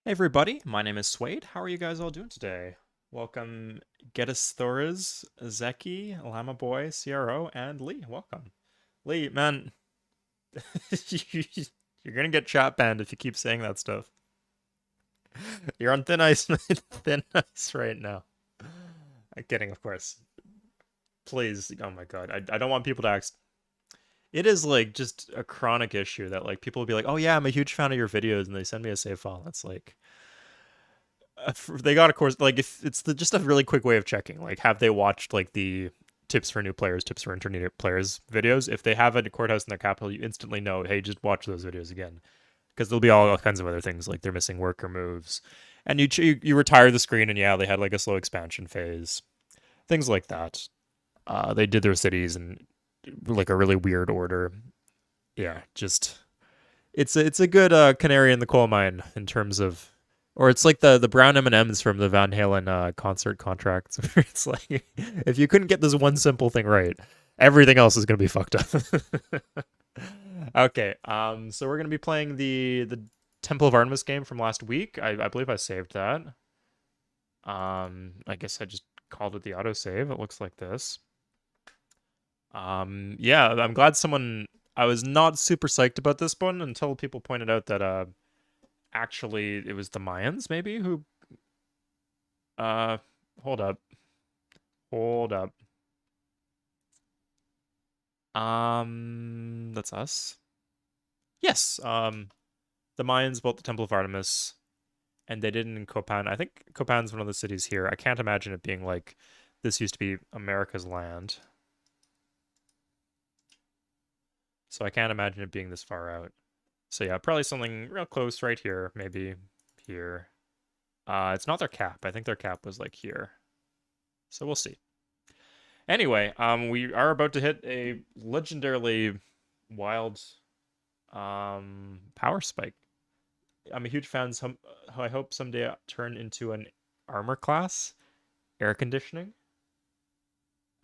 Hey everybody, my name is Suede. How are you guys all doing today? Welcome Geddes Thoras, Zeki, Llama Boy, CRO, and Lee. Welcome. Lee, man, you're gonna get chat banned if you keep saying that stuff. You're on thin ice, man. Thin ice right now. I'm kidding, of course. Please, oh my god, I don't want people to ask. It is like just a chronic issue that like people will be like, oh yeah, I'm a huge fan of your videos, and they send me a save file. That's like, they got a course like if it's just a really quick way of checking like have they watched like the tips for new players, tips for intermediate players videos. If they have a courthouse in their capital, you instantly know, hey, just watch those videos again, because there'll be all kinds of other things like they're missing worker moves, and you retire the screen, and yeah, they had like a slow expansion phase, things like that. They did their cities in like a really weird order. Yeah, just it's a good canary in the coal mine in terms of, or it's like the brown M&Ms from the Van Halen concert contracts, where it's like if you couldn't get this one simple thing right, everything else is gonna be fucked up. Okay, so we're gonna be playing the Temple of Artemis game from last week. I believe I saved that. I guess I just called it the autosave. It looks like this. Yeah, I'm glad someone. I was not super psyched about this one until people pointed out that actually it was the Mayans maybe who uh hold up. Hold up. That's us. Yes. The Mayans built the Temple of Artemis, and they did it in Copan. I think Copan's one of the cities here. I can't imagine it being like this used to be America's land. So I can't imagine it being this far out. So yeah, probably something real close right here, maybe here. It's not their cap. I think their cap was like here. So we'll see. Anyway, we are about to hit a legendarily wild power spike. I'm a huge fan. I hope someday I turn into an armor class, air conditioning.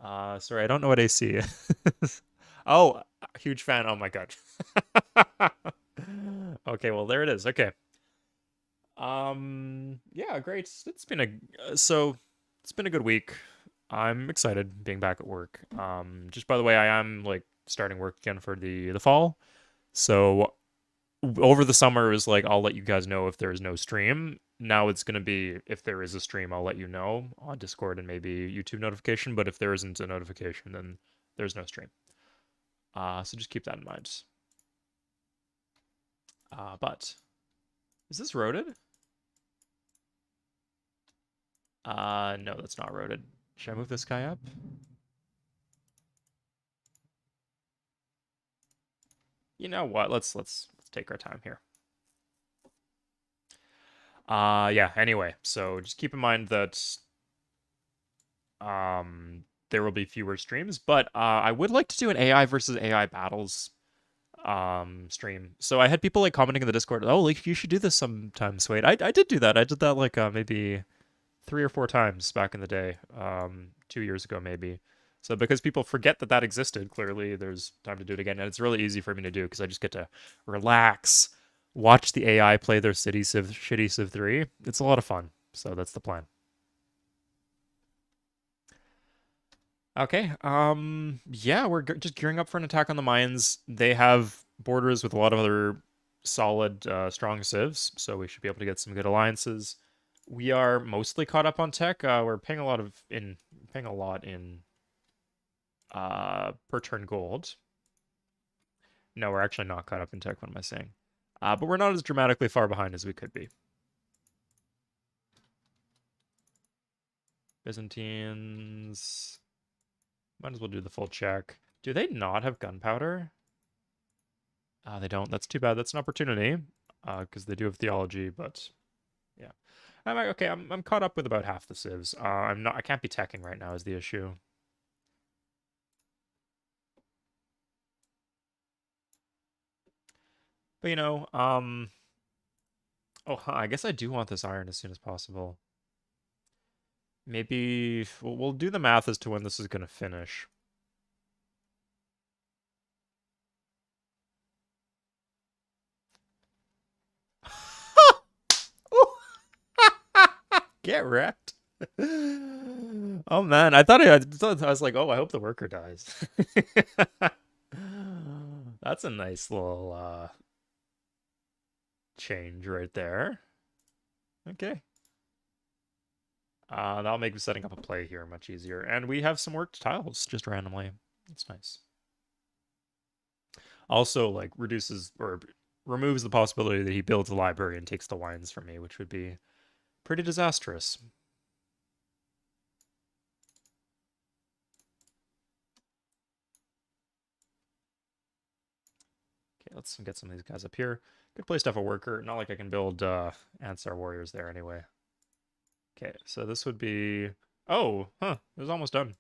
Sorry, I don't know what AC is. Oh, huge fan. Oh my god. Okay, well there it is. Okay. Yeah, great. It's been a good week. I'm excited being back at work. Just by the way, I am like starting work again for the fall. So over the summer is like I'll let you guys know if there is no stream. Now it's gonna be if there is a stream, I'll let you know on Discord and maybe YouTube notification. But if there isn't a notification, then there's no stream. So just keep that in mind. But is this roaded? No, that's not roaded. Should I move this guy up? You know what? Let's take our time here. Yeah, anyway, so just keep in mind that there will be fewer streams, but I would like to do an AI versus AI battles stream. So I had people like commenting in the Discord, "Oh, like you should do this sometime, Suede." I did do that. I did that like maybe 3 or 4 times back in the day, 2 years ago maybe. So because people forget that that existed, clearly there's time to do it again, and it's really easy for me to do because I just get to relax, watch the AI play their shitty Civ 3. It's a lot of fun. So that's the plan. Okay. Yeah, we're just gearing up for an attack on the mines. They have borders with a lot of other solid, strong civs, so we should be able to get some good alliances. We are mostly caught up on tech. We're paying a lot in per turn gold. No, we're actually not caught up in tech. What am I saying? But we're not as dramatically far behind as we could be. Byzantines. Might as well do the full check. Do they not have gunpowder? They don't. That's too bad. That's an opportunity. Because they do have theology, but yeah. Okay. I'm caught up with about half the civs. I'm not. I can't be teching right now is the issue. But oh, I guess I do want this iron as soon as possible. Maybe we'll do the math as to when this is going to finish. Get wrecked. Oh man, I was like, oh, I hope the worker dies. That's a nice little change right there. Okay. That'll make setting up a play here much easier. And we have some worked tiles just randomly. That's nice. Also, like, reduces or removes the possibility that he builds a library and takes the wines from me, which would be pretty disastrous. Okay, let's get some of these guys up here. Good place to have a worker. Not like I can build Ansar warriors there anyway. Okay, so this would be... Oh, huh, it was almost done.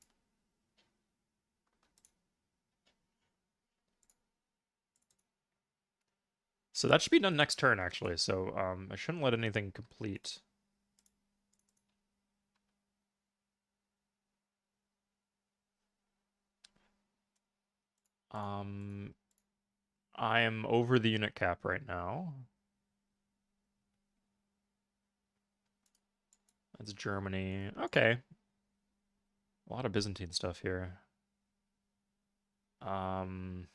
So that should be done next turn, actually. So I shouldn't let anything complete. I am over the unit cap right now. That's Germany. Okay. A lot of Byzantine stuff here. Hold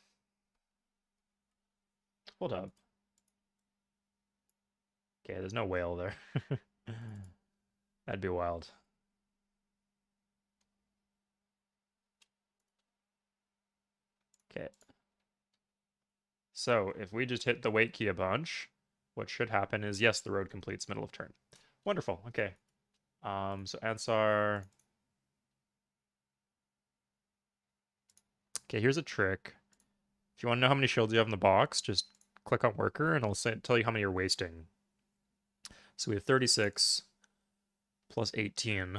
up. Okay, there's no whale there. That'd be wild. Okay. So if we just hit the wait key a bunch, what should happen is, yes, the road completes middle of turn. Wonderful. Okay. So Ansar. Okay, here's a trick. If you want to know how many shields you have in the box, just click on worker and it'll tell you how many you're wasting. So we have 36 plus 18.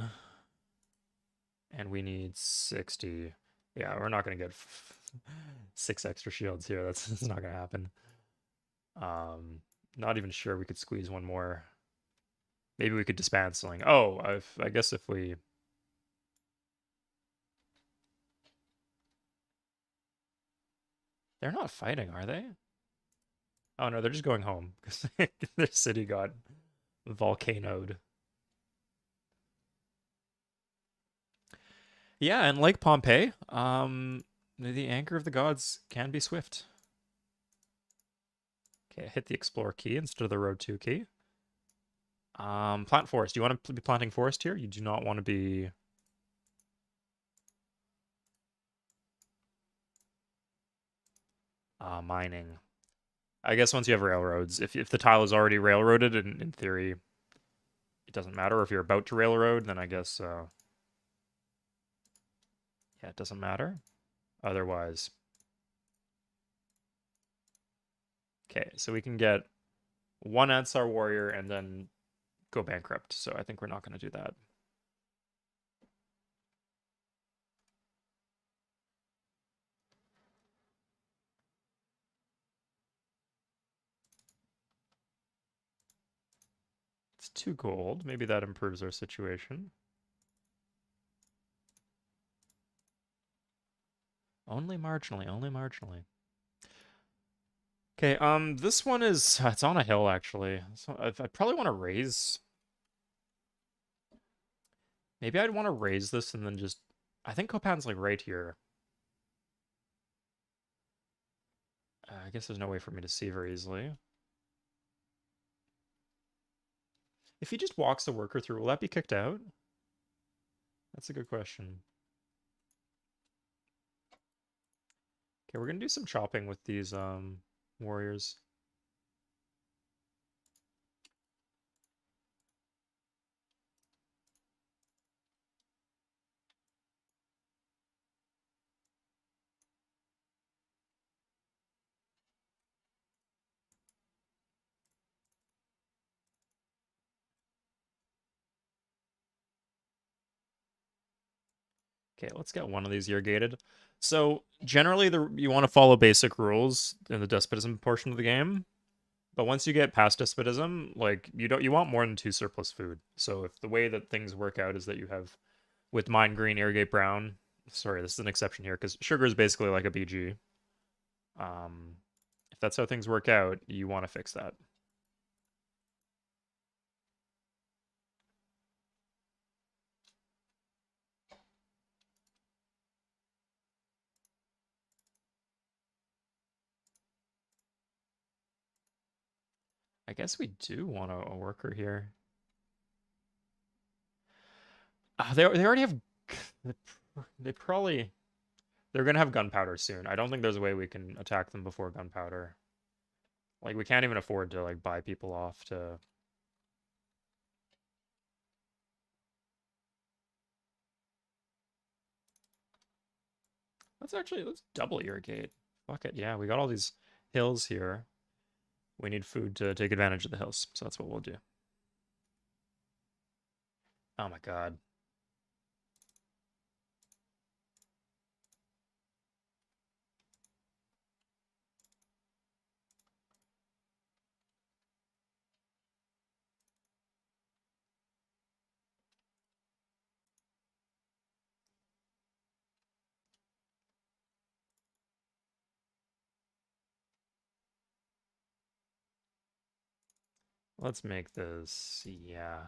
And we need 60. Yeah, we're not going to get 6 extra shields here. That's not going to happen. Not even sure we could squeeze one more. Maybe we could disband something. Oh, I guess if we... They're not fighting, are they? Oh no, they're just going home because their city got volcanoed. Yeah, and like Pompeii, the anchor of the gods can be swift. Okay, hit the explore key instead of the road 2 key. Plant forest. Do you want to be planting forest here? You do not want to be... mining. I guess once you have railroads, if the tile is already railroaded, in theory, it doesn't matter. If you're about to railroad, then I guess, yeah, it doesn't matter. Otherwise. Okay, so we can get one Ansar warrior and then go bankrupt. So I think we're not going to do that. It's 2 gold. Maybe that improves our situation. Only marginally, only marginally. Okay, this one is, it's on a hill, actually. So I probably want to raise... Maybe I'd want to raise this and then just... I think Copan's, like, right here. I guess there's no way for me to see very easily. If he just walks the worker through, will that be kicked out? That's a good question. Okay, we're gonna do some chopping with these warriors. Okay, let's get one of these irrigated. So generally, you want to follow basic rules in the despotism portion of the game, but once you get past despotism, like you want more than 2 surplus food. So if the way that things work out is that you have with mine green, irrigate brown. Sorry, this is an exception here because sugar is basically like a BG. If that's how things work out, you want to fix that. I guess we do want a worker here. They already have. They probably they're gonna have gunpowder soon. I don't think there's a way we can attack them before gunpowder. Like we can't even afford to like buy people off to. Let's double irrigate. Fuck it, yeah. We got all these hills here. We need food to take advantage of the hills, so that's what we'll do. Oh my god. Let's make this, yeah.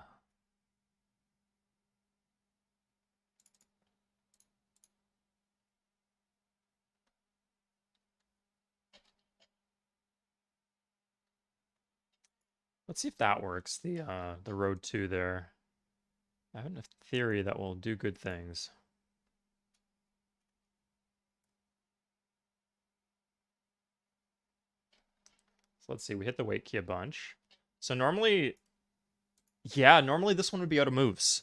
Let's see if that works. The road 2 there. I have a theory that will do good things. So let's see, we hit the wait key a bunch. So normally, yeah, normally this one would be out of moves.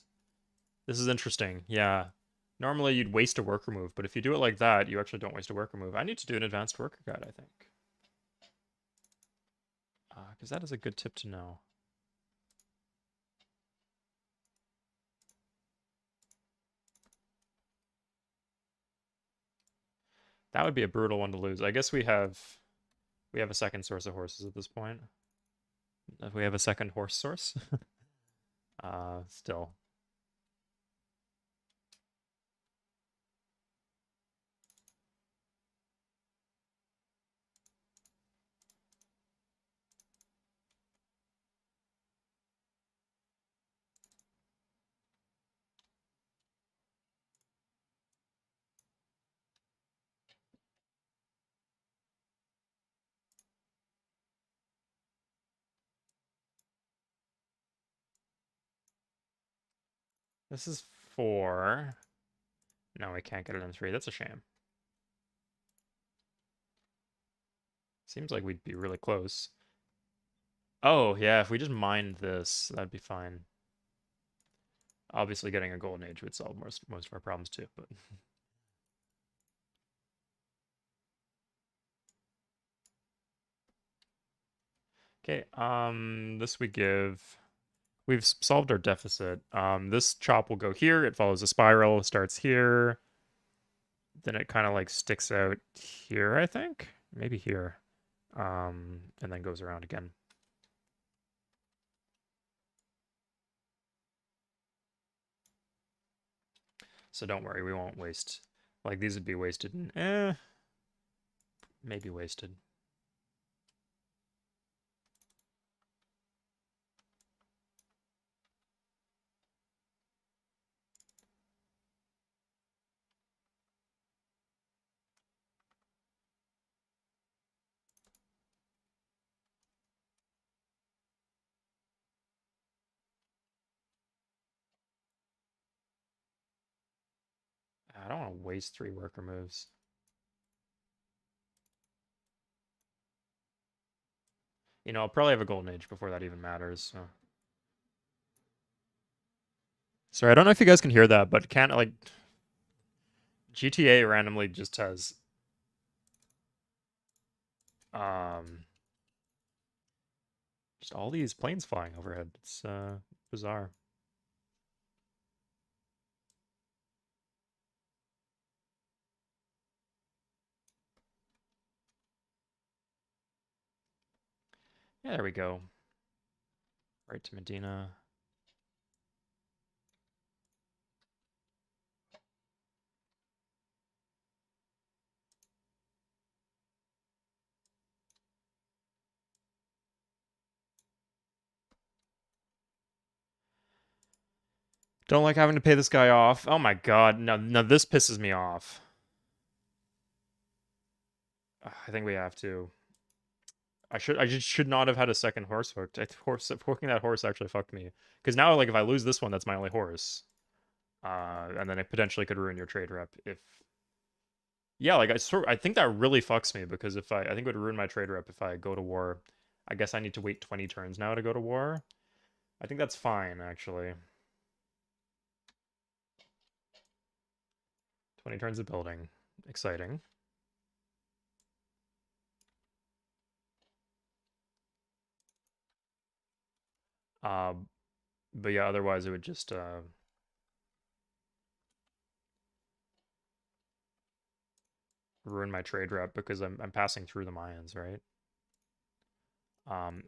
This is interesting, yeah. Normally you'd waste a worker move, but if you do it like that, you actually don't waste a worker move. I need to do an advanced worker guide, I think. Because that is a good tip to know. That would be a brutal one to lose. I guess we have a second source of horses at this point. If we have a second horse source. Still. This is 4. No, we can't get it in 3. That's a shame. Seems like we'd be really close. Oh, yeah, if we just mined this, that'd be fine. Obviously, getting a golden age would solve most of our problems too, but okay. This we give. We've solved our deficit. This chop will go here. It follows a spiral. Starts here. Then it kind of like sticks out here, I think. Maybe here. And then goes around again. So don't worry, we won't waste. Like these would be wasted in, maybe wasted. I don't want to waste 3 worker moves. You know, I'll probably have a golden age before that even matters. So. Sorry, I don't know if you guys can hear that, but can't like GTA randomly just has um just all these planes flying overhead. It's bizarre. Yeah, there we go. Right to Medina. Don't like having to pay this guy off. Oh my god, no, this pisses me off. I think we have to. I just should not have had a second horse hooked. Hooking that horse actually fucked me. Because now, like, if I lose this one, that's my only horse. And then it potentially could ruin your trade rep if. Yeah, like I think that really fucks me because if I think it would ruin my trade rep if I go to war. I guess I need to wait 20 turns now to go to war. I think that's fine actually. 20 turns of building. Exciting. Uh, but yeah, otherwise it would just ruin my trade rep because I'm passing through the Mayans, right?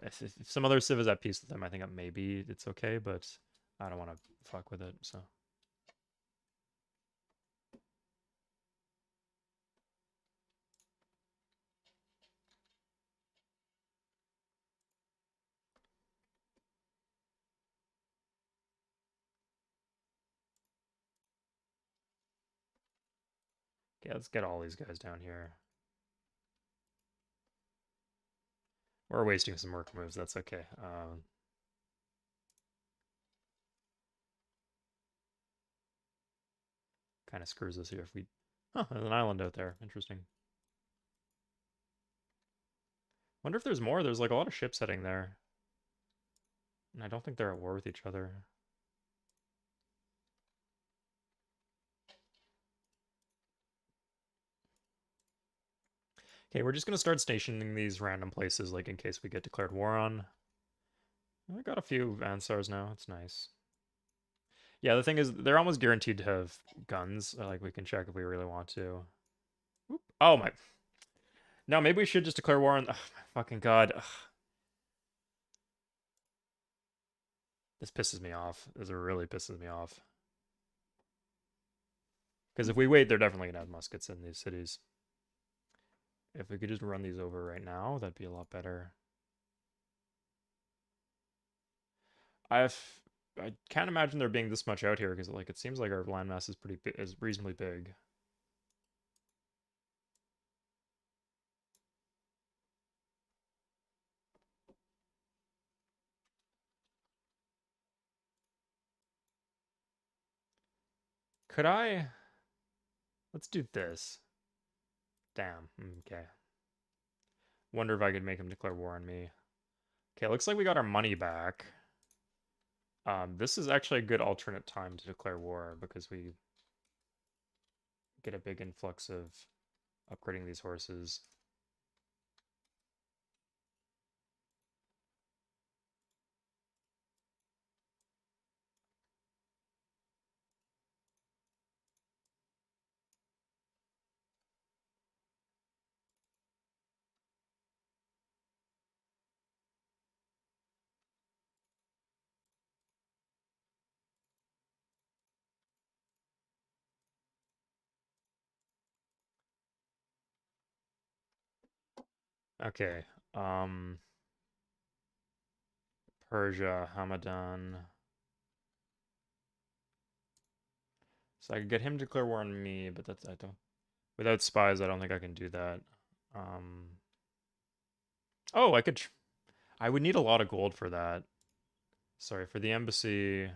If some other civ is at peace with them, I think maybe it's okay, but I don't want to fuck with it. So okay, let's get all these guys down here. We're wasting some work moves. That's okay. Kind of screws us here if we. Huh, there's an island out there. Interesting. Wonder if there's more. There's like a lot of ships heading there, and I don't think they're at war with each other. Okay, we're just gonna start stationing these random places, like in case we get declared war on. I got a few Ansars now. It's nice. Yeah, the thing is, they're almost guaranteed to have guns. Like we can check if we really want to. Oop. Oh my. No, maybe we should just declare war on. Oh my fucking god. Ugh. This pisses me off. This really pisses me off. Because if we wait, they're definitely gonna have muskets in these cities. If we could just run these over right now, that'd be a lot better. I've I can't imagine there being this much out here because like it seems like our landmass is is reasonably big. Could I? Let's do this. Damn. Okay. Wonder if I could make him declare war on me. Okay, looks like we got our money back. This is actually a good alternate time to declare war because we get a big influx of upgrading these horses. Okay. Um, Persia, Hamadan. So I could get him to declare war on me, but that's I don't. Without spies, I don't think I can do that. Um. Oh, I could. I would need a lot of gold for that. Sorry, for the embassy,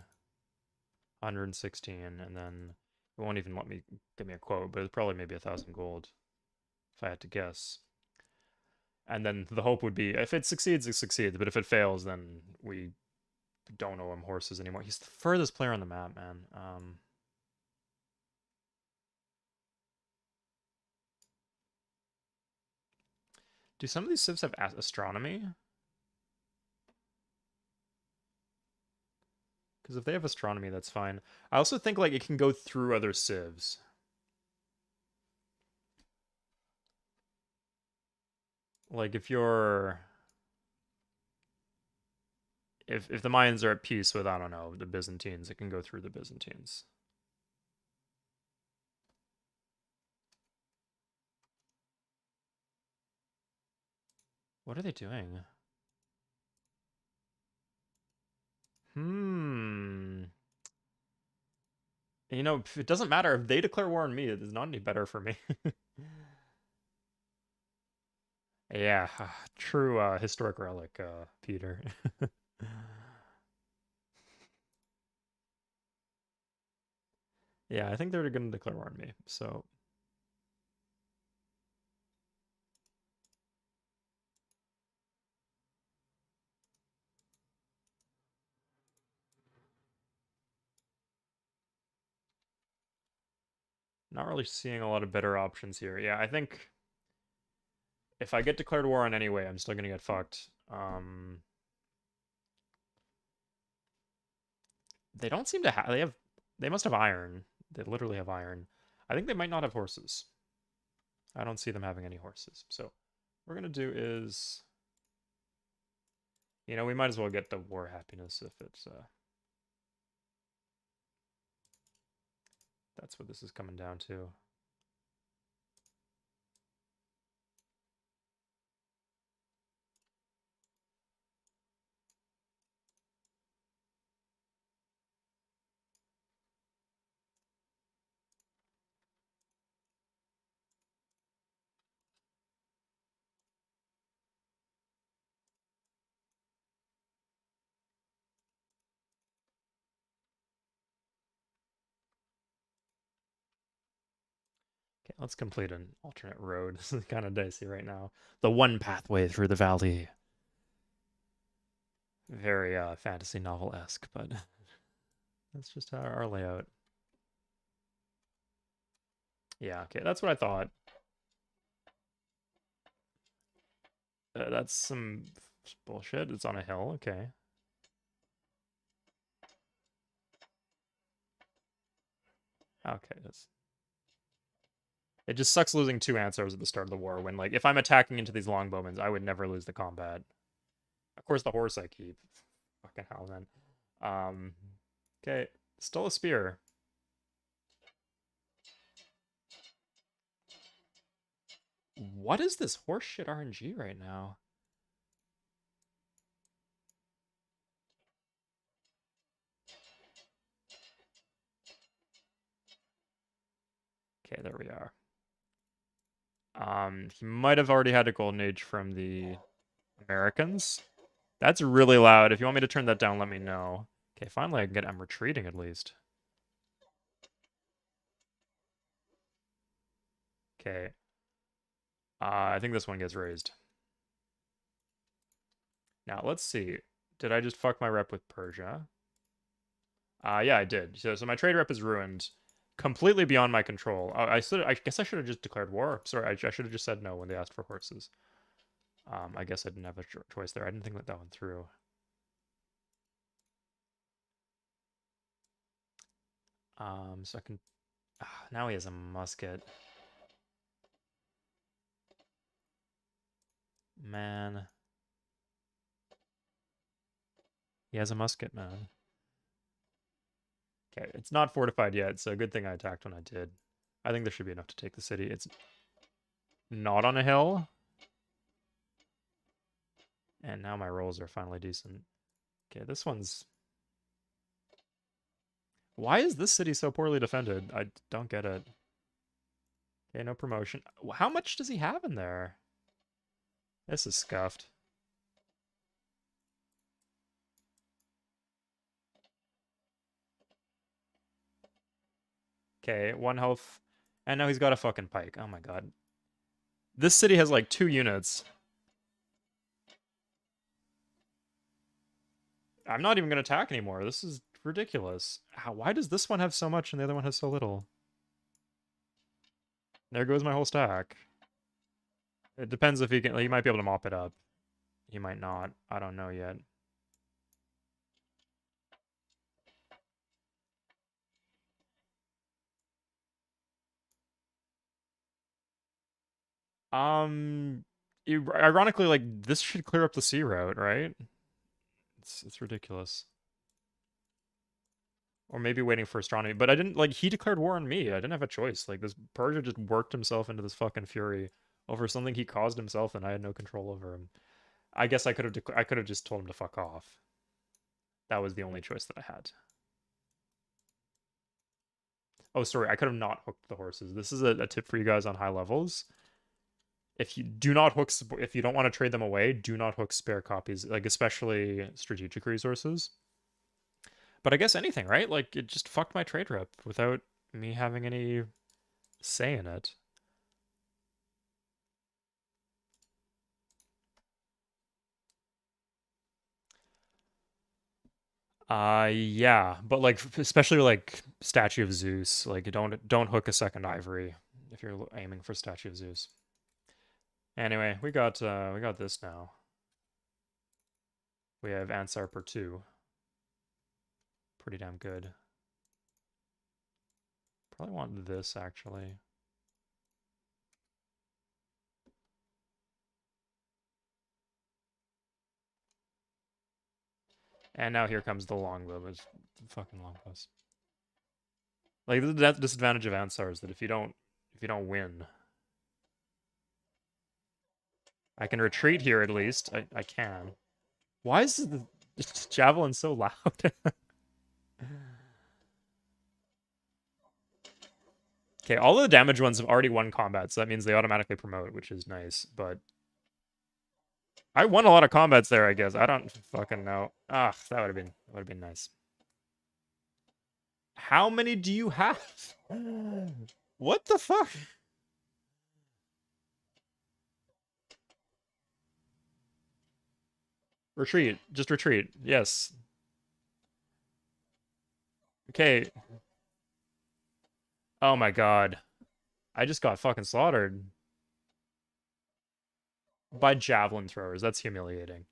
116, and then it won't even let me give me a quote, but it's probably maybe 1,000 gold if I had to guess. And then the hope would be if it succeeds, it succeeds. But if it fails, then we don't owe him horses anymore. He's the furthest player on the map, man. Do some of these civs have astronomy? Because if they have astronomy, that's fine. I also think like it can go through other civs. Like if the Mayans are at peace with, I don't know, the Byzantines, it can go through the Byzantines. What are they doing? Hmm. You know, it doesn't matter if they declare war on me. It is not any better for me. Yeah, true historic relic, Peter. Yeah, I think they're gonna declare war on me, so not really seeing a lot of better options here. Yeah, I think if I get declared war on anyway, I'm still gonna get fucked. They don't seem to have. They must have iron. They literally have iron. I think they might not have horses. I don't see them having any horses. So what we're gonna do is, we might as well get the war happiness if it's that's what this is coming down to. Okay, let's complete an alternate road. This is kind of dicey right now. The one pathway through the valley. Very fantasy novel-esque, but that's just our layout. Yeah, okay, that's what I thought. That's some bullshit. It's on a hill, okay. Okay, it just sucks losing two answers at the start of the war when, like, if I'm attacking into these longbowmen, I would never lose the combat. Of course, the horse I keep. Fucking hell, man. Okay, still a spear. What is this horseshit RNG right now? Okay, there we are. He might have already had a golden age from the Americans. That's really loud. If you want me to turn that down, let me know. Okay, finally I'm retreating at least. Okay. I think this one gets raised. Now, let's see. Did I just fuck my rep with Persia? Yeah, I did. So my trade rep is ruined. Completely beyond my control. I guess I should have just declared war. Sorry, I should have just said no when they asked for horses. I guess I didn't have a choice there. I didn't think that one through. So I can... now he has a musket. Man. He has a musket, man. Okay, it's not fortified yet, so good thing I attacked when I did. I think there should be enough to take the city. It's not on a hill. And now my rolls are finally decent. Okay, this one's... Why is this city so poorly defended? I don't get it. Okay, no promotion. How much does he have in there? This is scuffed. Okay, one health. And now he's got a fucking pike. Oh my god. This city has like 2 units. I'm not even going to attack anymore. This is ridiculous. Why does this one have so much and the other one has so little? There goes my whole stack. It depends if he can... He might be able to mop it up. He might not. I don't know yet. Um, ironically, like, this should clear up the sea route, right? It's ridiculous. Or maybe waiting for astronomy. But I didn't, like, he declared war on me. I didn't have a choice. Like, this Persia just worked himself into this fucking fury over something he caused himself, and I had no control over him. I guess I could have just told him to fuck off. That was the only choice that I had. Oh, sorry, I could have not hooked the horses. This is a tip for you guys on high levels. if you do not hook, if you don't want to trade them away, do not hook spare copies, like especially strategic resources. But I guess anything, right? Like it just fucked my trade rep without me having any say in it. Yeah, but like especially like Statue of Zeus, like don't hook a second ivory if you're aiming for Statue of Zeus. Anyway, we got this now. We have Ansar per 2. Pretty damn good. Probably want this actually. And now here comes the longbow. It's fucking longbows. Like the disadvantage of Ansar is that if you don't win, I can retreat here at least. I can. Why is the javelin so loud? Okay, all of the damage ones have already won combat, so that means they automatically promote, which is nice. But I won a lot of combats there, I guess. I don't fucking know. Ah, that would have been nice. How many do you have? What the fuck? Retreat. Just retreat. Yes. Okay. Oh my god. I just got fucking slaughtered by javelin throwers. That's humiliating.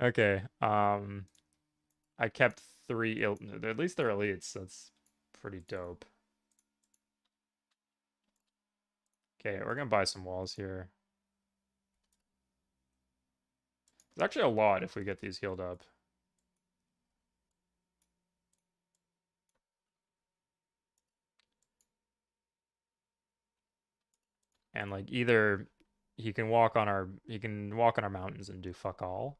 Okay. I kept 3 at least they're elites. That's pretty dope. Okay, we're gonna buy some walls here. There's actually a lot if we get these healed up. And like either he can walk on our mountains and do fuck all,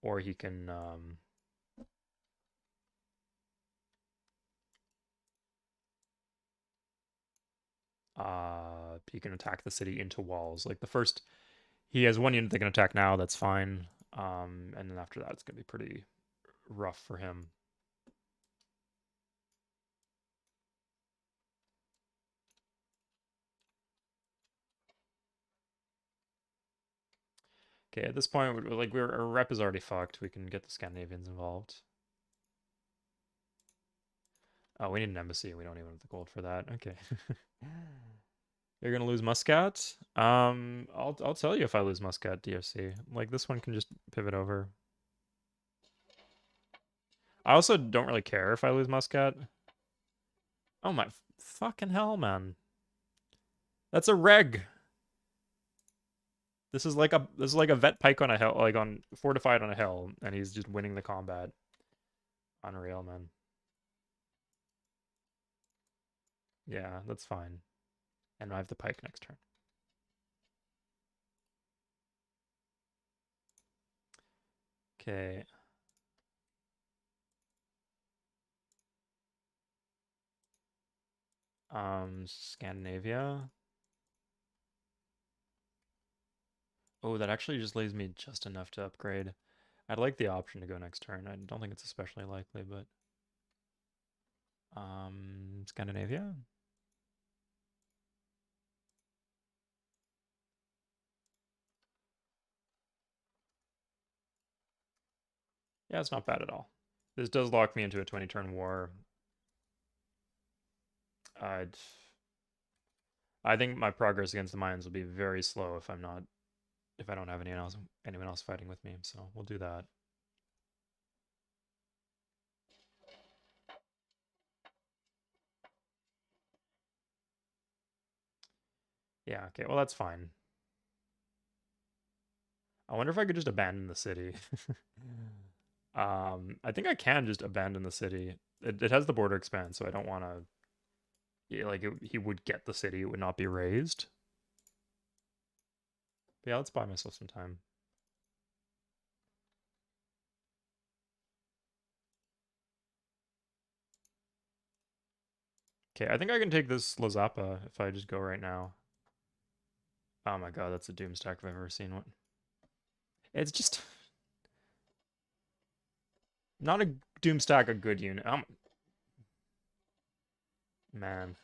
or he can attack the city into walls. Like the first he has one unit that can attack now, that's fine. And then after that it's gonna be pretty rough for him. Okay, at this point, like our rep is already fucked. We can get the Scandinavians involved. Oh, we need an embassy. We don't even have the gold for that. Okay. You're gonna lose Muscat? I'll tell you if I lose Muscat, DFC. Like this one can just pivot over. I also don't really care if I lose Muscat. Oh my fucking hell, man. That's a reg. This is like a vet pike on a hill, like on fortified on a hill, and he's just winning the combat. Unreal, man. Yeah, that's fine. And I have the pike next turn. Okay. Scandinavia. Oh, that actually just leaves me just enough to upgrade. I'd like the option to go next turn. I don't think it's especially likely, but Scandinavia. Yeah, it's not bad at all. This does lock me into a 20-turn war. I'd I think my progress against the Mayans will be very slow if I don't have anyone else fighting with me. So we'll do that. Yeah, okay, well that's fine. I wonder if I could just abandon the city. I think I can just abandon the city. It has the border expand, so I don't want to. Yeah, like he would get the city; it would not be raised. But yeah, let's buy myself some time. Okay, I think I can take this Lazapa if I just go right now. Oh my god, that's a doom stack if I've ever seen one. It's just not a doom stack, a good unit. Man.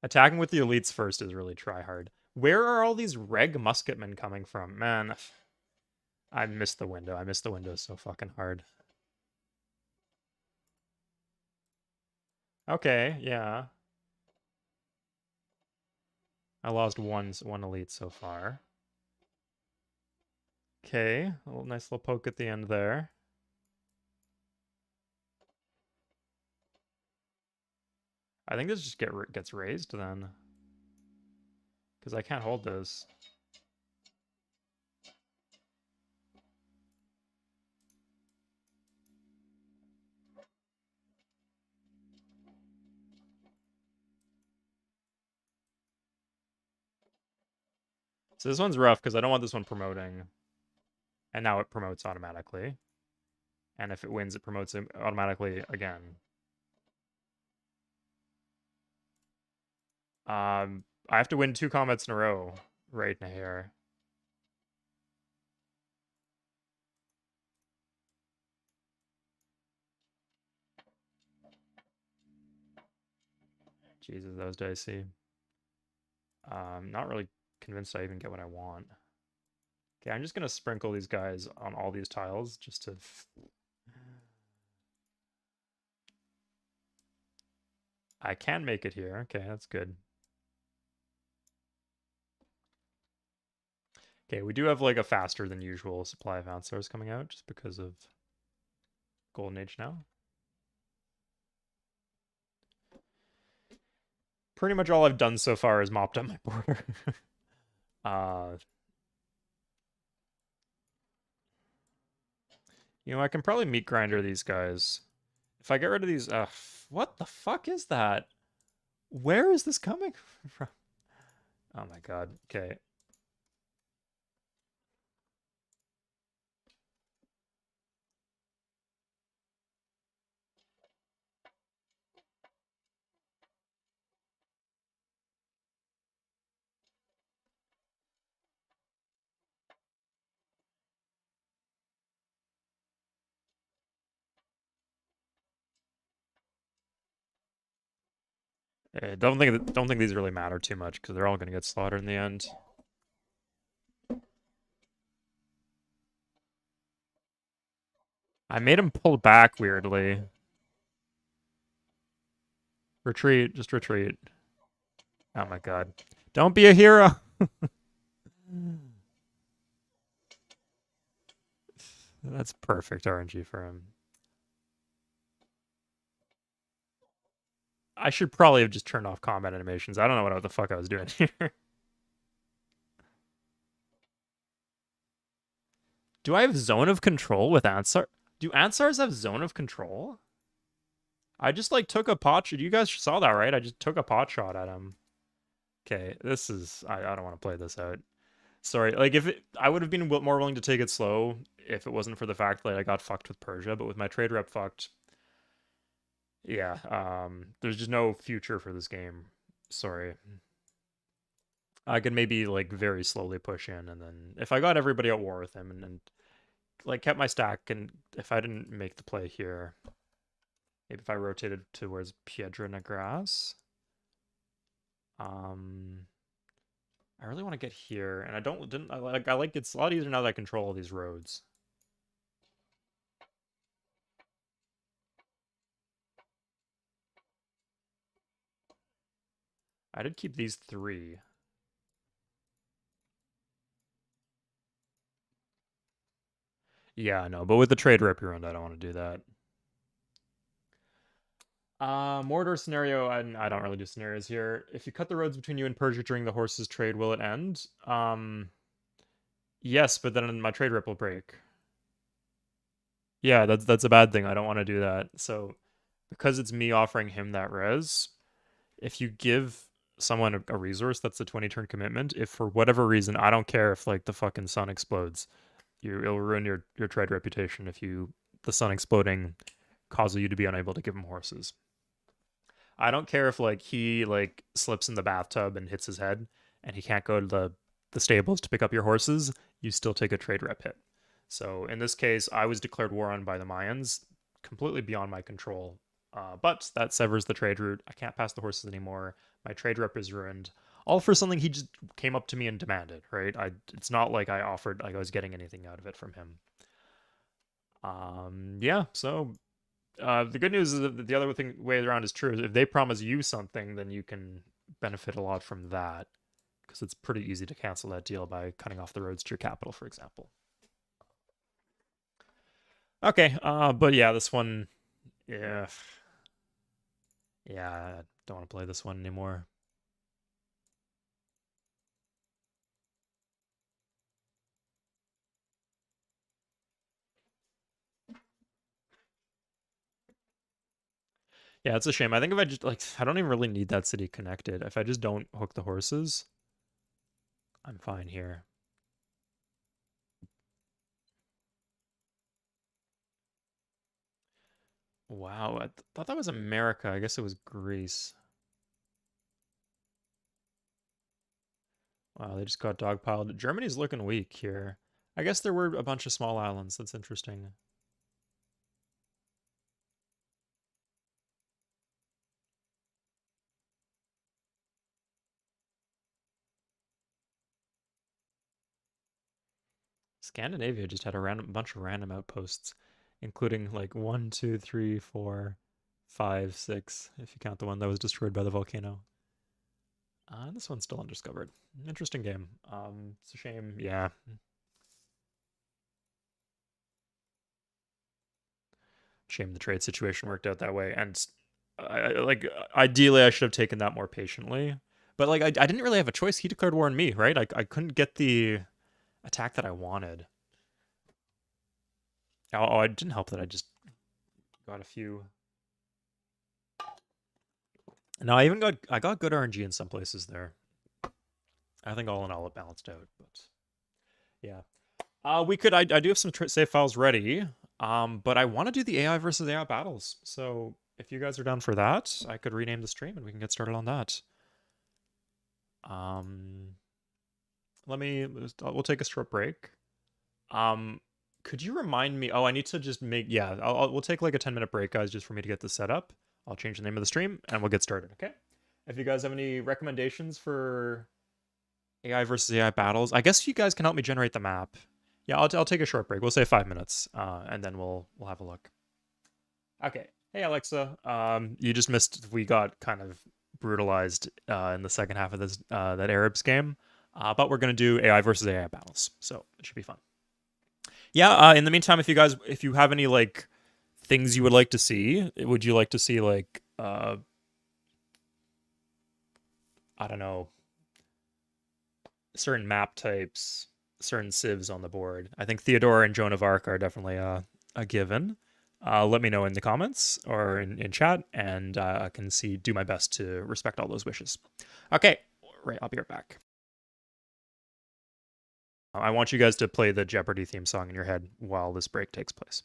Attacking with the elites first is really try hard. Where are all these reg musketmen coming from? Man, I missed the window. I missed the window so fucking hard. Okay, yeah. I lost one elite so far. Okay, a little nice little poke at the end there. I think this just gets raised then. Because I can't hold this. So this one's rough because I don't want this one promoting. And now it promotes automatically. And if it wins, it promotes it automatically again. I have to win 2 combats in a row right here. Jesus, that was dicey. Not really convinced I even get what I want. Okay, I'm just gonna sprinkle these guys on all these tiles just to... I can make it here. Okay, that's good. Okay, we do have like a faster than usual supply of Ansars coming out just because of Golden Age now. Pretty much all I've done so far is mopped up my border. You know, I can probably meat grinder these guys. If I get rid of these... what the fuck is that? Where is this coming from? Oh my god. Okay. Don't think these really matter too much because they're all gonna get slaughtered in the end. I made him pull back weirdly. Retreat, just retreat. Oh my god. Don't be a hero! That's perfect RNG for him. I should probably have just turned off combat animations. I don't know what the fuck I was doing here. Do I have zone of control with Ansar? Do Ansars have zone of control? I just like took a pot shot. You guys saw that, right? I just took a pot shot at him. Okay, this is... I don't want to play this out. Sorry, like I would have been more willing to take it slow if it wasn't for the fact that I got fucked with Persia, but with my trade rep fucked, yeah, there's just no future for this game. Sorry. I could maybe like very slowly push in, and then if I got everybody at war with him and like kept my stack, and if I didn't make the play here, maybe if I rotated towards Piedra Negras. I really want to get here, and I like it's a lot easier now that I control all these roads. I did keep these 3. Yeah, I know, but with the trade rep you're in, I don't want to do that. Mordor scenario, I don't really do scenarios here. If you cut the roads between you and Persia during the horses trade, will it end? Yes, but then my trade rep will break. Yeah, that's a bad thing. I don't want to do that. So, because it's me offering him that res, if you give someone a resource that's a 20 turn commitment, if for whatever reason, I don't care if like the fucking sun explodes, It'll ruin your trade reputation if the sun exploding causes you to be unable to give him horses. I don't care if like he like slips in the bathtub and hits his head, and he can't go to the stables to pick up your horses. You still take a trade rep hit. So in this case, I was declared war on by the Mayans, completely beyond my control. But that severs the trade route. I can't pass the horses anymore. My trade rep is ruined. All for something he just came up to me and demanded. Right? It's not like I offered like I was getting anything out of it from him. Yeah. So the good news is that the other way around is true. If they promise you something, then you can benefit a lot from that because it's pretty easy to cancel that deal by cutting off the roads to your capital, for example. Okay, but yeah, this one, yeah, yeah, I don't want to play this one anymore. Yeah, it's a shame. I think if I just like, I don't even really need that city connected. If I just don't hook the horses, I'm fine here. Wow, I thought that was America. I guess it was Greece. Wow, they just got dogpiled. Germany's looking weak here. I guess there were a bunch of small islands. That's interesting. Scandinavia just had a random bunch of random outposts, including like one, two, three, four, five, six, if you count the one that was destroyed by the volcano. This one's still undiscovered. Interesting game. It's a shame. Yeah, shame the trade situation worked out that way. And like ideally, I should have taken that more patiently. But like I didn't really have a choice. He declared war on me, right? I couldn't get the attack that I wanted. Oh, it didn't help that I just got a few. No, I got good RNG in some places there. I think all in all it balanced out, but yeah. I do have some save files ready. But I want to do the AI versus AI battles. So if you guys are down for that, I could rename the stream and we can get started on that. Um, we'll take a short break. Um, could you remind me? Oh, I need to just make, yeah, we'll take like a 10-minute break, guys, just for me to get this set up. I'll change the name of the stream and we'll get started, okay? If you guys have any recommendations for AI versus AI battles, I guess you guys can help me generate the map. Yeah, I'll take a short break. We'll say 5 minutes, and then we'll have a look. Okay. Hey Alexa. You just missed. We got kind of brutalized in the second half of this that Arabs game, but we're gonna do AI versus AI battles, so it should be fun. Yeah. In the meantime, if you have any like things you would like to see, would you like to see like I don't know, certain map types, certain civs on the board? I think Theodora and Joan of Arc are definitely a given. Let me know in the comments or in chat, and I can do my best to respect all those wishes. Okay, right, I'll be right back. I want you guys to play the Jeopardy theme song in your head while this break takes place.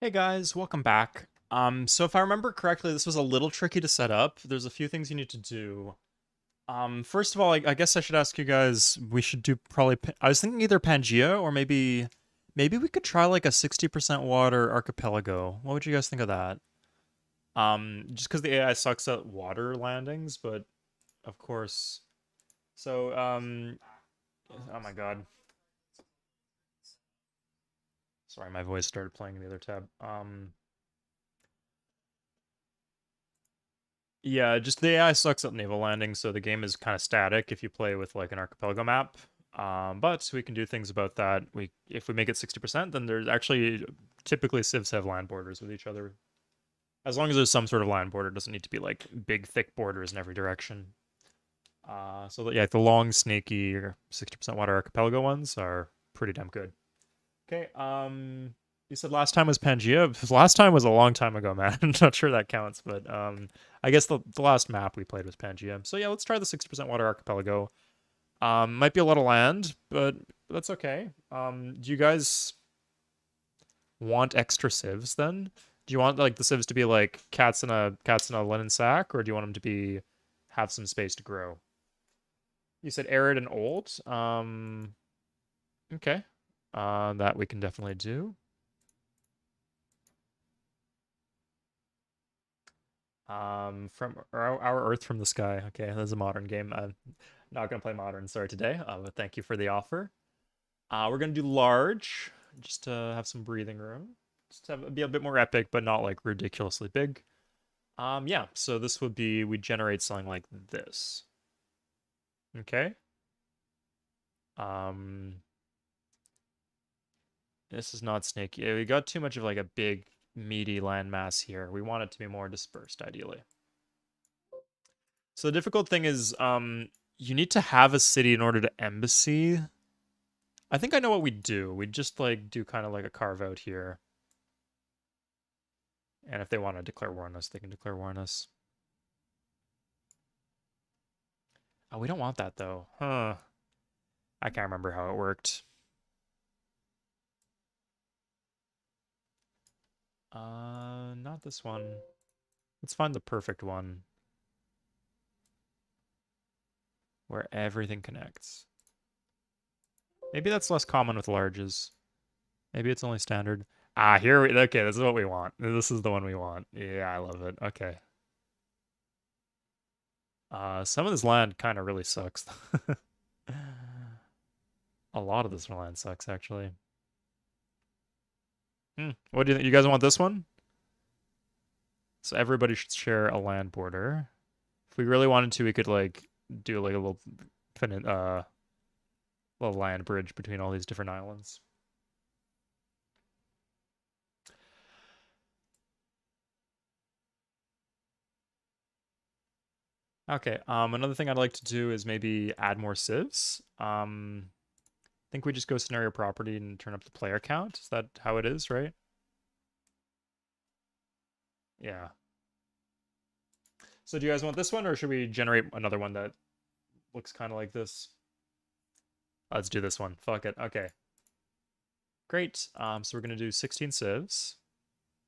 Hey guys, welcome back. So if I remember correctly, this was a little tricky to set up. There's a few things you need to do. First of all, I guess I should ask you guys. We should do probably. I was thinking either Pangea or maybe we could try like a 60% water archipelago. What would you guys think of that? Just because the AI sucks at water landings, but of course. So oh my God, sorry, my voice started playing in the other tab. Yeah, just the AI sucks at naval landing, so the game is kind of static if you play with like an archipelago map. But we can do things about that. If we make it 60%, then there's actually typically civs have land borders with each other. As long as there's some sort of land border, it doesn't need to be like big, thick borders in every direction. Yeah, the long, snaky 60% water archipelago ones are pretty damn good. Okay, you said last time was Pangea. Last time was a long time ago, man. I'm not sure that counts, but I guess the last map we played was Pangea. So yeah, let's try the 60% water archipelago. Might be a lot of land, but that's okay. Do you guys want extra civs then? Do you want like the civs to be like cats in a linen sack, or do you want them to be have some space to grow? You said arid and old. Okay. That we can definitely do. From our Earth from the Sky. Okay, that's a modern game. I'm not gonna play modern, sorry today. But thank you for the offer. We're gonna do large, just to have some breathing room. Just to be a bit more epic, but not like ridiculously big. Yeah. So this would be we generate something like this. Okay. Um, this is not snaky. Yeah, we got too much of like a big meaty landmass here. We want it to be more dispersed, ideally. So the difficult thing is, you need to have a city in order to embassy. I think I know what we do. We just like do kind of like a carve out here. And if they want to declare war on us, they can declare war on us. Oh, we don't want that though. Huh. I can't remember how it worked. Not this one. Let's find the perfect one where everything connects. Maybe that's less common with larges. Maybe it's only standard. Okay, this is what we want. This is the one we want. Yeah, I love it. Okay. Some of this land kind of really sucks. A lot of this land sucks, actually. What do you think? You guys want this one? So everybody should share a land border. If we really wanted to, we could like do like a little land bridge between all these different islands. Okay. Another thing I'd like to do is maybe add more civs. I think we just go scenario property and turn up the player count. Is that how it is, right? Yeah. So do you guys want this one, or should we generate another one that looks kind of like this? Let's do this one. Fuck it. Okay. Great. So we're gonna do 16 civs.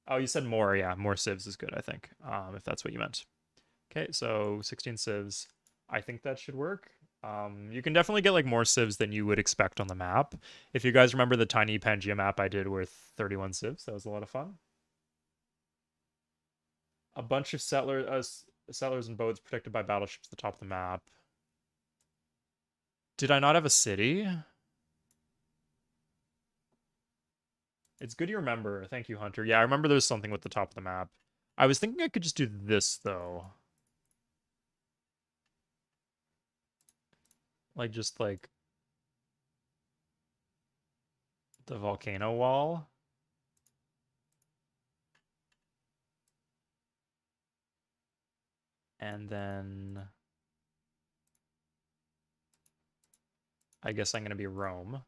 Oh, you said more. Yeah, more civs is good, I think. If that's what you meant. Okay, so 16 civs. I think that should work. You can definitely get like more civs than you would expect on the map. If you guys remember the tiny Pangea map I did with 31 civs, that was a lot of fun. A bunch of settlers and boats protected by battleships at the top of the map. Did I not have a city? It's good you remember. Thank you, Hunter. Yeah, I remember there's something with the top of the map. I was thinking I could just do this, though. Like, just like the volcano wall. And then I guess I'm going to be Rome.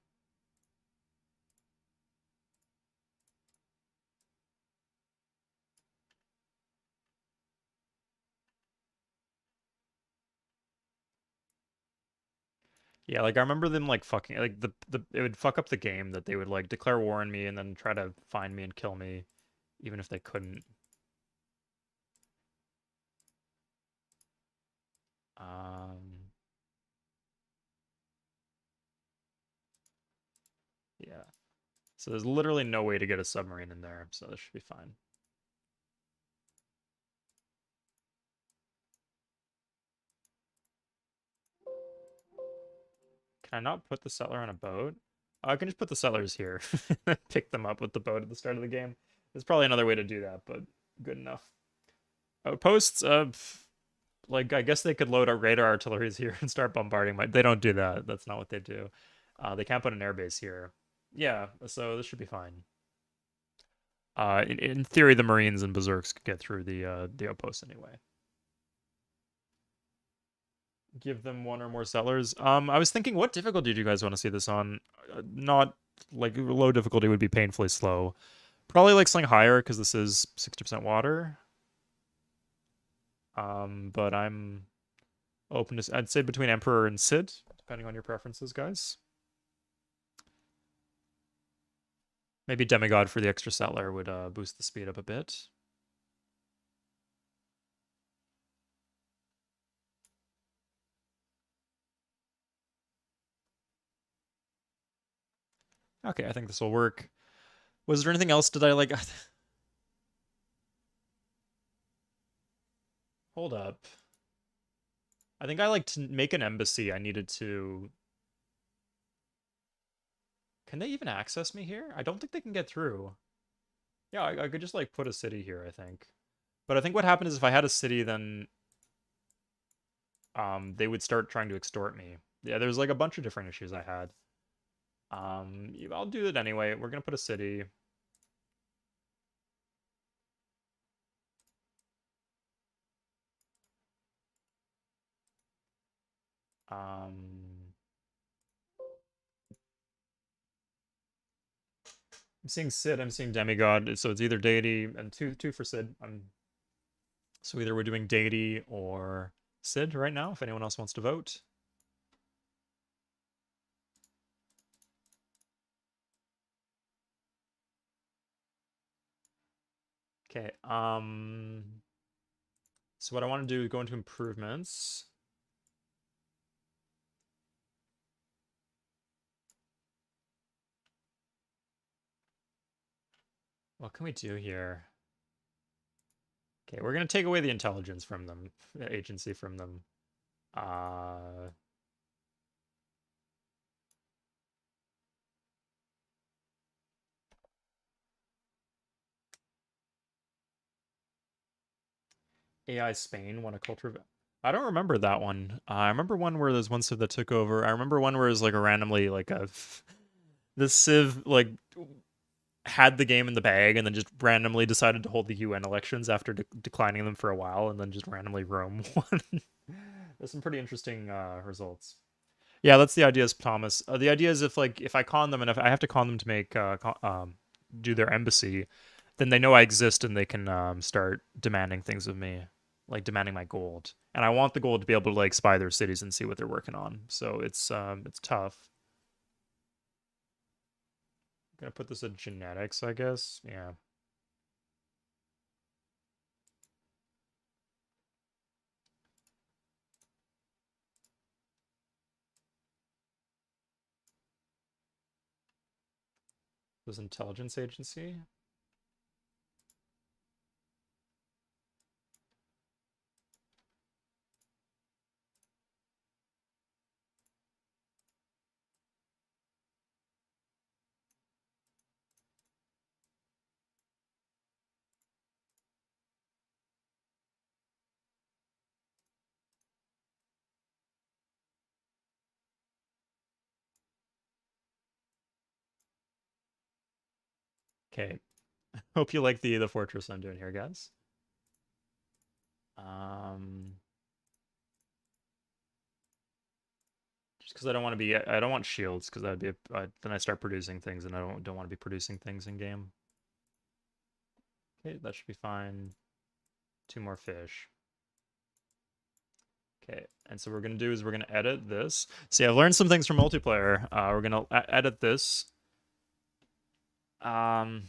Yeah, like I remember them like fucking like the it would fuck up the game that they would like declare war on me and then try to find me and kill me even if they couldn't. Yeah. So there's literally no way to get a submarine in there, so this should be fine. Can I not put the settler on a boat? I can just put the settlers here. Pick them up with the boat at the start of the game. There's probably another way to do that, but good enough. Outposts, like, I guess they could load our radar artilleries here and start bombarding, but they don't do that. That's not what they do. They can't put an airbase here. Yeah, so this should be fine. In theory, the Marines and Berserks could get through the outposts anyway. Give them one or more settlers. I was thinking, what difficulty do you guys want to see this on? Not like low difficulty would be painfully slow. Probably like something higher because this is 60% water. But I'm open to. I'd say between Emperor and Cid, depending on your preferences, guys. Maybe Demigod for the extra settler would boost the speed up a bit. Okay, I think this will work. Was there anything else? Did I like? Hold up. I think I like to make an embassy. I needed to. Can they even access me here? I don't think they can get through. Yeah, I could just like put a city here, I think. But I think what happened is if I had a city, then they would start trying to extort me. Yeah, there's like a bunch of different issues I had. I'll do it anyway. We're gonna put a city. I'm seeing Cid. I'm seeing Demigod. So it's either Deity and two for Cid. So either we're doing Deity or Cid right now. If anyone else wants to vote. Okay. So what I want to do is go into improvements. What can we do here? Okay, we're gonna take away the intelligence from them, the agency from them. AI Spain won a culture. I don't remember that one. I remember one where there's one civ that took over. I remember one where it was like a randomly like a the civ like had the game in the bag and then just randomly decided to hold the UN elections after declining them for a while and then just randomly Rome won. There's some pretty interesting results. Yeah, that's the idea, Thomas. The idea is if I con them and if I have to con them to make do their embassy, then they know I exist and they can start demanding things of me, like demanding my gold. And I want the gold to be able to like spy their cities and see what they're working on. So it's tough. Gonna put this at genetics, I guess. Yeah. This intelligence agency. Okay. Hope you like the fortress I'm doing here, guys. Um, just because I don't want to be, I don't want shields because that'd be, then I start producing things and I don't want to be producing things in game. Okay, that should be fine. 2 more fish. Okay, and so what we're gonna do is we're gonna edit this. See, I've learned some things from multiplayer. We're gonna edit this. Um,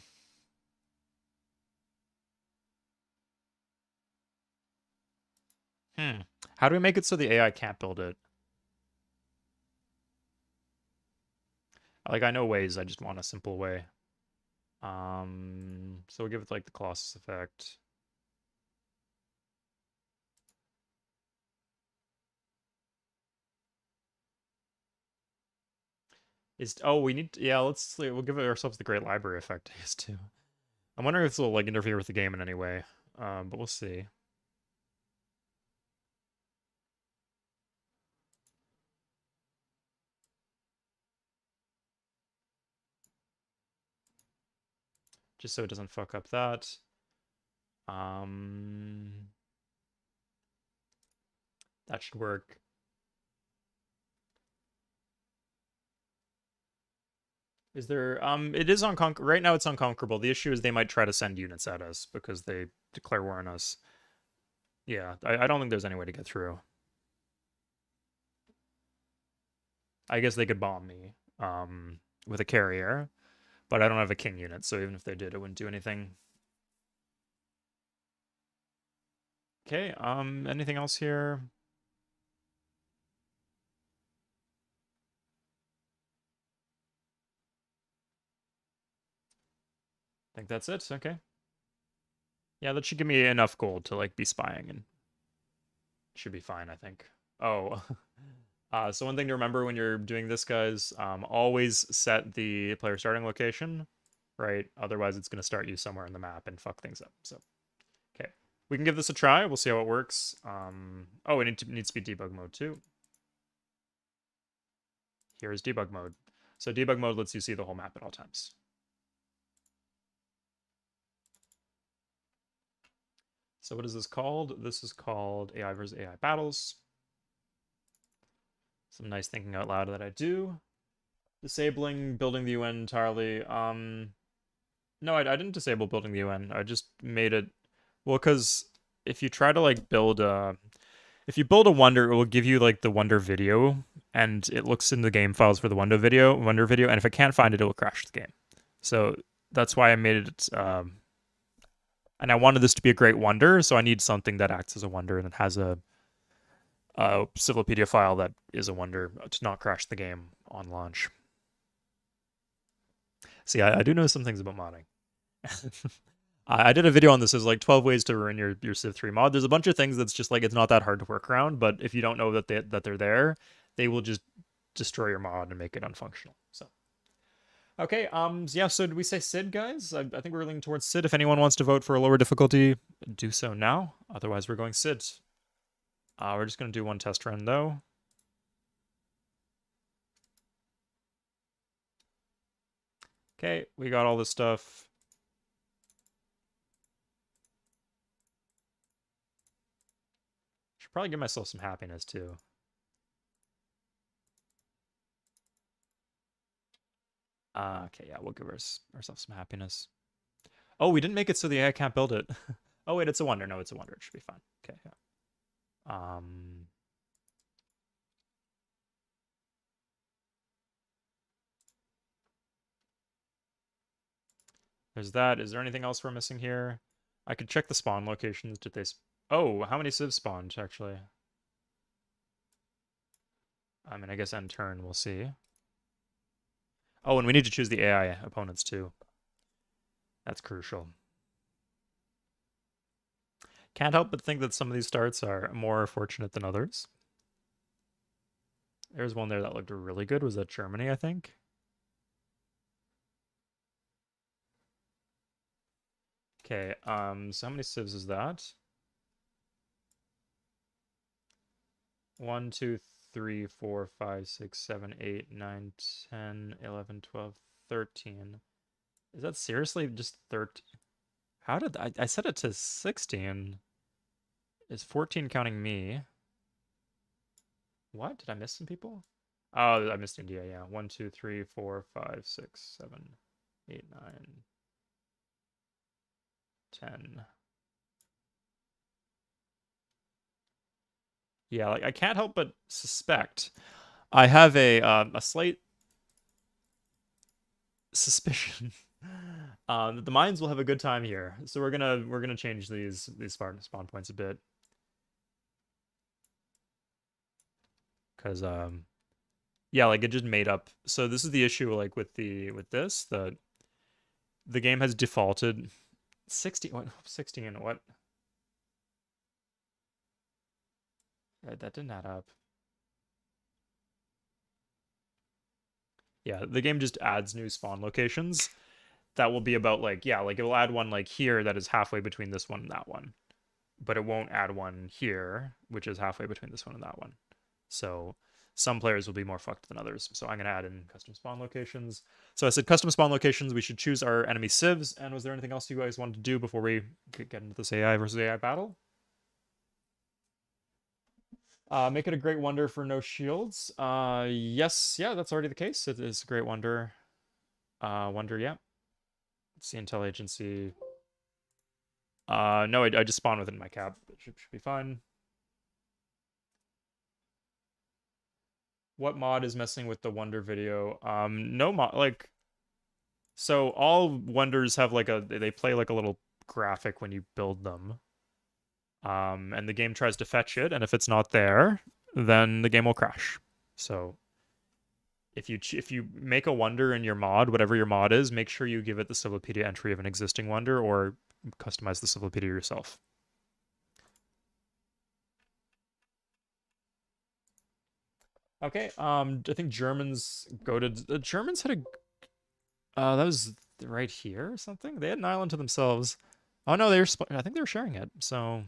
How do we make it so the AI can't build it? Like, I know ways, I just want a simple way. So we'll give it like the Colossus effect. We need to, yeah, we'll give ourselves the Great Library effect, I guess, too. I'm wondering if this will like interfere with the game in any way. But we'll see. Just so it doesn't fuck up that. That should work. Is there it is right now it's unconquerable. The issue is they might try to send units at us because they declare war on us. Yeah, I don't think there's any way to get through. I guess they could bomb me with a carrier, but I don't have a king unit, so even if they did, it wouldn't do anything. Okay, anything else here? I think that's it. Okay. Yeah, that should give me enough gold to like be spying and should be fine, I think. Oh, so one thing to remember when you're doing this, guys, always set the player starting location, right? Otherwise, it's going to start you somewhere on the map and fuck things up. So, okay, we can give this a try. We'll see how it works. Oh, it needs to be debug mode too. Here's debug mode. So debug mode lets you see the whole map at all times. So what is this called? This is called AI versus AI battles. Some nice thinking out loud that I do. Disabling building the UN entirely. No, I didn't disable building the UN. I just made it. Well, because if you try to like if you build a wonder, it will give you like the wonder video, and it looks in the game files for the wonder video, and if it can't find it, it will crash the game. So that's why I made it. And I wanted this to be a great wonder, so I need something that acts as a wonder and it has a Civilopedia file that is a wonder to not crash the game on launch. See, I do know some things about modding. I did a video on this as like 12 ways to ruin your Civ 3 mod. There's a bunch of things that's just like it's not that hard to work around, but if you don't know that they're there, they will just destroy your mod and make it unfunctional. So okay, yeah, so did we say Sid, guys? I think we're leaning towards Sid. If anyone wants to vote for a lower difficulty, do so now. Otherwise, we're going Sid. We're just gonna do one test run though. Okay, we got all this stuff. Should probably give myself some happiness too. Okay, yeah, we'll give ourselves some happiness. Oh, we didn't make it so the AI can't build it. Oh wait, it's a wonder. No, it's a wonder. It should be fine. Okay, yeah. There's that. Is there anything else we're missing here? I could check the spawn locations. Did they? Oh, how many civs spawned actually? I mean, I guess end turn. We'll see. Oh, and we need to choose the AI opponents too. That's crucial. Can't help but think that some of these starts are more fortunate than others. There's one there that looked really good. Was that Germany, I think? Okay, so how many civs is that? 1, 2, 3, 4, 5, 6, 7, 8, 9, 10, 11, 12, 13. Is that seriously just 13? How did I set it to 16? Is 14 counting me? What? Did I miss some people? Oh, I missed India, yeah. 1, 2, 3, 4, 5, 6, 7, 8, 9, 10. Yeah, like I can't help but suspect. I have a slight suspicion that the mines will have a good time here. So we're gonna change these spawn points a bit. because yeah, like it just made up. So this is the issue, like with this, the game has defaulted 16 what? That didn't add up. Yeah, the game just adds new spawn locations that will be about like, yeah, like it will add one like here that is halfway between this one and that one, but it won't add one here which is halfway between this one and that one. So some players will be more fucked than others. So I'm going to add in custom spawn locations. So I said custom spawn locations, we should choose our enemy civs. And was there anything else you guys wanted to do before we get into this AI versus AI battle? Make it a great wonder for no shields. Yes, yeah, that's already the case. It is a great wonder. Wonder, yeah. It's the intel agency. No, I just spawned within my cap. It should be fine. What mod is messing with the wonder video? No mod, like, so all wonders have like they play like a little graphic when you build them. And the game tries to fetch it, and if it's not there, then the game will crash. So if you make a wonder in your mod, whatever your mod is, make sure you give it the Civilopedia entry of an existing wonder or customize the Civilopedia yourself. Okay, I think Germans goated. The Germans had that was right here or something. They had an island to themselves. Oh no, I think they were sharing it. So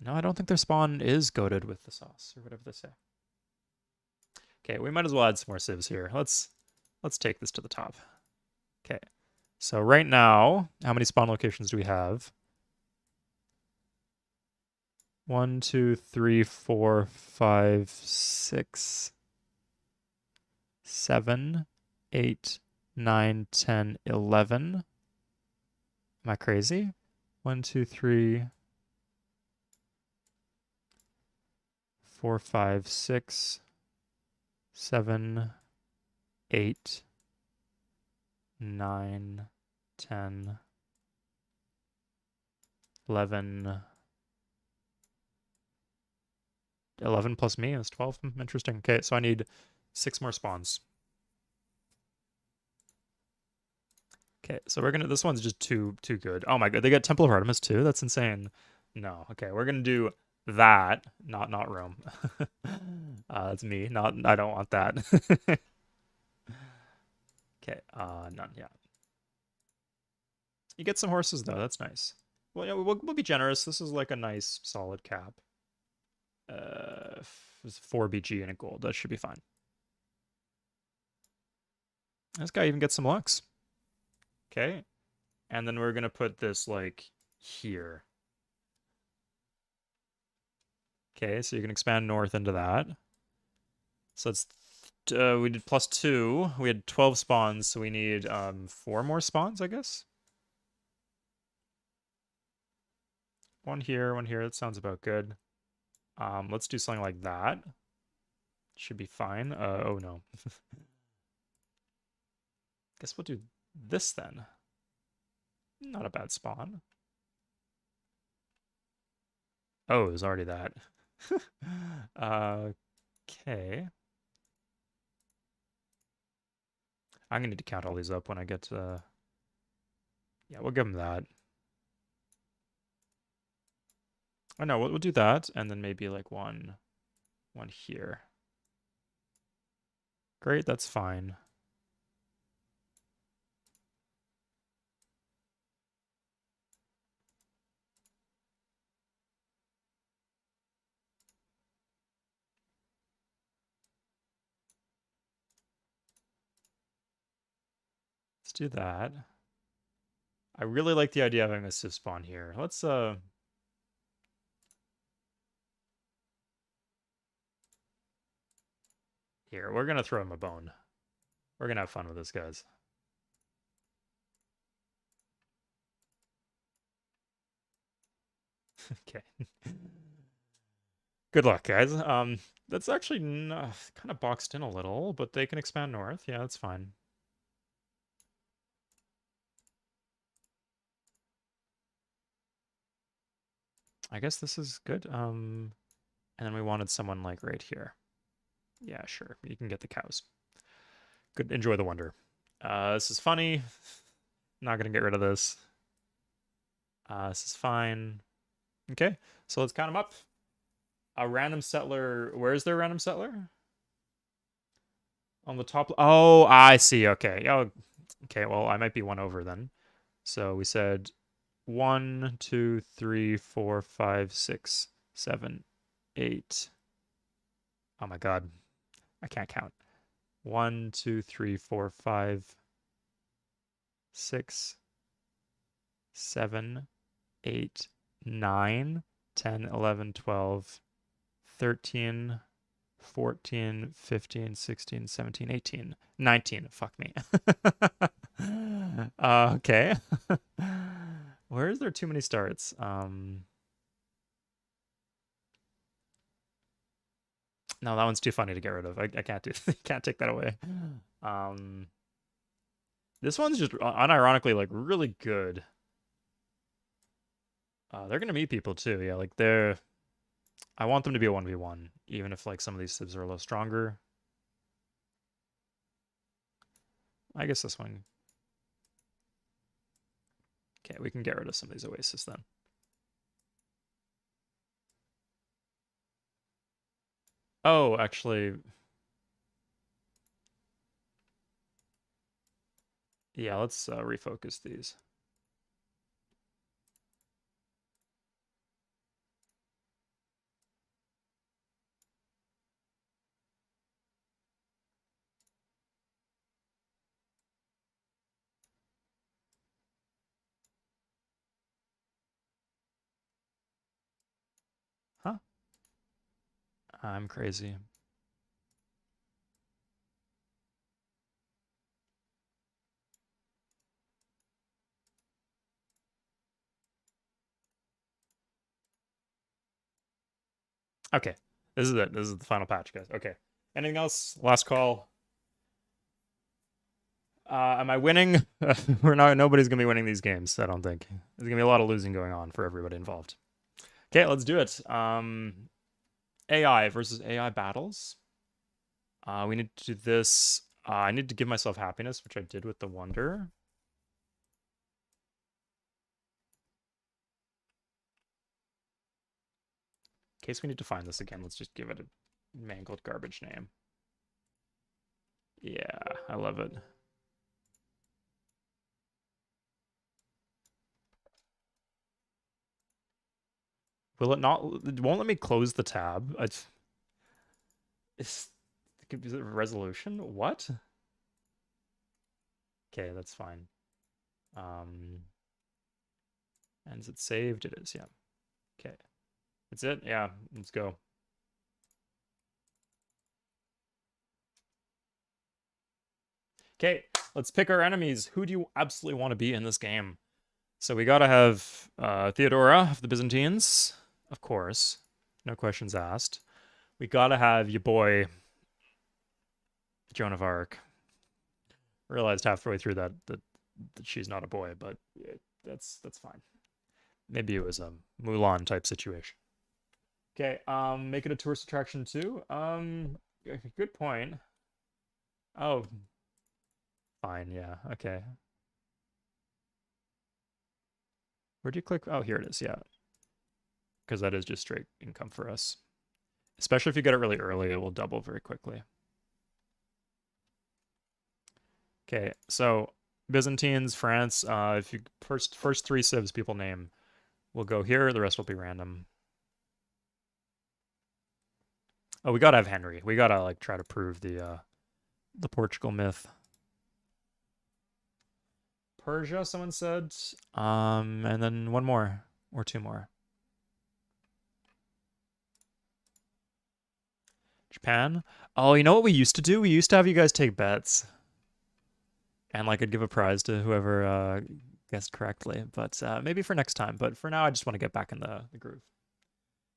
no, I don't think their spawn is goated with the sauce or whatever they say. Okay, we might as well add some more civs here. Let's take this to the top. Okay, so right now, how many spawn locations do we have? 1, 2, 3, 4, 5, 6, 7, 8, 9, 10, 11. Am I crazy? 1, 2, 3, 4, 5, 6, 7, 8, 9, 10, 11. 11 plus me is 12. Interesting. Okay, so I need 6 more spawns. Okay, so we're gonna. This one's just too good. Oh my god, they got Temple of Artemis too. That's insane. No, okay, we're gonna do that. Not Rome. That's me. Not. I don't want that. Okay. None. Yeah. You get some horses though. That's nice. Well, yeah, we'll be generous. This is like a nice solid cap. 4 BG and a gold. That should be fine. This guy even gets some lux. Okay. And then we're gonna put this like here. Okay, so you can expand north into that. So it's we did +2. We had 12 spawns, so we need 4 more spawns, I guess. One here, one here. That sounds about good. Let's do something like that. Should be fine. Oh no. Guess we'll do this then. Not a bad spawn. Oh, it was already that. Okay. I'm gonna need to count all these up when I get to. Yeah, we'll give them that. Oh no, we'll do that, and then maybe like one here. Great, that's fine. Let's do that. I really like the idea of having a civ spawn here. Let's here, we're gonna throw him a bone. We're gonna have fun with this, guys. Okay. Good luck, guys. That's actually kind of boxed in a little, but they can expand north. Yeah, that's fine. I guess this is good. And then we wanted someone like right here. Yeah, sure. You can get the cows. Good. Enjoy the wonder. This is funny. Not gonna get rid of this. This is fine. Okay, so let's count them up. A random settler. Where's their random settler? On the top. Oh, I see. Okay. Oh, okay. Well, I might be one over then. So we said 1, 2, 3, 4, 5, 6, 7, 8. Oh my God. I can't count. 1, 2, 3, 4, 5, 6, 7, 8, 9, 10, 11, 12, 13, 14, 15, 16, 17, 18, 19. Fuck me. Okay. Where is there too many starts? No, that one's too funny to get rid of. I can't do can't take that away. This one's just unironically like really good. They're gonna meet people too. Yeah, like I want them to be a 1v1, even if like some of these civs are a little stronger. I guess this one. Okay, we can get rid of some of these oasis then. Oh, actually, yeah, let's refocus these. Huh? I'm crazy. Okay, this is it. This is the final patch, guys. Okay. Anything else? Last call. Am I winning? We're not. Nobody's gonna be winning these games. I don't think. There's gonna be a lot of losing going on for everybody involved. Okay, let's do it. AI versus AI battles. We need to do this. I need to give myself happiness, which I did with the wonder. In case we need to find this again, let's just give it a mangled garbage name. Yeah, I love it. Will it not? It won't let me close the tab. Is it resolution? What? Okay, that's fine. And is it saved? It is, yeah. Okay. That's it? Yeah, let's go. Okay, let's pick our enemies. Who do you absolutely want to be in this game? So we gotta have Theodora of the Byzantines, of course. No questions asked. We gotta have your boy, Joan of Arc. Realized halfway through that she's not a boy, but that's fine. Maybe it was a Mulan type situation. Okay, make it a tourist attraction too. Good point. Oh, fine, yeah, okay. Where'd you click? Oh, here it is, yeah. Because that is just straight income for us. Especially if you get it really early, it will double very quickly. Okay, so Byzantines, France, if you first three civs people name will go here, the rest will be random. Oh, we gotta have Henry. We gotta like try to prove the Portugal myth. Persia, someone said. And then one more or two more. Japan. Oh, you know what we used to do? We used to have you guys take bets. And like I'd give a prize to whoever guessed correctly. But maybe for next time. But for now, I just want to get back in the groove.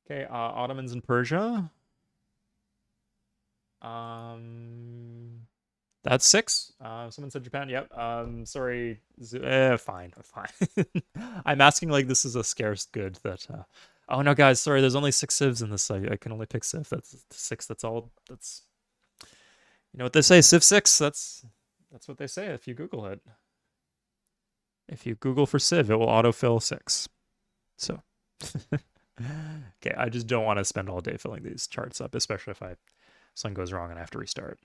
Okay, Ottomans and Persia. That's 6. Someone said Japan. Yep. Sorry. Fine. I'm asking like this is a scarce good that. Oh no, guys. Sorry. There's only 6 civs in this. I can only pick civ. That's 6. That's all. That's You know what they say, Civ 6? That's what they say if you Google it. If you Google for Civ, it will autofill 6. So, okay, I just don't want to spend all day filling these charts up, especially if something goes wrong and I have to restart.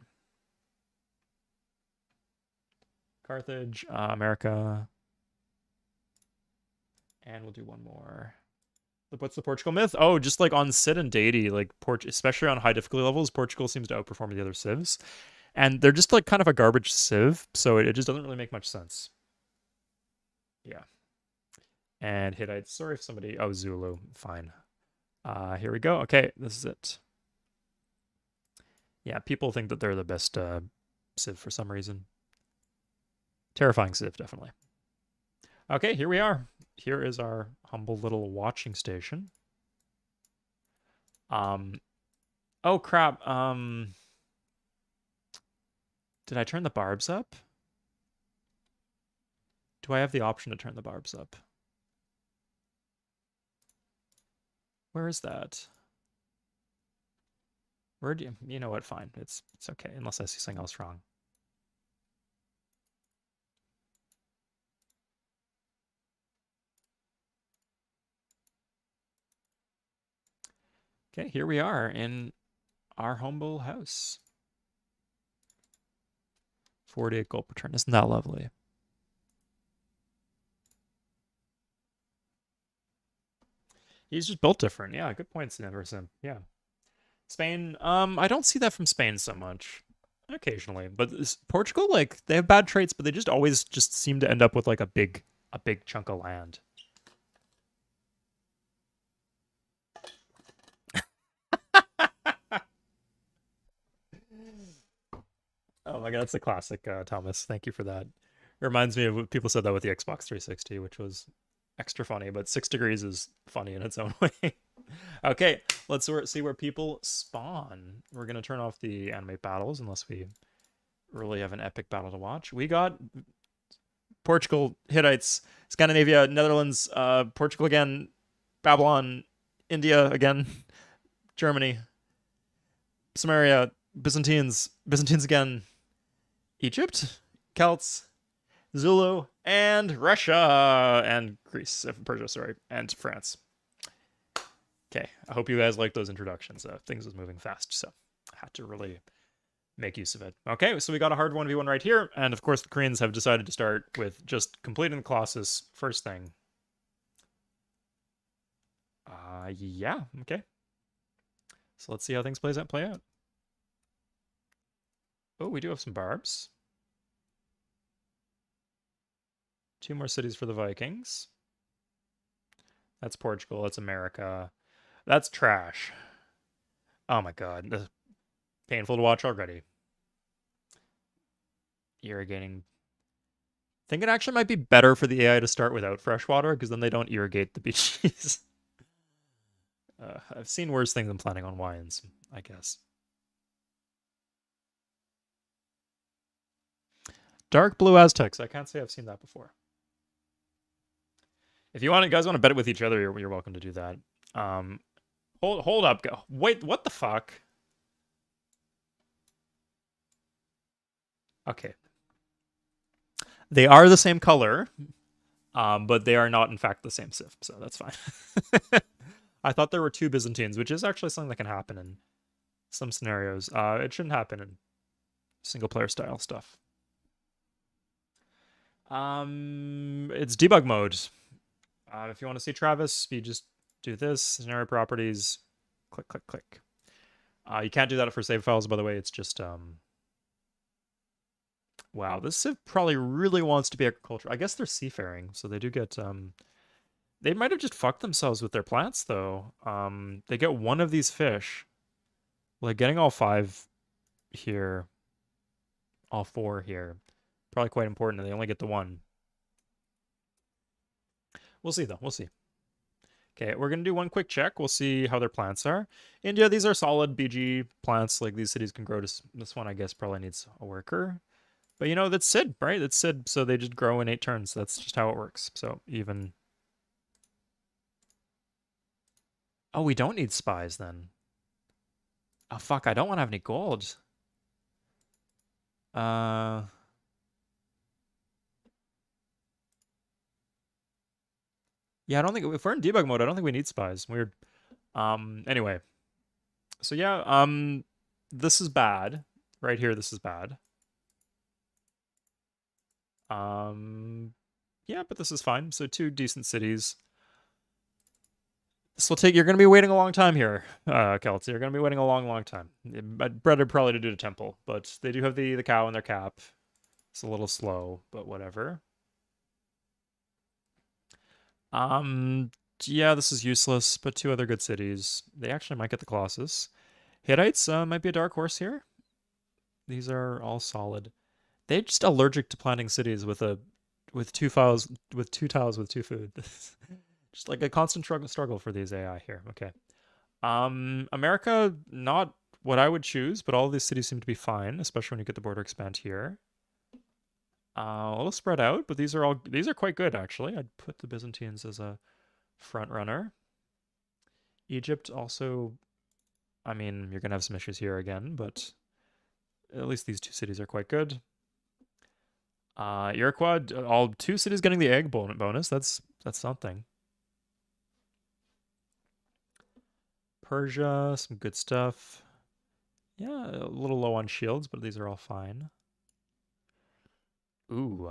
Carthage, America, and we'll do one more. What's the Portugal myth? Oh, just like on Cid and Deity, like especially on high difficulty levels, Portugal seems to outperform the other civs, and they're just like kind of a garbage civ, so it just doesn't really make much sense. Yeah. And Hittites. Sorry if somebody. Oh, Zulu. Fine. Here we go. Okay, this is it. Yeah, people think that they're the best civ for some reason. Terrifying civ, definitely. Okay, here we are. Here is our humble little watching station. Oh crap. Did I turn the barbs up? Do I have the option to turn the barbs up? Where is that? Where do you know what? Fine. It's okay, unless I see something else wrong. Okay, here we are in our humble house. 48 gold per turn. Isn't that lovely? He's just built different. Yeah, good points, Neversim. Yeah. Spain, I don't see that from Spain so much. Occasionally. But Portugal, like, they have bad traits, but they just always just seem to end up with like a big chunk of land. Oh my god, that's a classic, Thomas. Thank you for that. It reminds me of what people said that with the Xbox 360, which was extra funny, but 6 degrees is funny in its own way. Okay, let's see where people spawn. We're going to turn off the animate battles unless we really have an epic battle to watch. We got Portugal, Hittites, Scandinavia, Netherlands, Portugal again, Babylon, India again, Germany, Samaria, Byzantines again, Egypt, Celts, Zulu, and Russia, and Greece, Persia, sorry, and France. Okay, I hope you guys like those introductions. Things was moving fast, so I had to really make use of it. Okay, so we got a hard 1v1 right here, and of course the Koreans have decided to start with just completing the Colossus first thing. Yeah, okay. So let's see how things play out. Oh, we do have some barbs. 2 more cities for the Vikings. That's Portugal, that's America. That's trash. Oh my god, this is painful to watch already. Irrigating. I think it actually might be better for the AI to start without freshwater, because then they don't irrigate the beaches. I've seen worse things than planning on wines, I guess. Dark blue Aztecs. I can't say I've seen that before. If you guys want to bet it with each other, you're welcome to do that. Hold up. Go. Wait, what the fuck? Okay. They are the same color, but they are not, in fact, the same civ, so that's fine. I thought there were 2 Byzantines, which is actually something that can happen in some scenarios. It shouldn't happen in single-player style stuff. It's debug mode. If you want to see Travis, you just do this, scenario properties, click, click, click. You can't do that for save files, by the way. It's just, wow, this civ probably really wants to be agriculture. I guess they're seafaring, so they do get, they might have just fucked themselves with their plants, though. They get 1 of these fish. Like, getting all 5 here, all 4 here, probably quite important, and they only get the 1. We'll see, though. We'll see. Okay, we're going to do one quick check. We'll see how their plants are. India, these are solid BG plants. Like, these cities can grow to... This one, I guess, probably needs a worker. But, you know, that's Cid, right? That's Cid, so they just grow in 8 turns. That's just how it works. So, even... Oh, we don't need spies, then. Oh, fuck, I don't want to have any gold. Yeah, I don't think if we're in debug mode, I don't think we need spies. Weird. Anyway. So yeah, this is bad. Right here, this is bad. Yeah, but this is fine. So two decent cities. This will take. You're going to be waiting a long time here, Celts. You're going to be waiting a long, long time. I'd rather probably to do the temple, but they do have the cow in their cap. It's a little slow, but whatever. Yeah, this is useless, but two other good cities. They actually might get the Colossus. Hittites might be a dark horse here. These are all solid. They're just allergic to planting cities with two files with two tiles with two food. Just like a constant struggle for these AI here. Okay. America, not what I would choose, but all of these cities seem to be fine, especially when you get the border expand here. A little spread out, but these are quite good actually. I'd put the Byzantines as a front runner. Egypt also, I mean, you're gonna have some issues here again, but at least these two cities are quite good. Iroquois, all two cities getting the egg bonus. That's something. Persia, some good stuff. Yeah, a little low on shields, but these are all fine. Ooh,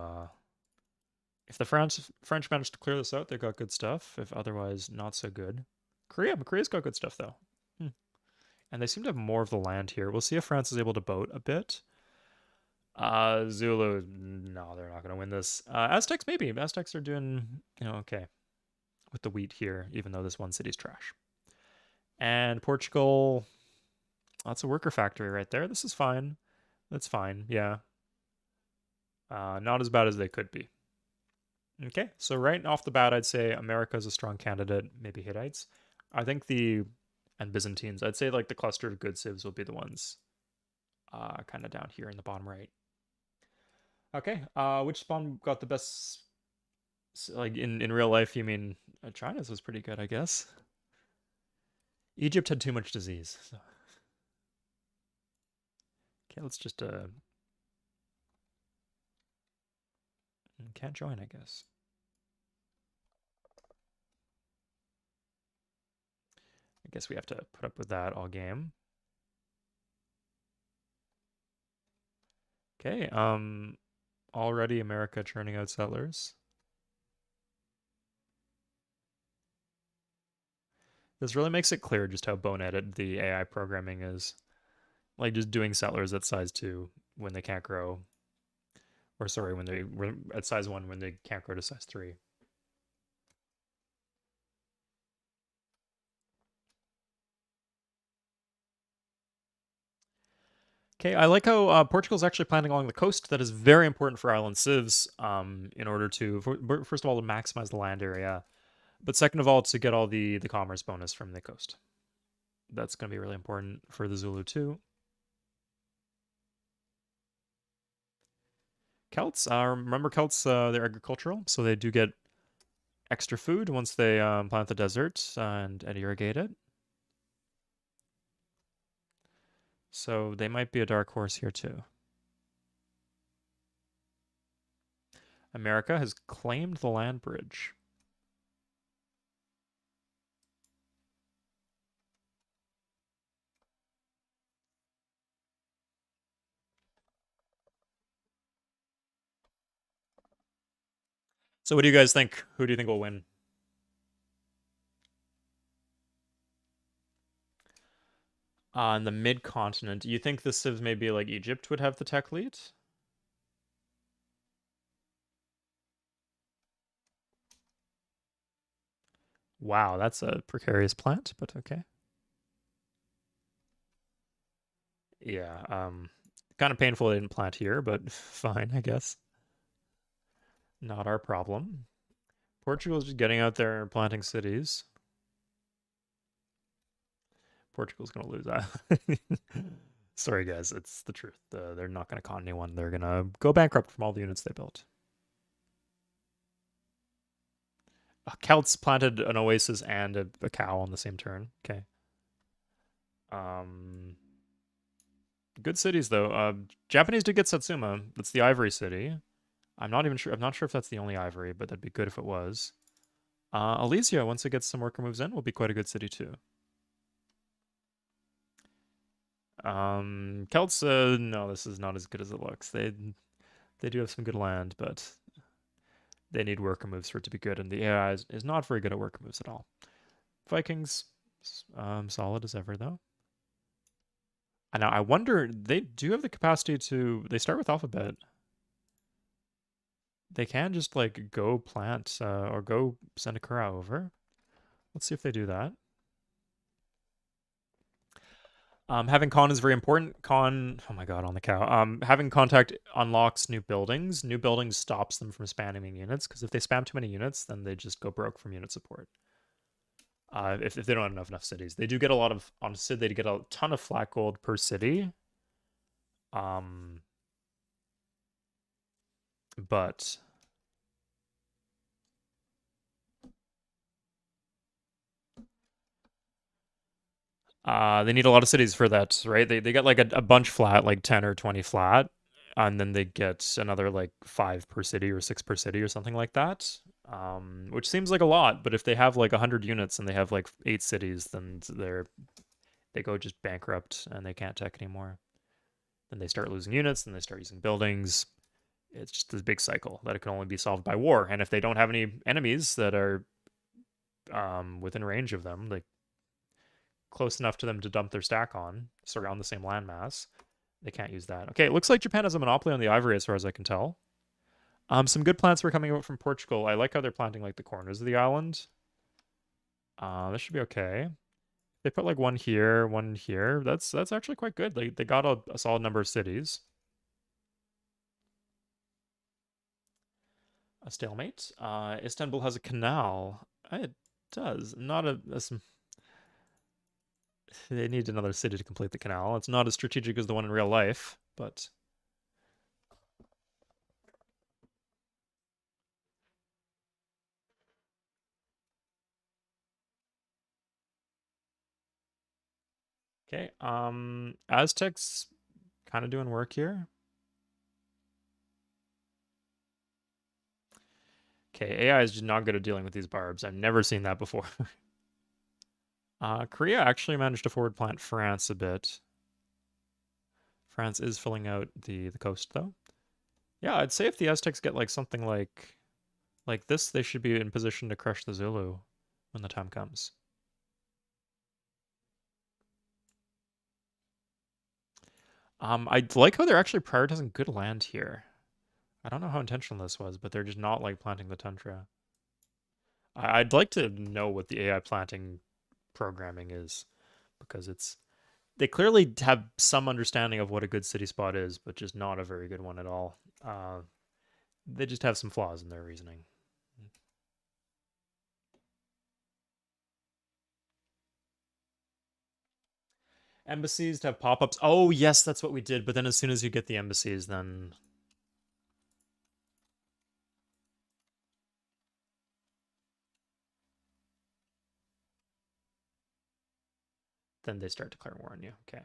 if the French managed to clear this out, they got good stuff. If otherwise, not so good. Korea's got good stuff though. And they seem to have more of the land here. We'll see if France is able to boat a bit. Zulu, no, they're not going to win this. Aztecs, maybe. Aztecs are doing, okay with the wheat here, even though this one city's trash. And Portugal, that's a worker factory right there. This is fine. That's fine, yeah. Not as bad as they could be. Okay, so right off the bat, I'd say America is a strong candidate, maybe Hittites. I think and Byzantines, I'd say like the cluster of good civs will be the ones kind of down here in the bottom right. Okay, which spawn got the best, like in real life, you mean China's was pretty good, I guess. Egypt had too much disease. So. Okay, let's just can't join, I guess. I guess we have to put up with that all game. Okay, already America churning out settlers. This really makes it clear just how boneheaded the AI programming is. Like just doing settlers at size 2 when they can't grow. Or sorry, when they were at size 1 when they can't grow to size 3. Okay, I like how Portugal's actually planning along the coast. That is very important for island civs in order to, first of all, to maximize the land area, but second of all, to get all the commerce bonus from the coast. That's going to be really important for the Zulu too. Celts, remember Celts, they're agricultural, so they do get extra food once they plant the desert and irrigate it. So they might be a dark horse here too. America has claimed the land bridge. So what do you guys think? Who do you think will win? In the mid-continent, you think the civs maybe like Egypt would have the tech lead? Wow, that's a precarious plant, but okay. Yeah, kind of painful they didn't plant here, but fine, I guess. Not our problem. Portugal's just getting out there and planting cities. Portugal's gonna lose that. Sorry, guys, it's the truth. They're not gonna con anyone. They're gonna go bankrupt from all the units they built. Celts planted an oasis and a cow on the same turn. Okay. Um, Good cities though. Japanese did get Satsuma. That's the ivory city. I'm not even sure. I'm not sure if that's the only ivory, but that'd be good if it was. Elysia, once it gets some worker moves in, will be quite a good city too. Celts, no, this is not as good as it looks. They do have some good land, but they need worker moves for it to be good, and the AI is not very good at worker moves at all. Vikings, solid as ever though. And now I wonder, they do have the capacity to. They start with alphabet. They can just like go plant or go send a Kura over. Let's see if they do that. Having con is very important. Con, oh my god, on the cow. Having contact unlocks new buildings. New buildings stops them from spamming units, because if they spam too many units, then they just go broke from unit support. If they don't have enough cities. They do get a lot of, on Sid, they get a ton of flat gold per city. But they need a lot of cities for that, right? They get like a bunch flat, like 10 or 20 flat, and then they get another like 5 per city or 6 per city or something like that. Which seems like a lot, but if they have like 100 units and they have like 8 cities, then they go just bankrupt and they can't tech anymore. Then they start losing units, then they start using buildings. It's just this big cycle that it can only be solved by war. And if they don't have any enemies that are within range of them, like close enough to them to dump their stack on, surround the same landmass, they can't use that. Okay, it looks like Japan has a monopoly on the ivory as far as I can tell. Some good plants were coming out from Portugal. I like how they're planting like the corners of the island. This should be okay. They put like one here, one here. That's actually quite good. They got a solid number of cities. A stalemate. Istanbul has a canal. It does. Not a. They need another city to complete the canal. It's not as strategic as the one in real life, but okay. Aztecs kind of doing work here. Okay, AI is just not good at dealing with these barbs. I've never seen that before. Korea actually managed to forward plant France a bit. France is filling out the coast though. Yeah, I'd say if the Aztecs get like something like this, they should be in position to crush the Zulu when the time comes. I like how they're actually prioritizing good land here. I don't know how intentional this was, but they're just not like planting the tundra. I'd like to know what the AI planting programming is, because they clearly have some understanding of what a good city spot is, but just not a very good one at all. They just have some flaws in their reasoning. Embassies to have pop-ups. Oh yes, that's what we did. But then as soon as you get the embassies, then they start declaring war on you. Okay.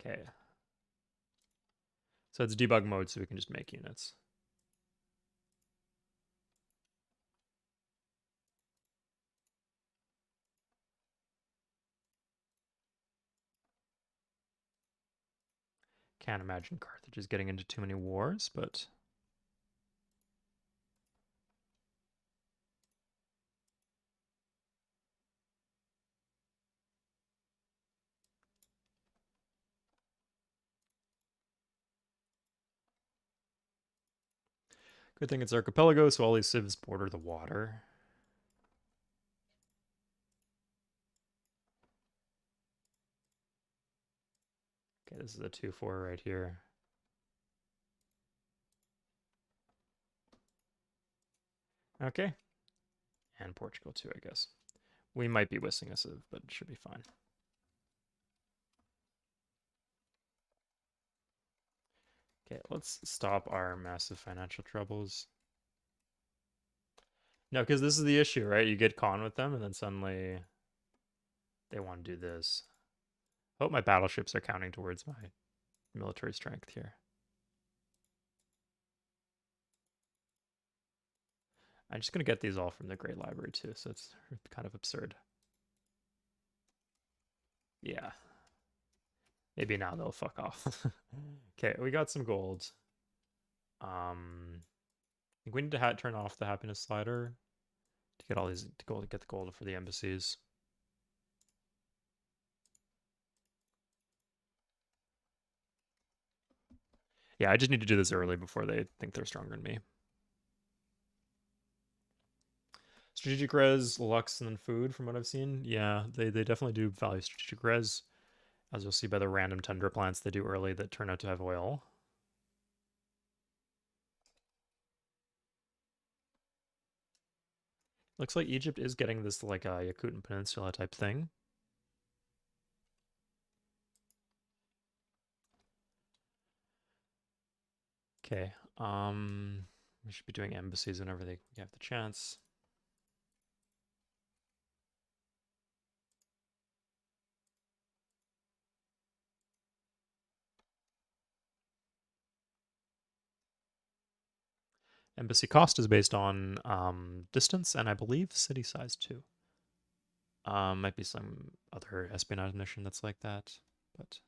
Okay. So it's debug mode, so we can just make units. Can't imagine Carthage is getting into too many wars, but good thing it's archipelago, so all these civs border the water. Okay, this is a 2-4 right here. Okay. And Portugal too, I guess. We might be whistling a civ, but it should be fine. Okay, let's stop our massive financial troubles. No, because this is the issue, right? You get con with them, and then suddenly they want to do this. I hope my battleships are counting towards my military strength here. I'm just going to get these all from the Great Library, too, so it's kind of absurd. Yeah. Maybe now they'll fuck off. Okay, we got some gold. I think we need to turn off the happiness slider to get all these to get the gold for the embassies. Yeah, I just need to do this early before they think they're stronger than me. Strategic res, lux, and then food, from what I've seen. Yeah, they definitely do value strategic res. As you'll see by the random tundra plants they do early that turn out to have oil. Looks like Egypt is getting this like a Yakutian Peninsula type thing. Okay, we should be doing embassies whenever we have the chance. Embassy cost is based on distance and I believe city size too. Might be some other espionage mission that's like that, but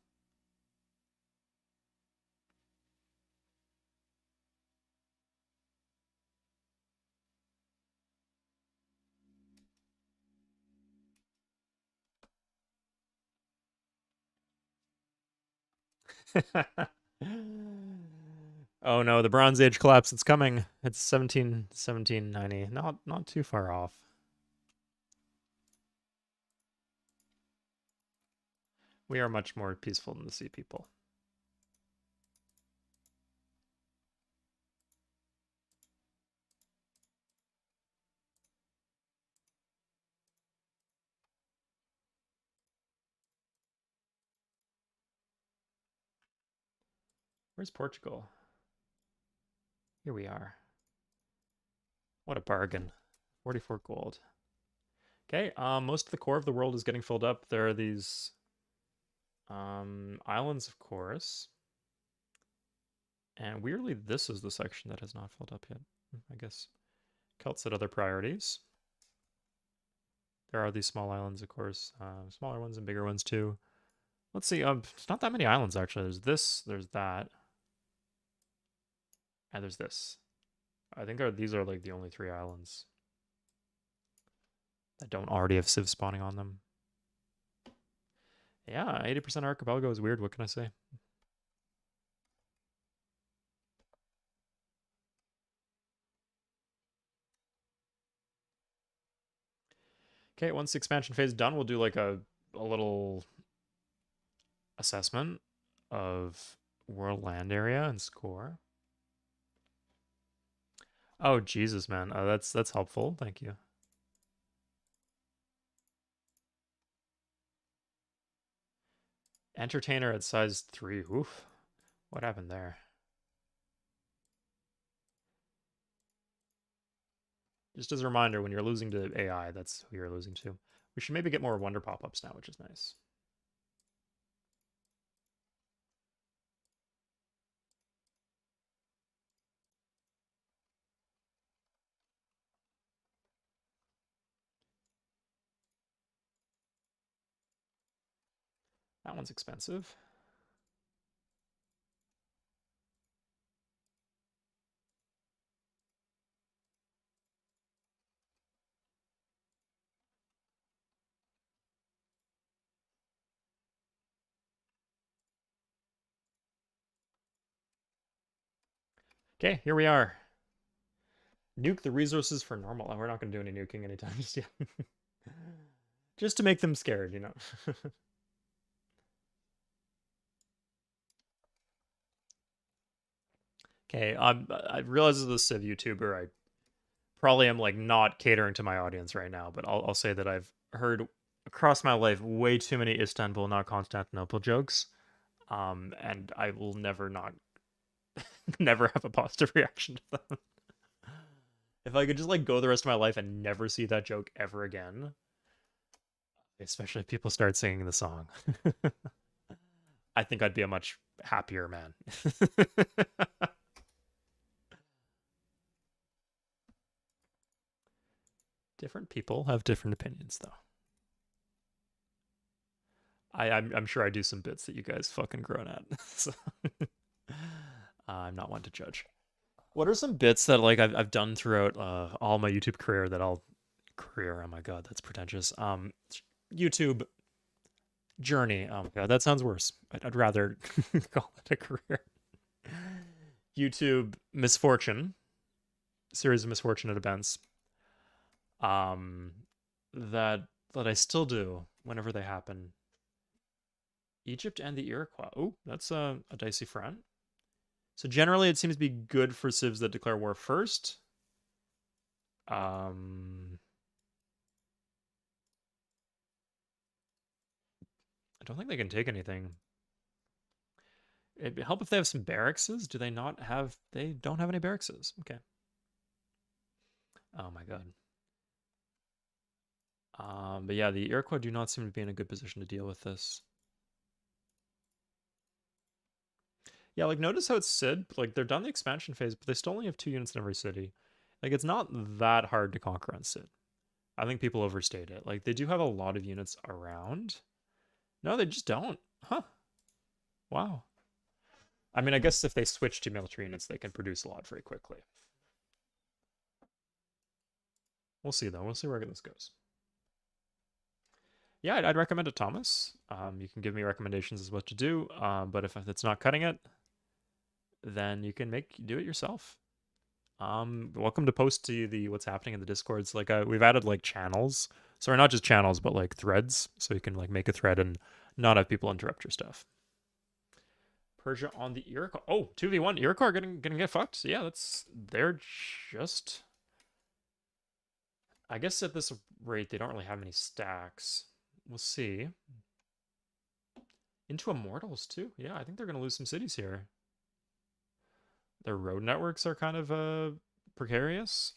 oh no, the Bronze Age collapse, it's coming. It's 1790. Not too far off. We are much more peaceful than the sea people. Where's Portugal? Here we are. What a bargain. 44 gold. Okay, most of the core of the world is getting filled up. There are these islands, of course. And weirdly, this is the section that has not filled up yet. I guess Celts had other priorities. There are these small islands, of course, smaller ones and bigger ones too. Let's see. It's not that many islands actually. There's this, there's that, and there's this. I think these are like the only 3 islands that don't already have civs spawning on them. Yeah, 80% archipelago is weird. What can I say? Okay, once the expansion phase is done, we'll do like a little assessment of world land area and score. Oh Jesus, man. That's helpful. Thank you. Entertainer at size 3. Oof. What happened there? Just as a reminder, when you're losing to AI, that's who you're losing to. We should maybe get more wonder pop-ups now, which is nice. That one's expensive. Okay, here we are. Nuke the resources for normal. Oh, we're not going to do any nuking anytime just yet. Just to make them scared, you know. Okay, I realize as a Civ YouTuber, I probably am like not catering to my audience right now, but I'll say that I've heard across my life way too many Istanbul, not Constantinople jokes. And I will never not never have a positive reaction to them. If I could just like go the rest of my life and never see that joke ever again, especially if people start singing the song, I think I'd be a much happier man. Different people have different opinions, though. I'm sure I do some bits that you guys fucking groan at. So I'm not one to judge. What are some bits that like I've done throughout all my YouTube career that I'll career? Oh my god, that's pretentious. YouTube journey. Oh my god, that sounds worse. I'd rather call it a career. YouTube misfortune, series of misfortunate events. Um, that I still do whenever they happen. Egypt and the Iroquois. Oh, that's a dicey front. So generally, it seems to be good for civs that declare war first. I don't think they can take anything. It'd help if they have some barracks. Do they not have? They don't have any barracks. Okay. Oh my god. But yeah, the Iroquois do not seem to be in a good position to deal with this. Yeah, like notice how it's Sid. Like they're done the expansion phase, but they still only have 2 units in every city. Like it's not that hard to conquer on Sid. I think people overstate it. Like they do have a lot of units around. No, they just don't. Huh. Wow. I mean, I guess if they switch to military units, they can produce a lot very quickly. We'll see, though. We'll see where this goes. Yeah, I'd recommend it, Thomas. You can give me recommendations as what to do, but if it's not cutting it, then you can do it yourself. Welcome to post to the what's happening in the Discords. Like we've added like channels, sorry, not just channels, but like threads, so you can like make a thread and not have people interrupt your stuff. Persia on the Iroquois. Oh, 2v1 Iroquois are gonna get fucked. Yeah, they're just. I guess at this rate they don't really have many stacks. We'll see. Into Immortals too. Yeah, I think they're gonna lose some cities here. Their road networks are kind of precarious.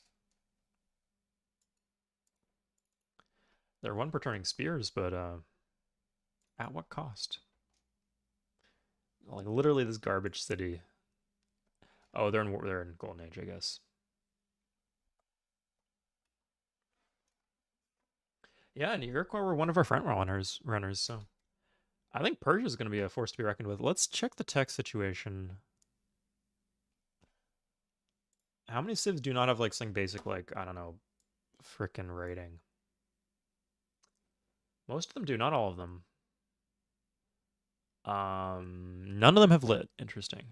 They're one per turning spears, but at what cost? Like literally this garbage city. Oh, they're in Golden Age, I guess. Yeah, and Iroquois were one of our front runners, so I think Persia is going to be a force to be reckoned with. Let's check the tech situation. How many civs do not have like something basic like, I don't know, frickin' rating? Most of them do, not all of them. None of them have lit. Interesting.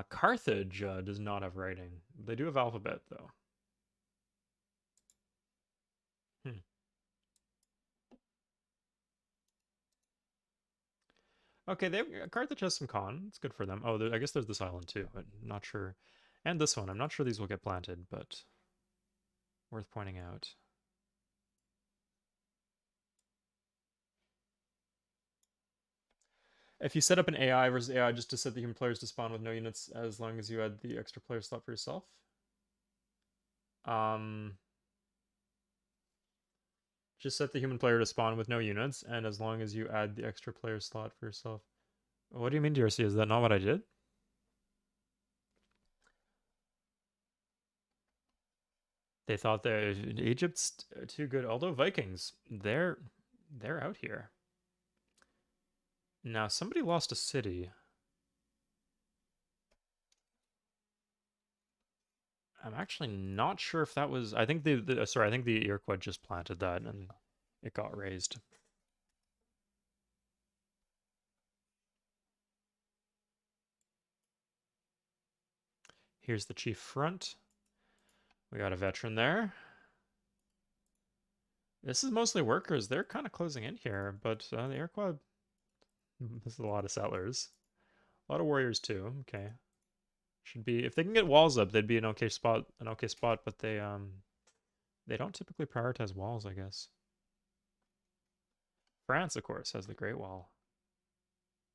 Carthage does not have writing. They do have alphabet, though. Hmm. Okay, Carthage has some con. It's good for them. Oh, I guess there's this island too. I'm not sure. And this one. I'm not sure these will get planted, but worth pointing out. If you set up an AI versus AI just to set the human players to spawn with no units as long as you add the extra player slot for yourself. Just set the human player to spawn with no units, and as long as you add the extra player slot for yourself. What do you mean, DRC? Is that not what I did? They thought that Egypt's too good. Although Vikings, they're out here. Now somebody lost a city. I'm actually not sure if that was. I think sorry, I think the Iroquois just planted that and it got raised. Here's the chief front. We got a veteran there. This is mostly workers. They're kind of closing in here, but the Iroquois. This is a lot of settlers. A lot of warriors too. Okay. Should be, if they can get walls up, they'd be an okay spot. But they don't typically prioritize walls, I guess. France, of course, has the Great Wall.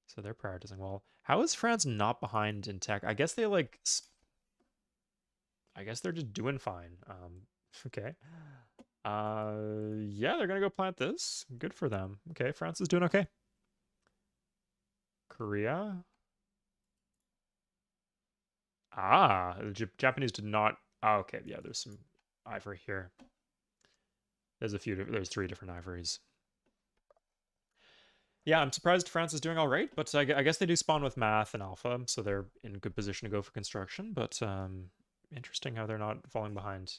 So they're prioritizing wall. How is France not behind in tech? I guess they like. I guess they're just doing fine. Okay. Yeah, they're gonna go plant this. Good for them. Okay, France is doing okay. Korea. Ah, the Japanese did not. Oh, okay, yeah, there's some ivory here. There's a few. There's 3 different ivories. Yeah, I'm surprised France is doing all right, but I guess they do spawn with math and alpha, so they're in good position to go for construction. But interesting how they're not falling behind.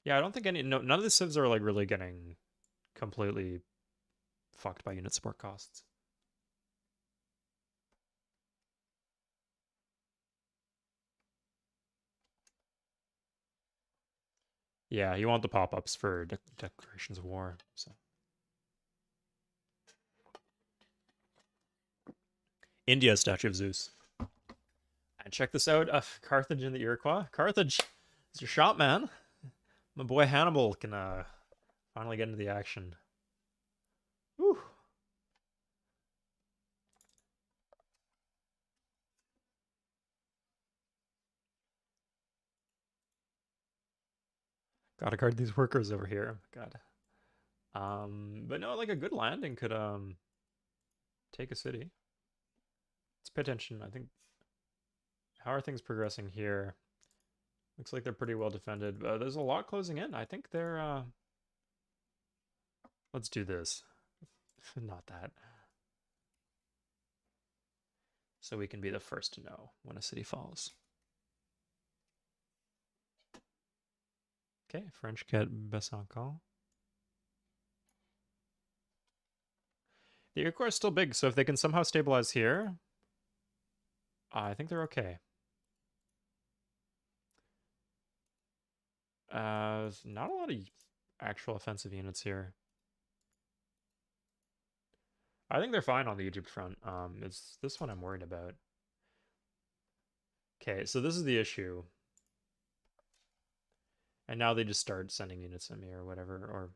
Yeah, I don't think none of the civs are like really getting completely fucked by unit support costs. Yeah, you want the pop-ups for declarations of war. So India's statue of Zeus. And check this out: Carthage and the Iroquois. Carthage, it's your shot, man. My boy Hannibal can finally get into the action. Whew. Gotta guard these workers over here. God. But no, like a good landing could take a city. Let's pay attention. I think how are things progressing here? Looks like they're pretty well defended. There's a lot closing in. I think they're let's do this. Not that. So we can be the first to know when a city falls. Okay, French get Besançon. The Iroquois is still big, so if they can somehow stabilize here, I think they're okay. Not a lot of actual offensive units here. I think they're fine on the Egypt front. It's this one I'm worried about. Okay, so this is the issue. And now they just start sending units at me or whatever, or...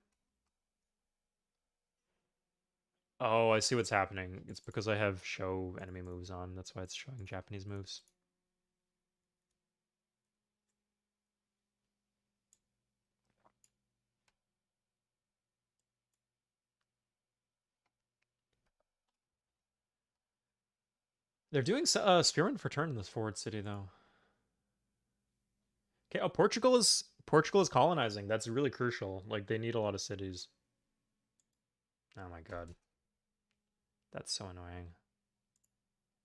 Oh, I see what's happening. It's because I have show enemy moves on. That's why it's showing Japanese moves. They're doing Spearman for turn in this forward city, though. Okay, oh, Portugal is colonizing. That's really crucial. Like, they need a lot of cities. Oh my god. That's so annoying.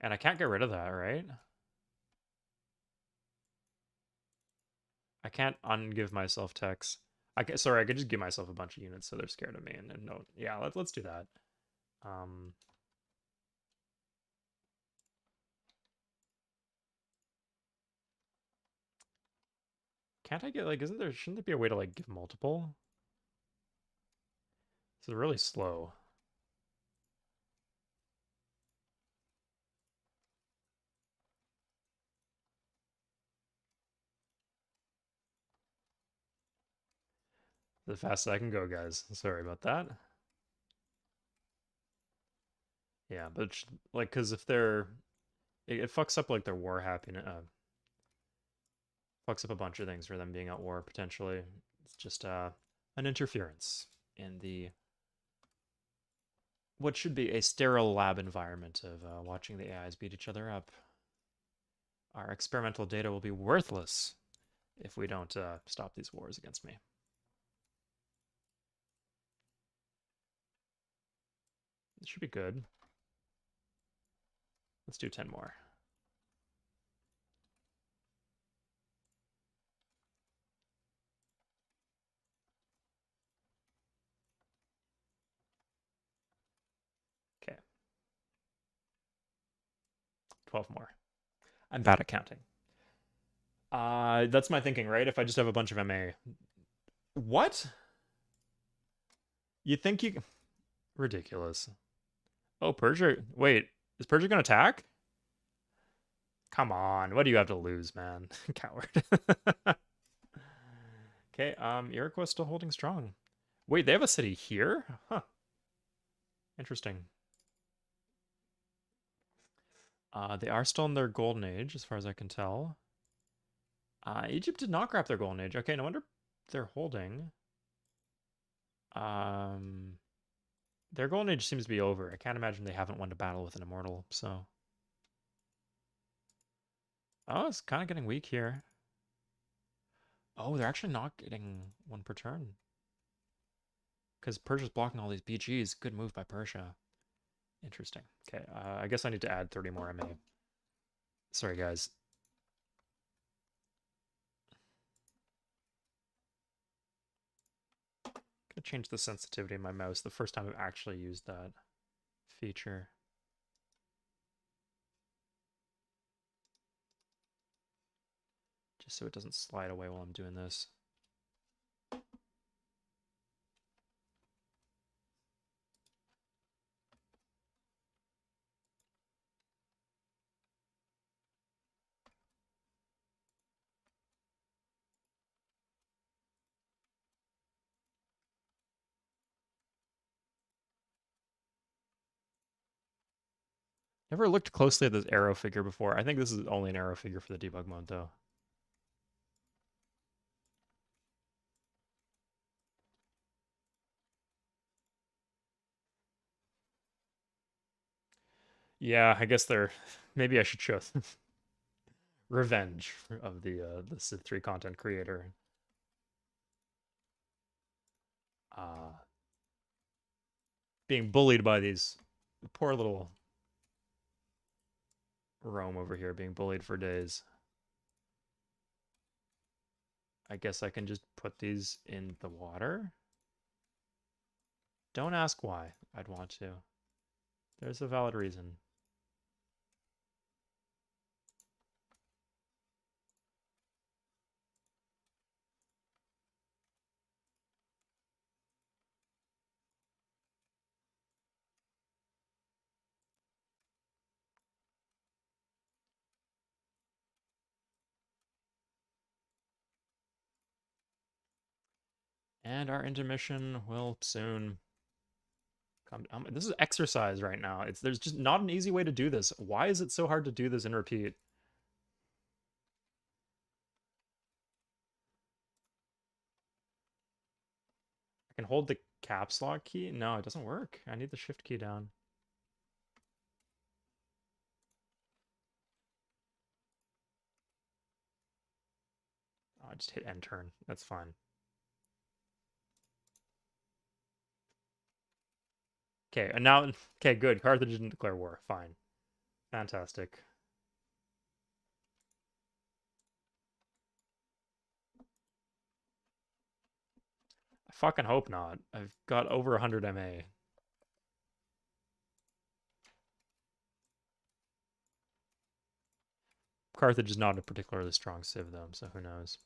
And I can't get rid of that, right? I can't ungive myself techs. Sorry, I could just give myself a bunch of units so they're scared of me and no, yeah, let's do that. Um, can't I get like shouldn't there be a way to like give multiple? This is really slow. The fastest I can go, guys. Sorry about that. Yeah, but like, cause if it fucks up like their war happiness, fucks up a bunch of things for them being at war potentially. It's just an interference in the what should be a sterile lab environment of watching the AIs beat each other up. Our experimental data will be worthless if we don't stop these wars against me. It should be good. Let's do 10 more. Okay. 12 more. I'm bad at counting. That's my thinking, right? If I just have a bunch of MA. What? You think you... Ridiculous. Oh, Persia... Wait, is Persia gonna attack? Come on, what do you have to lose, man? Coward. Okay, Iroquois still holding strong. Wait, they have a city here? Huh. Interesting. They are still in their golden age, as far as I can tell. Egypt did not grab their golden age. Okay, no wonder they're holding. Um, their golden age seems to be over. I can't imagine they haven't won a battle with an immortal, so. Oh, it's kind of getting weak here. Oh, they're actually not getting one per turn. Because Persia's blocking all these BGs. Good move by Persia. Interesting. Okay, I guess I need to add 30 more MA. Sorry, guys. Gonna change the sensitivity of my mouse. The first time I've actually used that feature. Just so it doesn't slide away while I'm doing this. Never looked closely at this arrow figure before. I think this is only an arrow figure for the debug mode, though. Yeah, I guess they're. Maybe I should show revenge of the Civ 3 content creator. Uh, being bullied by these poor little Rome over here, being bullied for days. I guess I can just put these in the water. Don't ask why I'd want to. There's a valid reason. And our intermission will soon come. This is exercise right now. There's just not an easy way to do this. Why is it so hard to do this in repeat? I can hold the caps lock key. No, it doesn't work. I need the shift key down. Oh, I just hit end turn. That's fine. Okay, and now, okay, good. Carthage didn't declare war. Fine. Fantastic. I fucking hope not. I've got over 100 MA. Carthage is not a particularly strong civ, though, so who knows.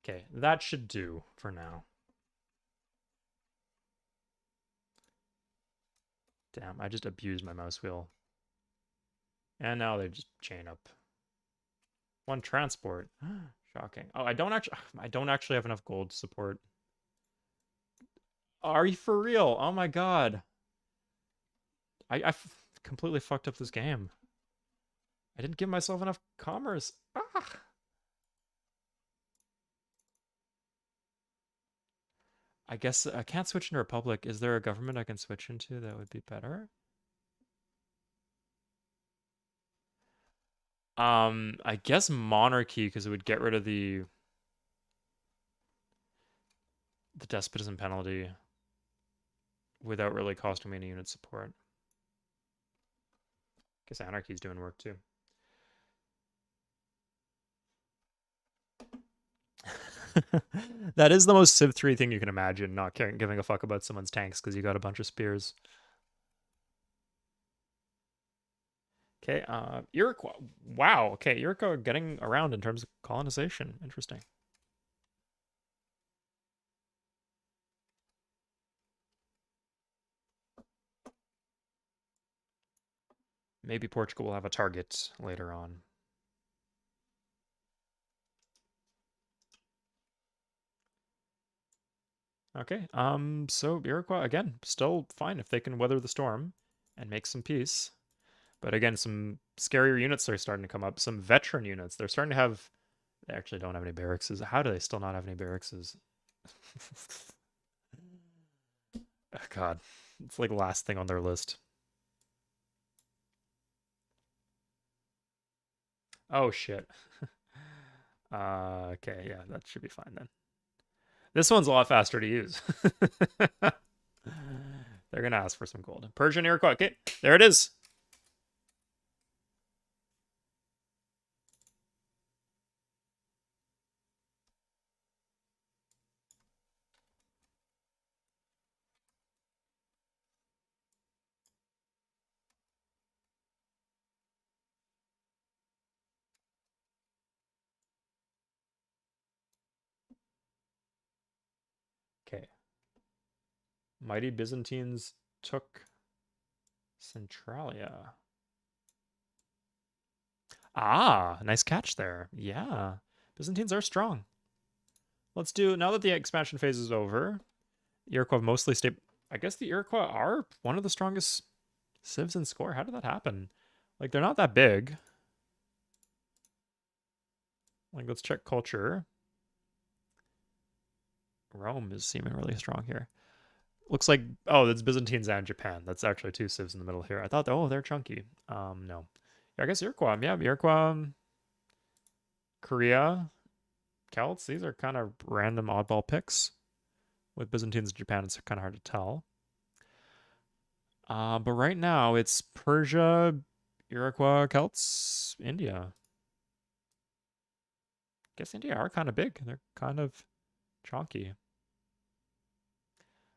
Okay, that should do for now. Damn, I just abused my mouse wheel. And now they just chain up. One transport. Shocking. Oh, I don't actually have enough gold to support. Are you for real? Oh my god. I completely fucked up this game. I didn't give myself enough commerce. Ah. I guess I can't switch into Republic. Is there a government I can switch into that would be better? I guess monarchy because it would get rid of the despotism penalty without really costing me any unit support. Guess anarchy's doing work too. That is the most Civ 3 thing you can imagine, not caring, giving a fuck about someone's tanks because you got a bunch of spears. Okay, Iroquois. Wow, okay, Iroquois are getting around in terms of colonization. Interesting. Maybe Portugal will have a target later on. Okay, so Iroquois, again, still fine if they can weather the storm and make some peace. But again, some scarier units are starting to come up. Some veteran units. They're starting to have... They actually don't have any barracks. How do they still not have any barracks? Oh, God. It's like the last thing on their list. Oh, shit. Okay, yeah, that should be fine then. This one's a lot faster to use. They're going to ask for some gold. Persian Iroquois. Okay, there it is. Okay. Mighty Byzantines took Centralia. Ah, nice catch there. Yeah. Byzantines are strong. Let's do, now that the expansion phase is over, Iroquois mostly stay. I guess the Iroquois are one of the strongest civs in score. How did that happen? Like, they're not that big. Like, let's check culture. Rome is seeming really strong here. Looks like, oh, that's Byzantines and Japan. That's actually two civs in the middle here. I thought, oh, they're chunky. No. Yeah, I guess Iroquois. Yeah, Iroquois, Korea, Celts. These are kind of random oddball picks. With Byzantines and Japan, it's kind of hard to tell. But right now, it's Persia, Iroquois, Celts, India. I guess India are kind of big. They're kind of chonky.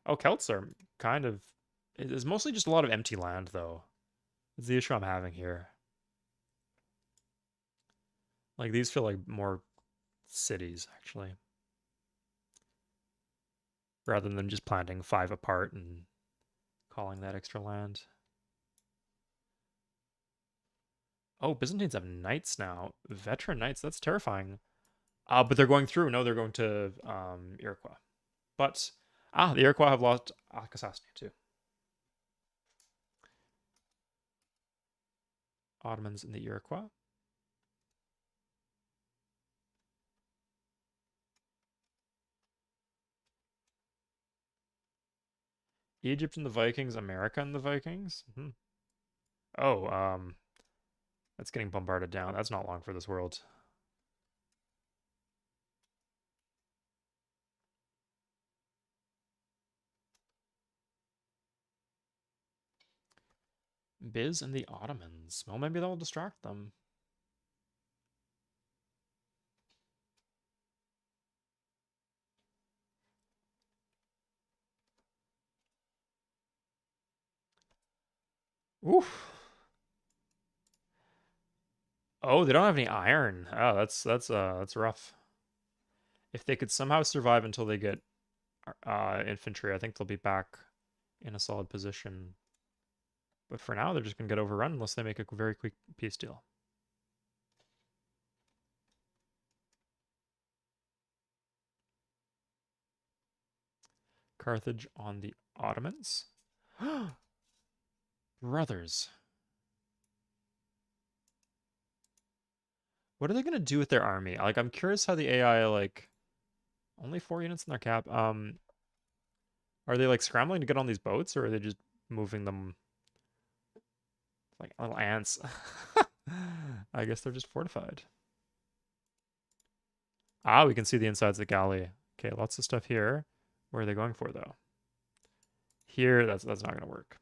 Oh, Celts are kind of... It's mostly just a lot of empty land, though. It's the issue I'm having here. Like, these feel like more cities, actually. Rather than just planting 5 apart and calling that extra land. Oh, Byzantines have knights now. Veteran knights, that's terrifying. But they're going through. No, they're going to Iroquois. But, the Iroquois have lost Akwesasne too. Ottomans in the Iroquois. Egypt and the Vikings, America and the Vikings. Oh, that's getting bombarded down. That's not long for this world. Biz and the Ottomans. Well, maybe that'll distract them. Oof. Oh, they don't have any iron. Oh, that's rough. If they could somehow survive until they get infantry, I think they'll be back in a solid position. But for now, they're just gonna get overrun unless they make a very quick peace deal. Carthage on the Ottomans. Brothers. What are they gonna do with their army? Like, I'm curious how the AI, like, only 4 units in their cap. Are they like scrambling to get on these boats, or are they just moving them like little ants? I guess they're just fortified. We can see the insides of the galley. Okay, lots of stuff here. Where are they going for though? Here, that's not gonna work.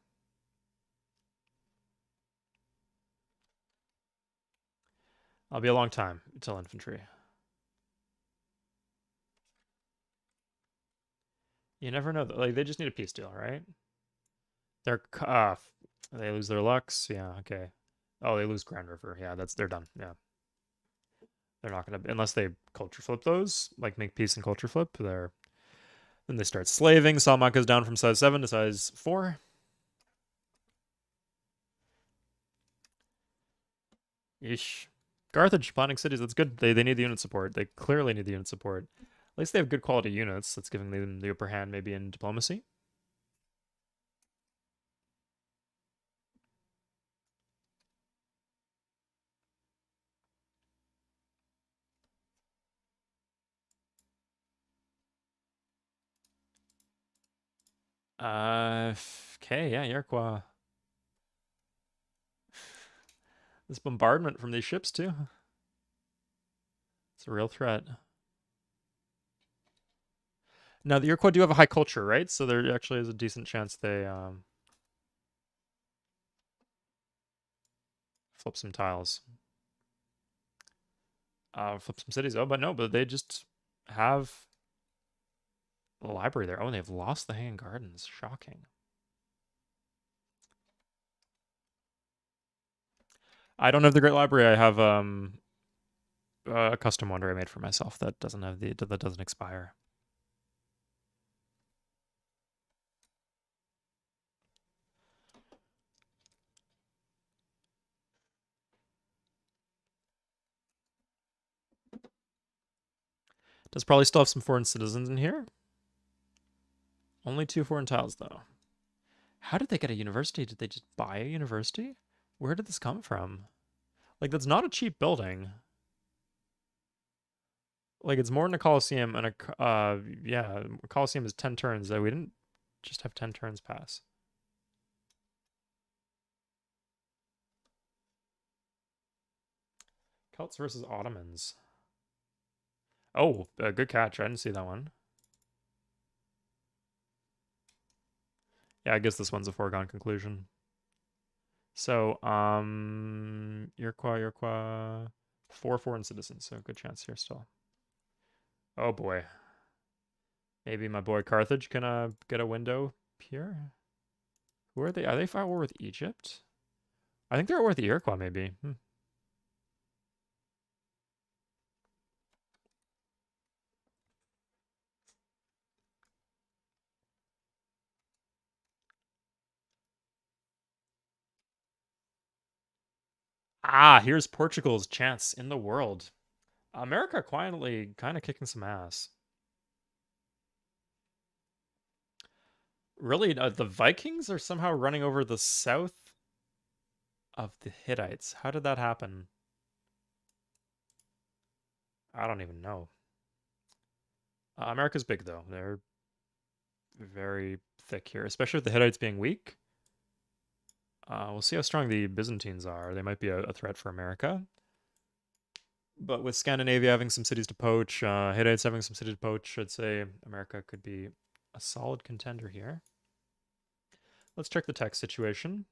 I'll be a long time until infantry. You never know. Like, they just need a peace deal, right? They're they lose their Lux. Yeah, okay. Oh, they lose Grand River. Yeah, they're done. Yeah, they're not gonna, unless they culture flip those, like make peace and culture flip. Then they start slaving. Salmak is down from size 7 to size 4. Ish. Carthage planning cities. That's good. They need the unit support. They clearly need the unit support. At least they have good quality units. That's giving them the upper hand maybe in diplomacy. Okay, yeah, Iroquois. This bombardment from these ships too. It's a real threat. Now the Iroquois do have a high culture, right? So there actually is a decent chance they flip some tiles. Flip some cities. Oh, but no, but they just have a library there. Oh, and they've lost the Hanging Gardens. Shocking. I don't have the Great Library. I have a custom wonder I made for myself that doesn't have that doesn't expire. Does probably still have some foreign citizens in here. Only 2 foreign tiles though. How did they get a university? Did they just buy a university? Where did this come from? Like that's not a cheap building. Like it's more than a Coliseum and a Coliseum is 10 turns though. We didn't just have 10 turns pass. Celts versus Ottomans. Oh, good catch. I didn't see that one. Yeah, I guess this one's a foregone conclusion. So, Iroquois, 4 foreign citizens, so good chance here still. Oh boy. Maybe my boy Carthage can get a window here. Who are they? Are they at war with Egypt? I think they're at war with the Iroquois, maybe. Ah, here's Portugal's chance in the world. America quietly kind of kicking some ass. Really, the Vikings are somehow running over the south of the Hittites. How did that happen? I don't even know. America's big though. They're very thick here, especially with the Hittites being weak. We'll see how strong the Byzantines are. They might be a threat for America. But with Scandinavia having some cities to poach, Hittites having some cities to poach, I'd say America could be a solid contender here. Let's check the text situation.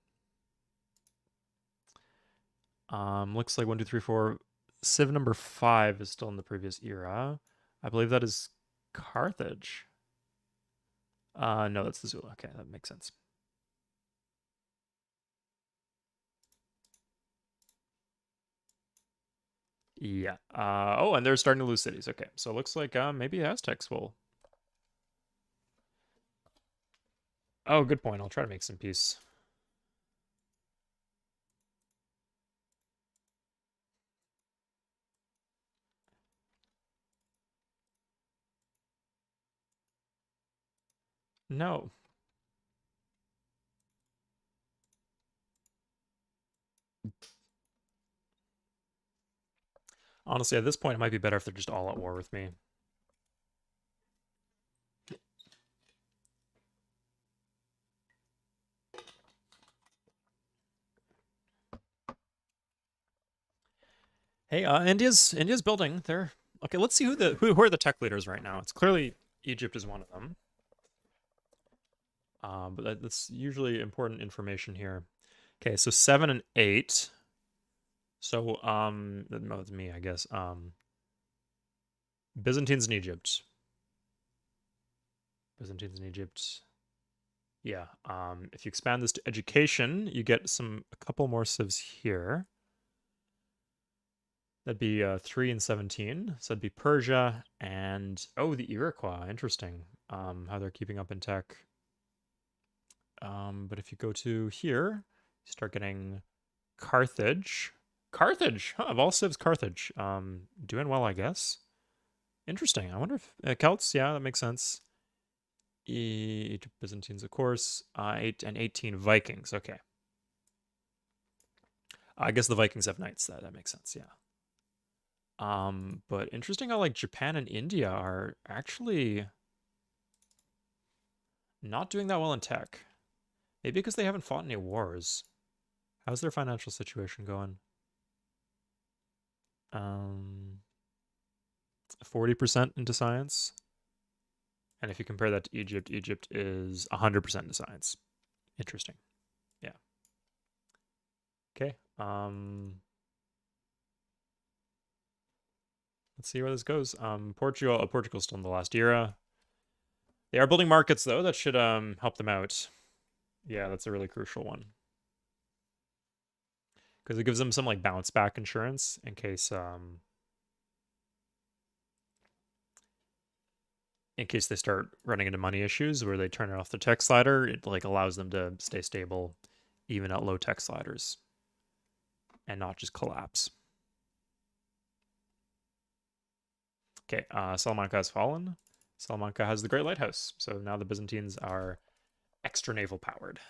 Looks like 1, 2, 3, 4. Civ number 5 is still in the previous era. I believe that is Carthage. No, that's the Zulu. Okay, that makes sense. Yeah. Oh, and they're starting to lose cities. Okay, so it looks like maybe Aztecs will. Oh, good point. I'll try to make some peace. No. Honestly, at this point, it might be better if they're just all at war with me. Hey, India's building. They're okay. Let's see who are the tech leaders right now. It's clearly Egypt is one of them. But that's usually important information here. Okay, so 7 and 8. So no, it's me, I guess. Byzantines in Egypt. Byzantines in Egypt. Yeah. If you expand this to education, you get a couple more civs here. That'd be 3 and 17. So that'd be Persia and the Iroquois. Interesting. How they're keeping up in tech. But if you go to here, you start getting Carthage. Carthage. Huh, of all civs, Carthage. Doing well, I guess. Interesting. I wonder if Celts. Yeah, that makes sense. Byzantines, of course. 18 Vikings. Okay. I guess the Vikings have knights. That makes sense. Yeah. But interesting how like Japan and India are actually not doing that well in tech. Maybe because they haven't fought any wars. How's their financial situation going? 40% into science. And if you compare that to Egypt, Egypt is 100% into science. Interesting. Yeah. Okay. Let's see where this goes. Portugal's still in the last era. They are building markets though. That should help them out. Yeah, that's a really crucial one. Because it gives them some like bounce back insurance in case they start running into money issues where they turn it off the tech slider. It like allows them to stay stable even at low tech sliders and not just collapse. Okay, Salamanca has fallen. Salamanca has the Great Lighthouse. So now the Byzantines are extra naval powered.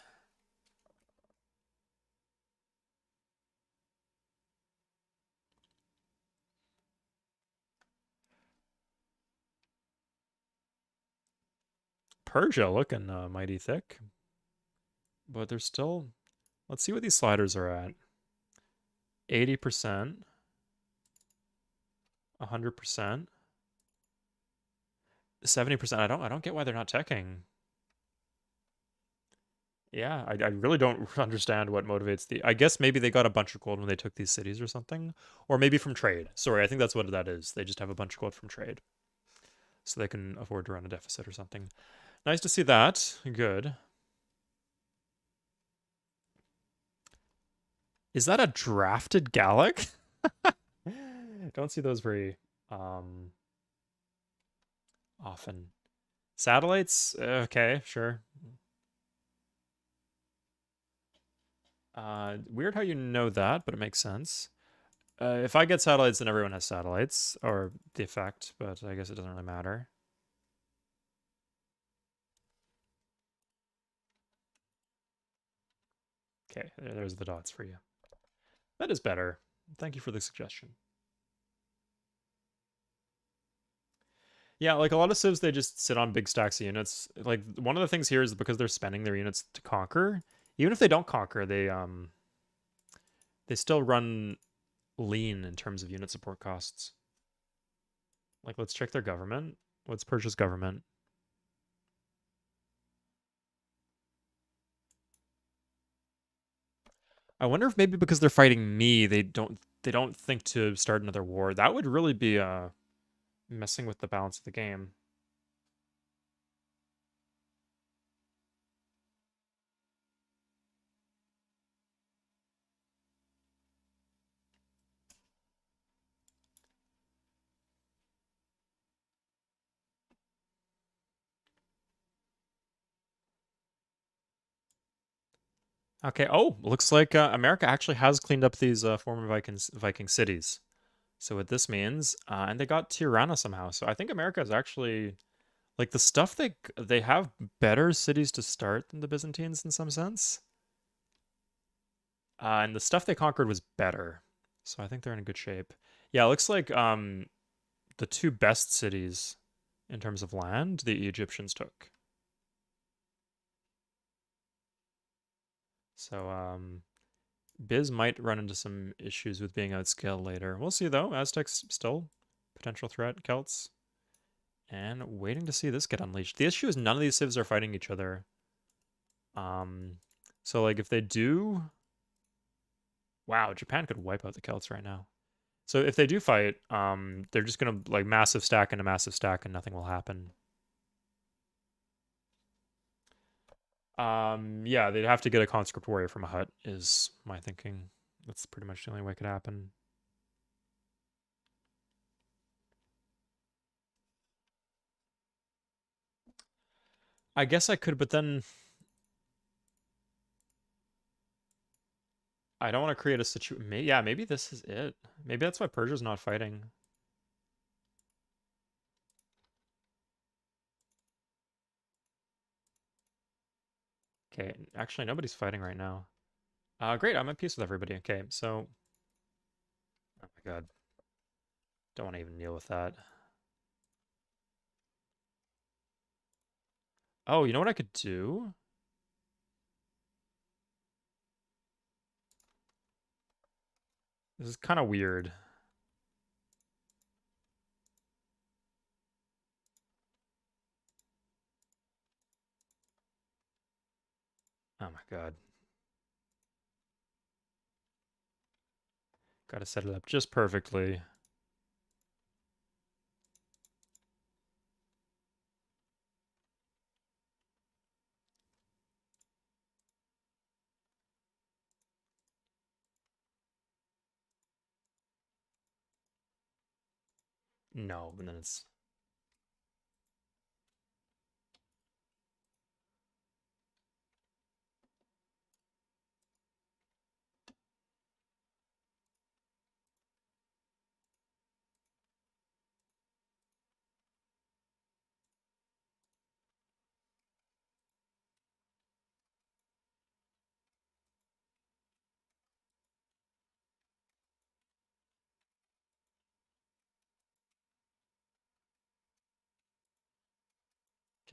Persia looking mighty thick. But they're still... Let's see what these sliders are at. 80%. 100%. 70%. I don't get why they're not teching. Yeah, I really don't understand what motivates the... I guess maybe they got a bunch of gold when they took these cities or something. Or maybe from trade. Sorry, I think that's what that is. They just have a bunch of gold from trade. So they can afford to run a deficit or something. Nice to see that. Good. Is that a drafted Gallic? Don't see those very often. Satellites? Okay, sure. Weird how you know that, but it makes sense. If I get satellites, then everyone has satellites, or the effect, but I guess it doesn't really matter. Okay, there's the dots for you. That is better. Thank you for the suggestion. Yeah, like a lot of civs, they just sit on big stacks of units. Like one of the things here is because they're spending their units to conquer. Even if they don't conquer, they still run lean in terms of unit support costs. Like let's check their government. What's Persia's government? I wonder if maybe because they're fighting me, they don't think to start another war. That would really be messing with the balance of the game. Okay. Oh, looks like America actually has cleaned up these former Viking cities. So what this means, and they got Tirana somehow. So I think America is actually like the stuff they have better cities to start than the Byzantines in some sense. And the stuff they conquered was better. So I think they're in good shape. Yeah, it looks like the two best cities in terms of land the Egyptians took. So Biz might run into some issues with being outscaled later. We'll see though. Aztecs still potential threat. Celts. And waiting to see this get unleashed. The issue is none of these civs are fighting each other. So like if they do... Wow, Japan could wipe out the Celts right now. So if they do fight, they're just gonna like massive stack and a massive stack and nothing will happen. Yeah, they'd have to get a conscript warrior from a hut, is my thinking. That's pretty much the only way it could happen. I guess I could, but then I don't want to create a situation. Yeah, maybe this is it. Maybe that's why Persia's not fighting. Okay, actually, nobody's fighting right now. Great, I'm at peace with everybody. Okay, so... Oh my god. Don't want to even deal with that. Oh, you know what I could do? This is kind of weird. Oh my god. Gotta set it up just perfectly. No, but then it's...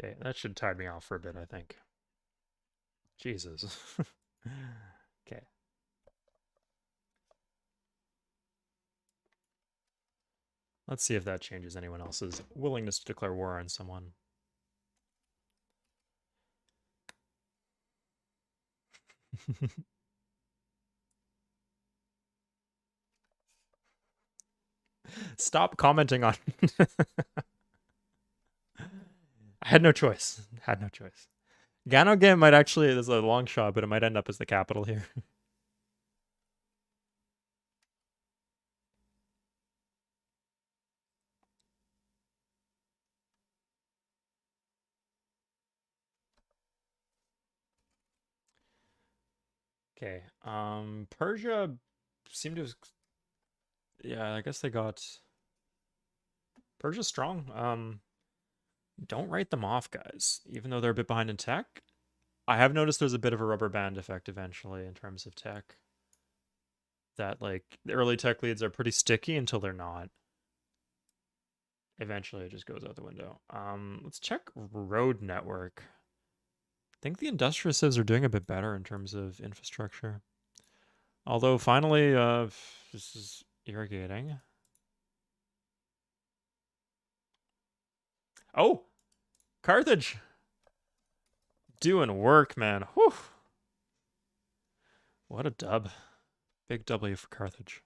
Okay, that should tide me off for a bit, I think. Jesus. Okay. Let's see if that changes anyone else's willingness to declare war on someone. Stop commenting on... I had no choice. Had no choice. Gano game might actually, there's a long shot, but it might end up as the capital here. Okay. Persia seemed to... Yeah, I guess they got... Persia's strong. Don't write them off, guys. Even though they're a bit behind in tech. I have noticed there's a bit of a rubber band effect eventually in terms of tech. That, like, the early tech leads are pretty sticky until they're not. Eventually it just goes out the window. Let's check road network. I think the industrial civs are doing a bit better in terms of infrastructure. Although finally, this is irrigating. Oh, Carthage, doing work, man. Whew. What a dub. Big W for Carthage.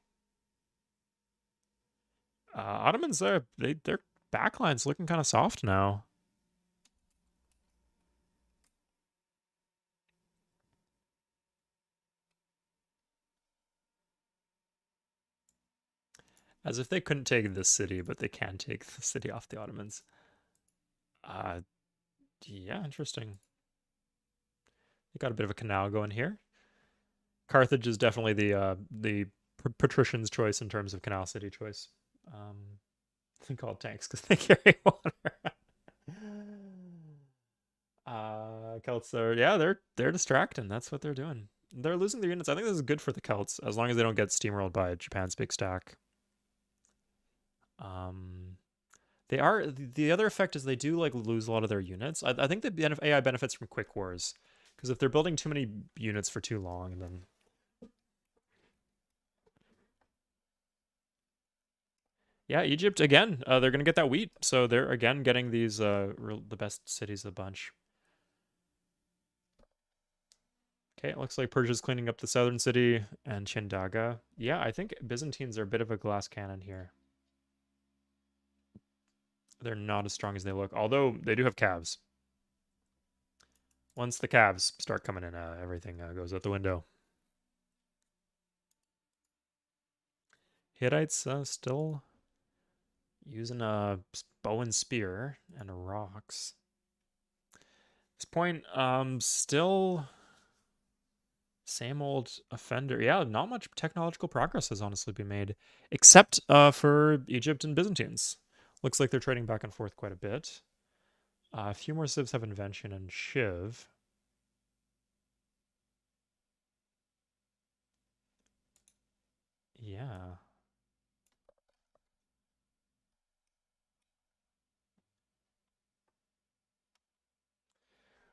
Ottomans, their backline's looking kind of soft now. As if they couldn't take this city, but they can take the city off the Ottomans. Yeah, interesting. You got a bit of a canal going here. Carthage is definitely the patrician's choice in terms of canal city choice. They call it tanks because they carry water. Celts are, yeah, they're distracting. That's what they're doing. They're losing their units. I think this is good for the Celts as long as they don't get steamrolled by Japan's big stack. They are, the other effect is they do like lose a lot of their units. I think the AI benefits from quick wars because if they're building too many units for too long, then yeah, Egypt again. They're gonna get that wheat, so they're again getting these the best cities of the bunch. Okay, it looks like Persia's cleaning up the southern city and Chindaga. Yeah, I think Byzantines are a bit of a glass cannon here. They're not as strong as they look, although they do have calves. Once the calves start coming in, everything goes out the window. Hittites still using a bow and spear and rocks. At this point, still Same old offender. Yeah, not much technological progress has honestly been made, except for Egypt and Byzantines. Looks like they're trading back and forth quite a bit. A few more civs have invention and Shiv. Yeah.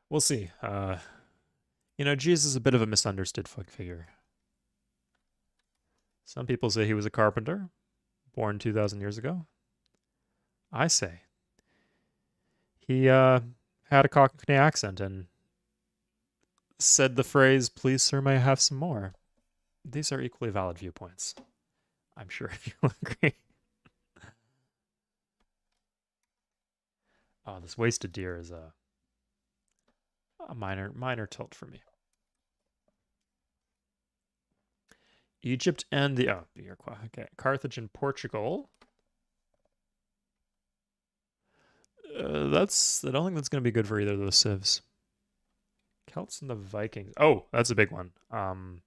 We'll see. Jesus is a bit of a misunderstood figure. Some people say he was a carpenter, born 2,000 years ago. I say he had a Cockney accent and said the phrase, "Please, sir, may I have some more?" These are equally valid viewpoints. I'm sure you'll agree. Oh, this wasted deer is a minor tilt for me. Egypt and the Iroquois. Okay, Carthage and Portugal. I don't think that's going to be good for either of those civs. Celts and the Vikings. Oh, that's a big one. How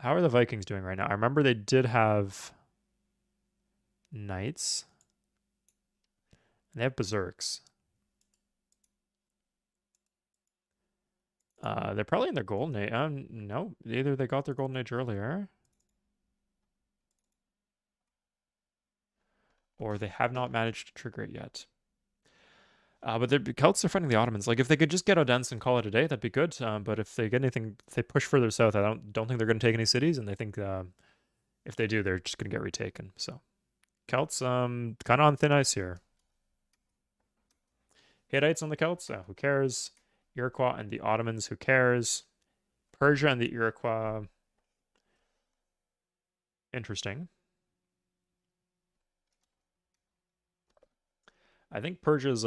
are the Vikings doing right now? I remember they did have knights. And they have berserks. They're probably in their golden age. No, either they got their golden age earlier, or they have not managed to trigger it yet. But the Celts are fighting the Ottomans. Like, if they could just get Odense and call it a day, that'd be good. But if they get anything, if they push further south, I don't think they're going to take any cities, and they think if they do, they're just going to get retaken. So, Celts, kind of on thin ice here. Hittites on the Celts, who cares? Iroquois and the Ottomans, who cares? Persia and the Iroquois, interesting. I think Persia's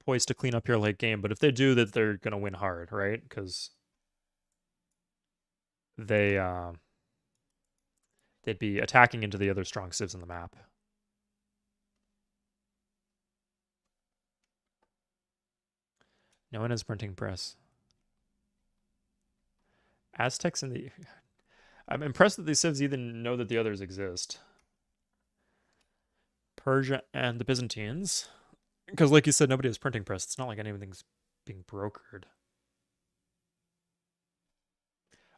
poised to clean up your late game, but if they do, that they're gonna win hard, right? Because they they'd be attacking into the other strong civs on the map. No one has printing press. Aztecs and the I'm impressed that these civs even know that the others exist. Persia and the Byzantines. Because like you said, nobody has printing press. It's not like anything's being brokered.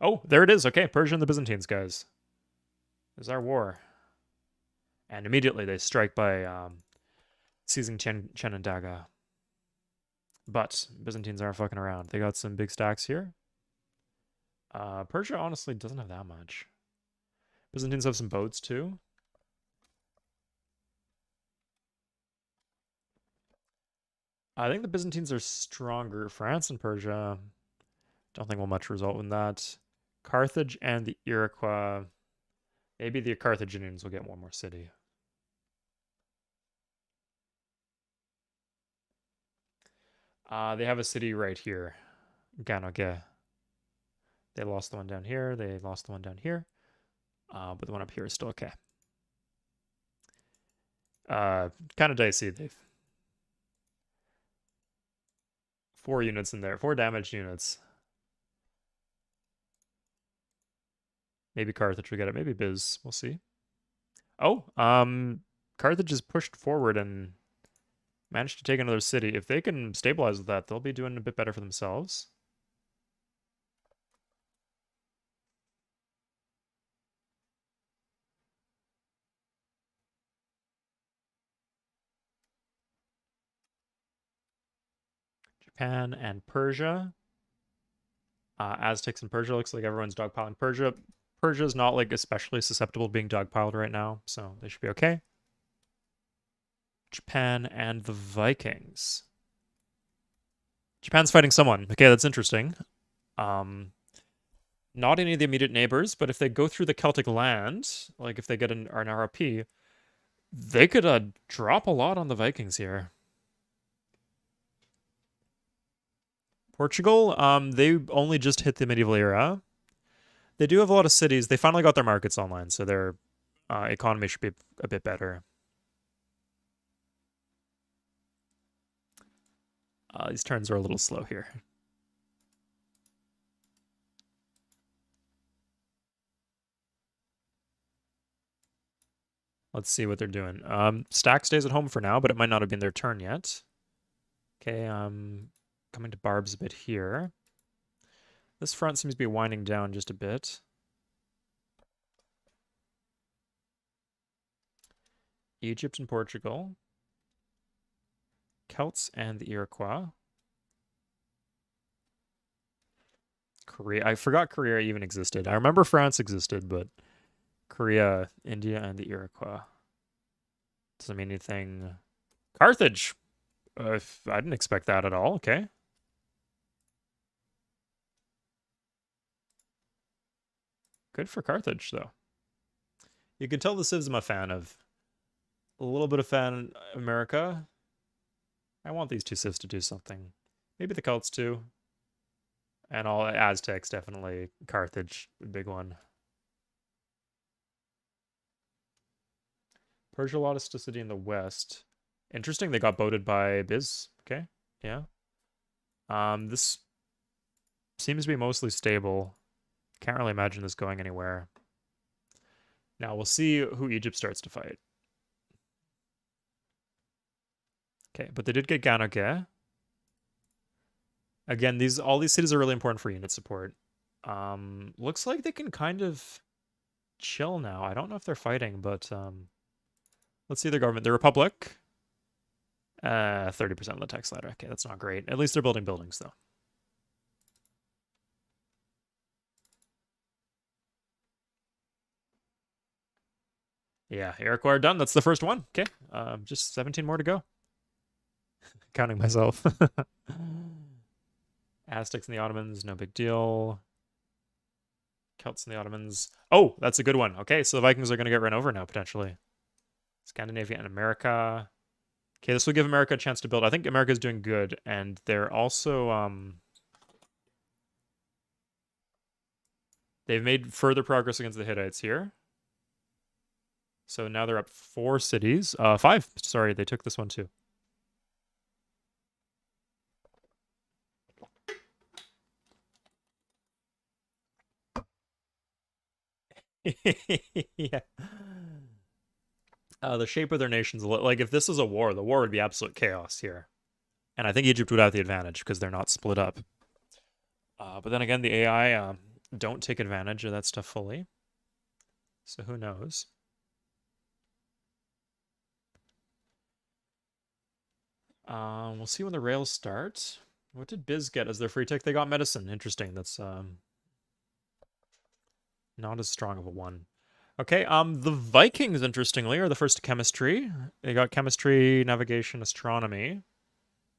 Oh, there it is. Okay, Persia and the Byzantines, guys. There's our war. And immediately they strike by seizing Chenandaga. But Byzantines aren't fucking around. They got some big stacks here. Persia honestly doesn't have that much. Byzantines have some boats too. I think the Byzantines are stronger. France and Persia, don't think will much result in that. Carthage and the Iroquois. Maybe the Carthaginians will get one more city. They have a city right here. Ganoge. They lost the one down here. They lost the one down here. But the one up here is still okay. Kind of dicey. They've 4 units in there. 4 damaged units. Maybe Carthage will get it. Maybe Biz. We'll see. Oh, Carthage is pushed forward and managed to take another city. If they can stabilize with that, they'll be doing a bit better for themselves. Japan and Persia. Aztecs and Persia. Looks like everyone's dogpiling Persia. Persia's not like especially susceptible to being dogpiled right now, so they should be okay. Japan and the Vikings. Japan's fighting someone. Okay, that's interesting. Not any of the immediate neighbors, but if they go through the Celtic land, like if they get an RP, they could drop a lot on the Vikings here. Portugal, they only just hit the medieval era. They do have a lot of cities. They finally got their markets online, so their economy should be a bit better. These turns are a little slow here. Let's see what they're doing. Stack stays at home for now, but it might not have been their turn yet. Okay, coming to Barb's a bit here. This front seems to be winding down just a bit. Egypt and Portugal. Celts and the Iroquois. Korea. I forgot Korea even existed. I remember France existed, but Korea, India, and the Iroquois. Doesn't mean anything. Carthage. I didn't expect that at all. Okay. Good for Carthage, though. You can tell the Civs I'm a fan of. A little bit of fan of America. I want these two Civs to do something. Maybe the Celts too. And all Aztecs, definitely. Carthage, a big one. Persia lost a city in the west. Interesting, they got voted by Biz. Okay, yeah. This seems to be mostly stable. Can't really imagine this going anywhere. Now we'll see who Egypt starts to fight. Okay, but they did get Ganoge. Again, all these cities are really important for unit support. Looks like they can kind of chill now. I don't know if they're fighting, but let's see their government. The Republic. 30% of the tax ladder. Okay, that's not great. At least they're building buildings, though. Yeah, Iroquois are done. That's the first one. Okay, just 17 more to go. Counting myself. Aztecs and the Ottomans, no big deal. Celts and the Ottomans. Oh, that's a good one. Okay, so the Vikings are going to get run over now, potentially. Scandinavia and America. Okay, this will give America a chance to build. I think America's doing good, and they're also they've made further progress against the Hittites here. So now they're up 4 cities. 5. Sorry, they took this one too. Yeah. The shape of their nations, like if this is a war, the war would be absolute chaos here. And I think Egypt would have the advantage because they're not split up. But then again, the AI don't take advantage of that stuff fully. So who knows? We'll see when the rails start. What did Biz get as their free tick? They got medicine. Interesting. That's not as strong of a one. Okay, the Vikings, interestingly, are the first to chemistry. They got chemistry, navigation, astronomy.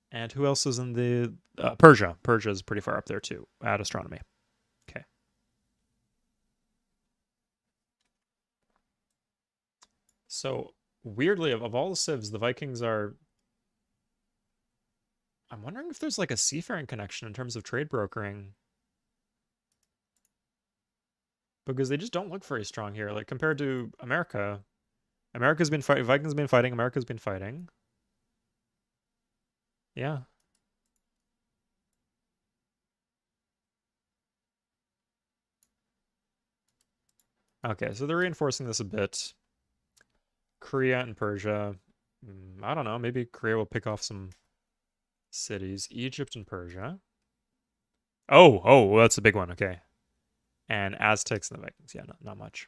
And who else is in the... Persia. Persia is pretty far up there, too, at astronomy. Okay. So, weirdly, of all the civs, the Vikings are... I'm wondering if there's like a seafaring connection in terms of trade brokering. Because they just don't look very strong here. Like, compared to America. America's been fighting... Vikings been fighting. America's been fighting. Yeah. Okay, so they're reinforcing this a bit. Korea and Persia. I don't know. Maybe Korea will pick off some cities. Egypt and Persia. Oh, well, that's a big one. Okay. And Aztecs and the Vikings. Yeah, not much.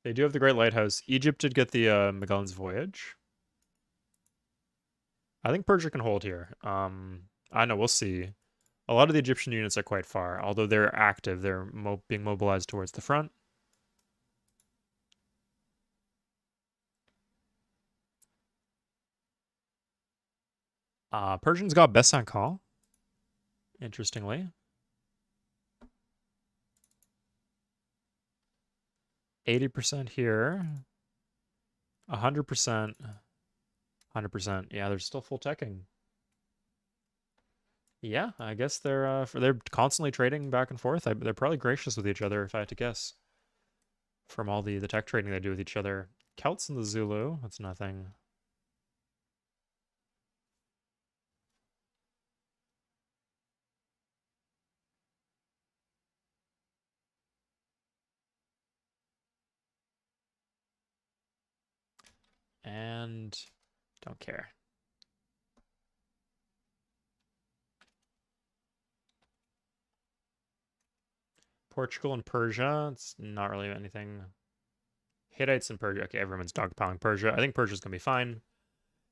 They do have the Great Lighthouse. Egypt did get the Magellan's Voyage. I think Persia can hold here. I know, we'll see. A lot of the Egyptian units are quite far, although they're active. They're being mobilized towards the front. Persians got Besançon, interestingly. 80% here. 100%. 100%. Yeah, they're still full teching. Yeah, I guess they're constantly trading back and forth. They're probably gracious with each other, if I had to guess. From all the tech trading they do with each other. Celts and the Zulu, that's nothing. And don't care. Portugal and Persia. It's not really anything. Hittites and Persia. Okay, everyone's dogpiling Persia. I think Persia's going to be fine.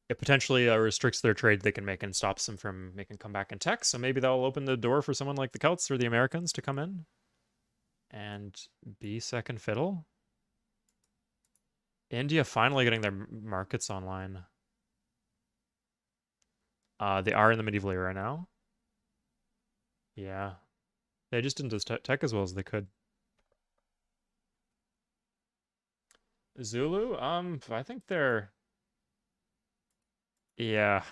It potentially restricts their trade they can make and stops them from making comeback in tech. So maybe that'll open the door for someone like the Celts or the Americans to come in and be second fiddle. India finally getting their markets online. They are in the medieval era now. Yeah. They just didn't do tech as well as they could. Zulu? I think they're... Yeah.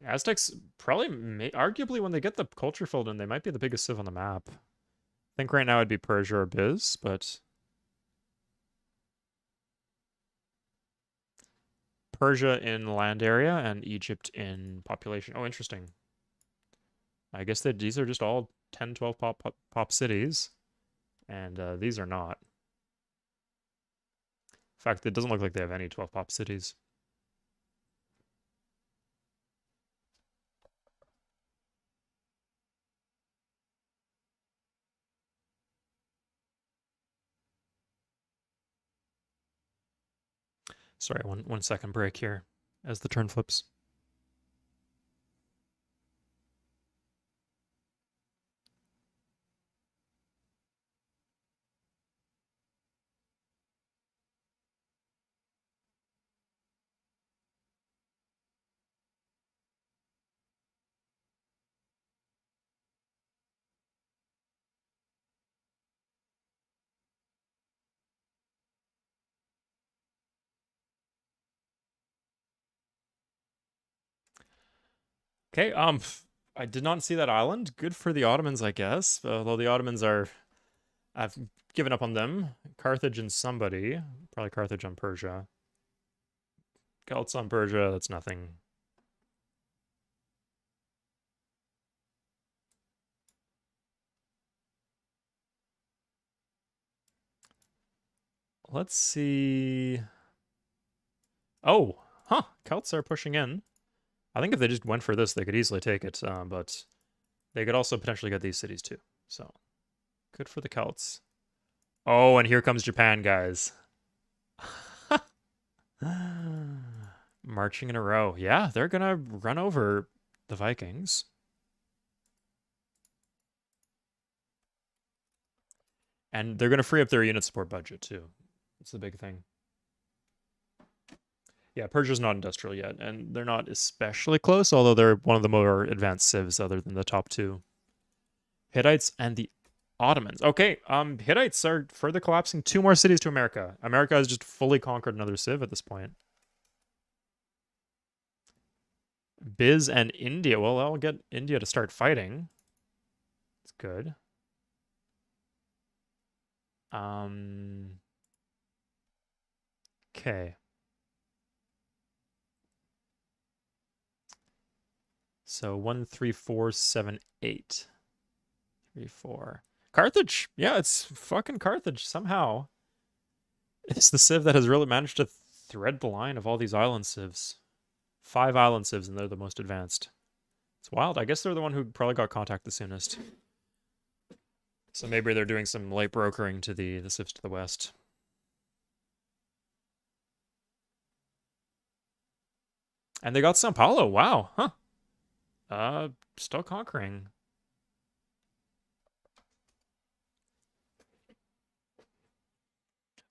Aztecs probably, arguably, when they get the culture filled in, they might be the biggest civ on the map. I think right now it'd be Persia or Biz, but... Persia in land area and Egypt in population. Oh, interesting. I guess that these are just all 10, 12 pop cities, and these are not. In fact, it doesn't look like they have any 12 pop cities. Sorry, one second break here as the turn flips. Okay, I did not see that island. Good for the Ottomans, I guess. Although the Ottomans are... I've given up on them. Carthage and somebody. Probably Carthage on Persia. Celts on Persia, that's nothing. Let's see... Oh, huh. Celts are pushing in. I think if they just went for this, they could easily take it, but they could also potentially get these cities too. So, good for the Celts. Oh, and here comes Japan, guys. Marching in a row. Yeah, they're gonna run over the Vikings. And they're gonna free up their unit support budget too. That's the big thing. Yeah, Persia's not industrial yet, and they're not especially close, although they're one of the more advanced civs other than the top two. Hittites and the Ottomans. Okay, Hittites are further collapsing. 2 more cities to America. America has just fully conquered another civ at this point. Biz and India. Well, I'll get India to start fighting. It's good. Okay. So 1, 3, 4, 7, 8. 3, 4. Carthage. Yeah, it's fucking Carthage somehow. It's the civ that has really managed to thread the line of all these island civs. 5 island civs, and they're the most advanced. It's wild. I guess they're the one who probably got contact the soonest. So maybe they're doing some late brokering to the civs to the west. And they got Sao Paulo. Wow. Huh. Still conquering.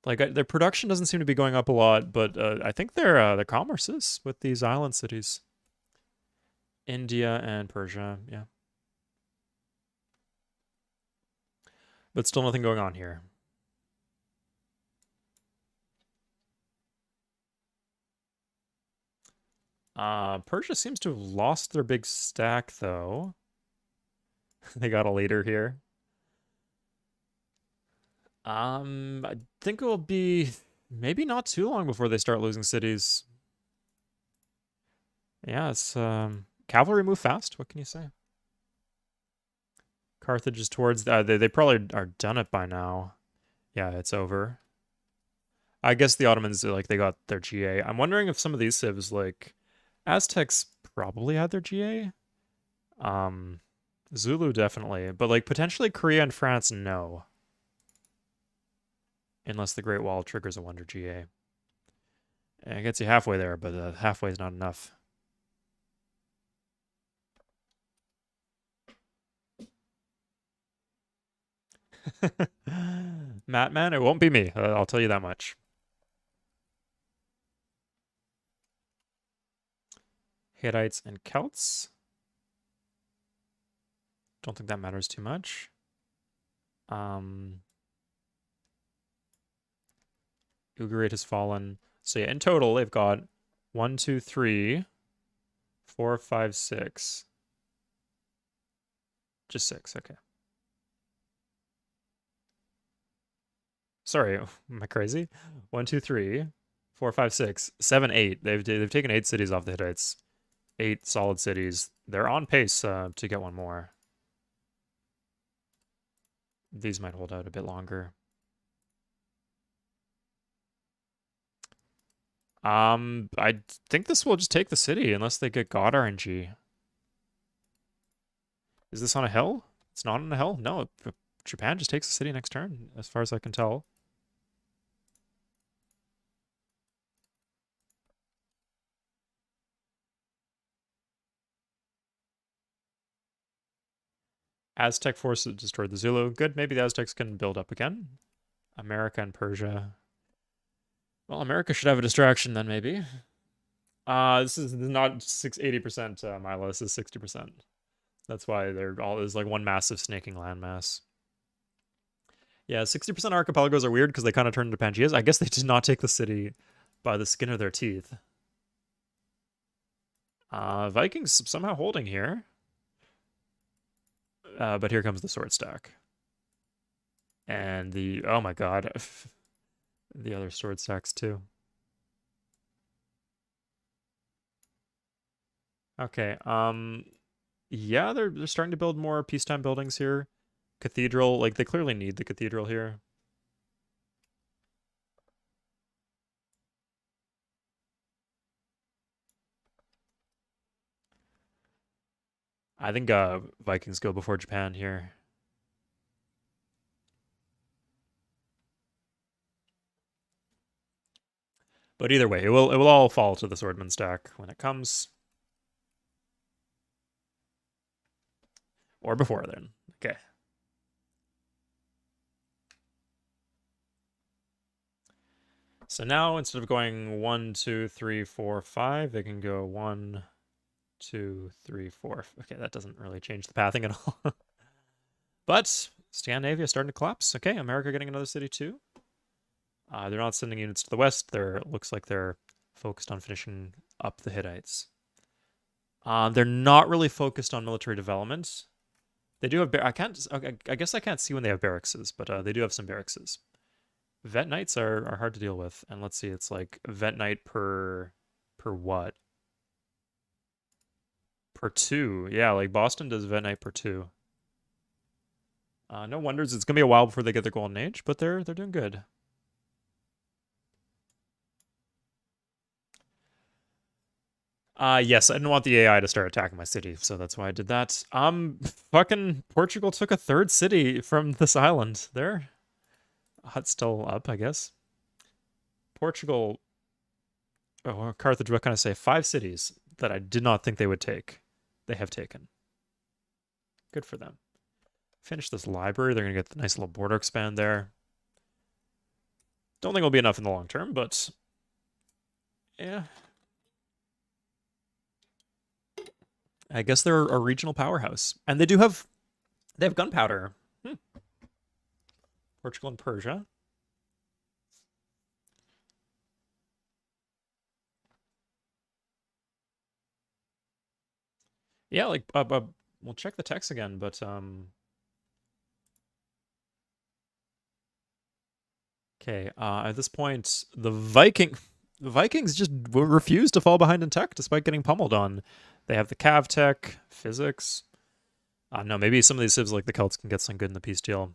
Like, their production doesn't seem to be going up a lot, but I think their commerce is with these island cities. India and Persia, yeah. But still nothing going on here. Persia seems to have lost their big stack, though. They got a leader here. I think it will be maybe not too long before they start losing cities. Yeah, it's cavalry move fast. What can you say? Carthage is towards they probably are done it by now. Yeah, it's over. I guess the Ottomans, like, they got their GA. I'm wondering if some of these civs, like, Aztecs probably had their GA. Zulu definitely, but like potentially Korea and France, no. Unless the Great Wall triggers a Wonder GA. And it gets you halfway there, but halfway is not enough. Matman, it won't be me. I'll tell you that much. Hittites and Celts. Don't think that matters too much. Ugarit has fallen. So yeah, in total, they've got 1, 2, 3, 4, 5, 6. Just 6, okay. Sorry, am I crazy? 1, 2, 3, 4, 5, 6, 7, 8. They've taken 8 cities off the Hittites. 8 solid cities. They're on pace to get one more. These might hold out a bit longer. I think this will just take the city unless they get God RNG. Is this on a hill? It's not on a hill? No, Japan just takes the city next turn, as far as I can tell. Aztec forces destroyed the Zulu. Good, maybe the Aztecs can build up again. America and Persia. Well, America should have a distraction then, maybe. This is not 80% Milo, this is 60%. That's why they're all is like one massive snaking landmass. Yeah, 60% archipelagos are weird because they kind of turn into Pangeas. I guess they did not take the city by the skin of their teeth. Vikings somehow holding here. But here comes the sword stack. And the, oh my god, the other sword stacks too. Okay, yeah, they're starting to build more peacetime buildings here. Cathedral, like they clearly need the cathedral here. I think Vikings go before Japan here. But either way, it will all fall to the swordman stack when it comes. Or before then. Okay. So now instead of going 1, 2, 3, 4, 5, they can go 1, 2, 3, 4. Okay, that doesn't really change the pathing at all. But Scandinavia starting to collapse. Okay, America getting another city too. They're not sending units to the west. It looks like they're focused on finishing up the Hittites. They're not really focused on military development. They do have. I guess I can't see when they have barracks, but they do have some barracks. Vet knights are hard to deal with, and let's see, it's like vet knight per what? Per 2. Yeah, like Boston does vet knight per 2. No wonders it's gonna be a while before they get their golden age, but they're doing good. Yes, I didn't want the AI to start attacking my city, so that's why I did that. Fucking Portugal took a 3rd city from this island. Their hut's still up, I guess. Portugal, oh, Carthage, what can I say? 5 cities that I did not think they would take. They have taken. Good for them. Finish this library. They're going to get the nice little border expand there. Don't think it'll be enough in the long term, but yeah. I guess they're a regional powerhouse. And they have gunpowder. Portugal and Persia. Yeah, like we'll check the text again, but okay, at this point, the Vikings just refuse to fall behind in tech despite getting pummeled on. They have the cav tech, physics. No, maybe some of these civs like the Celts can get some good in the peace deal.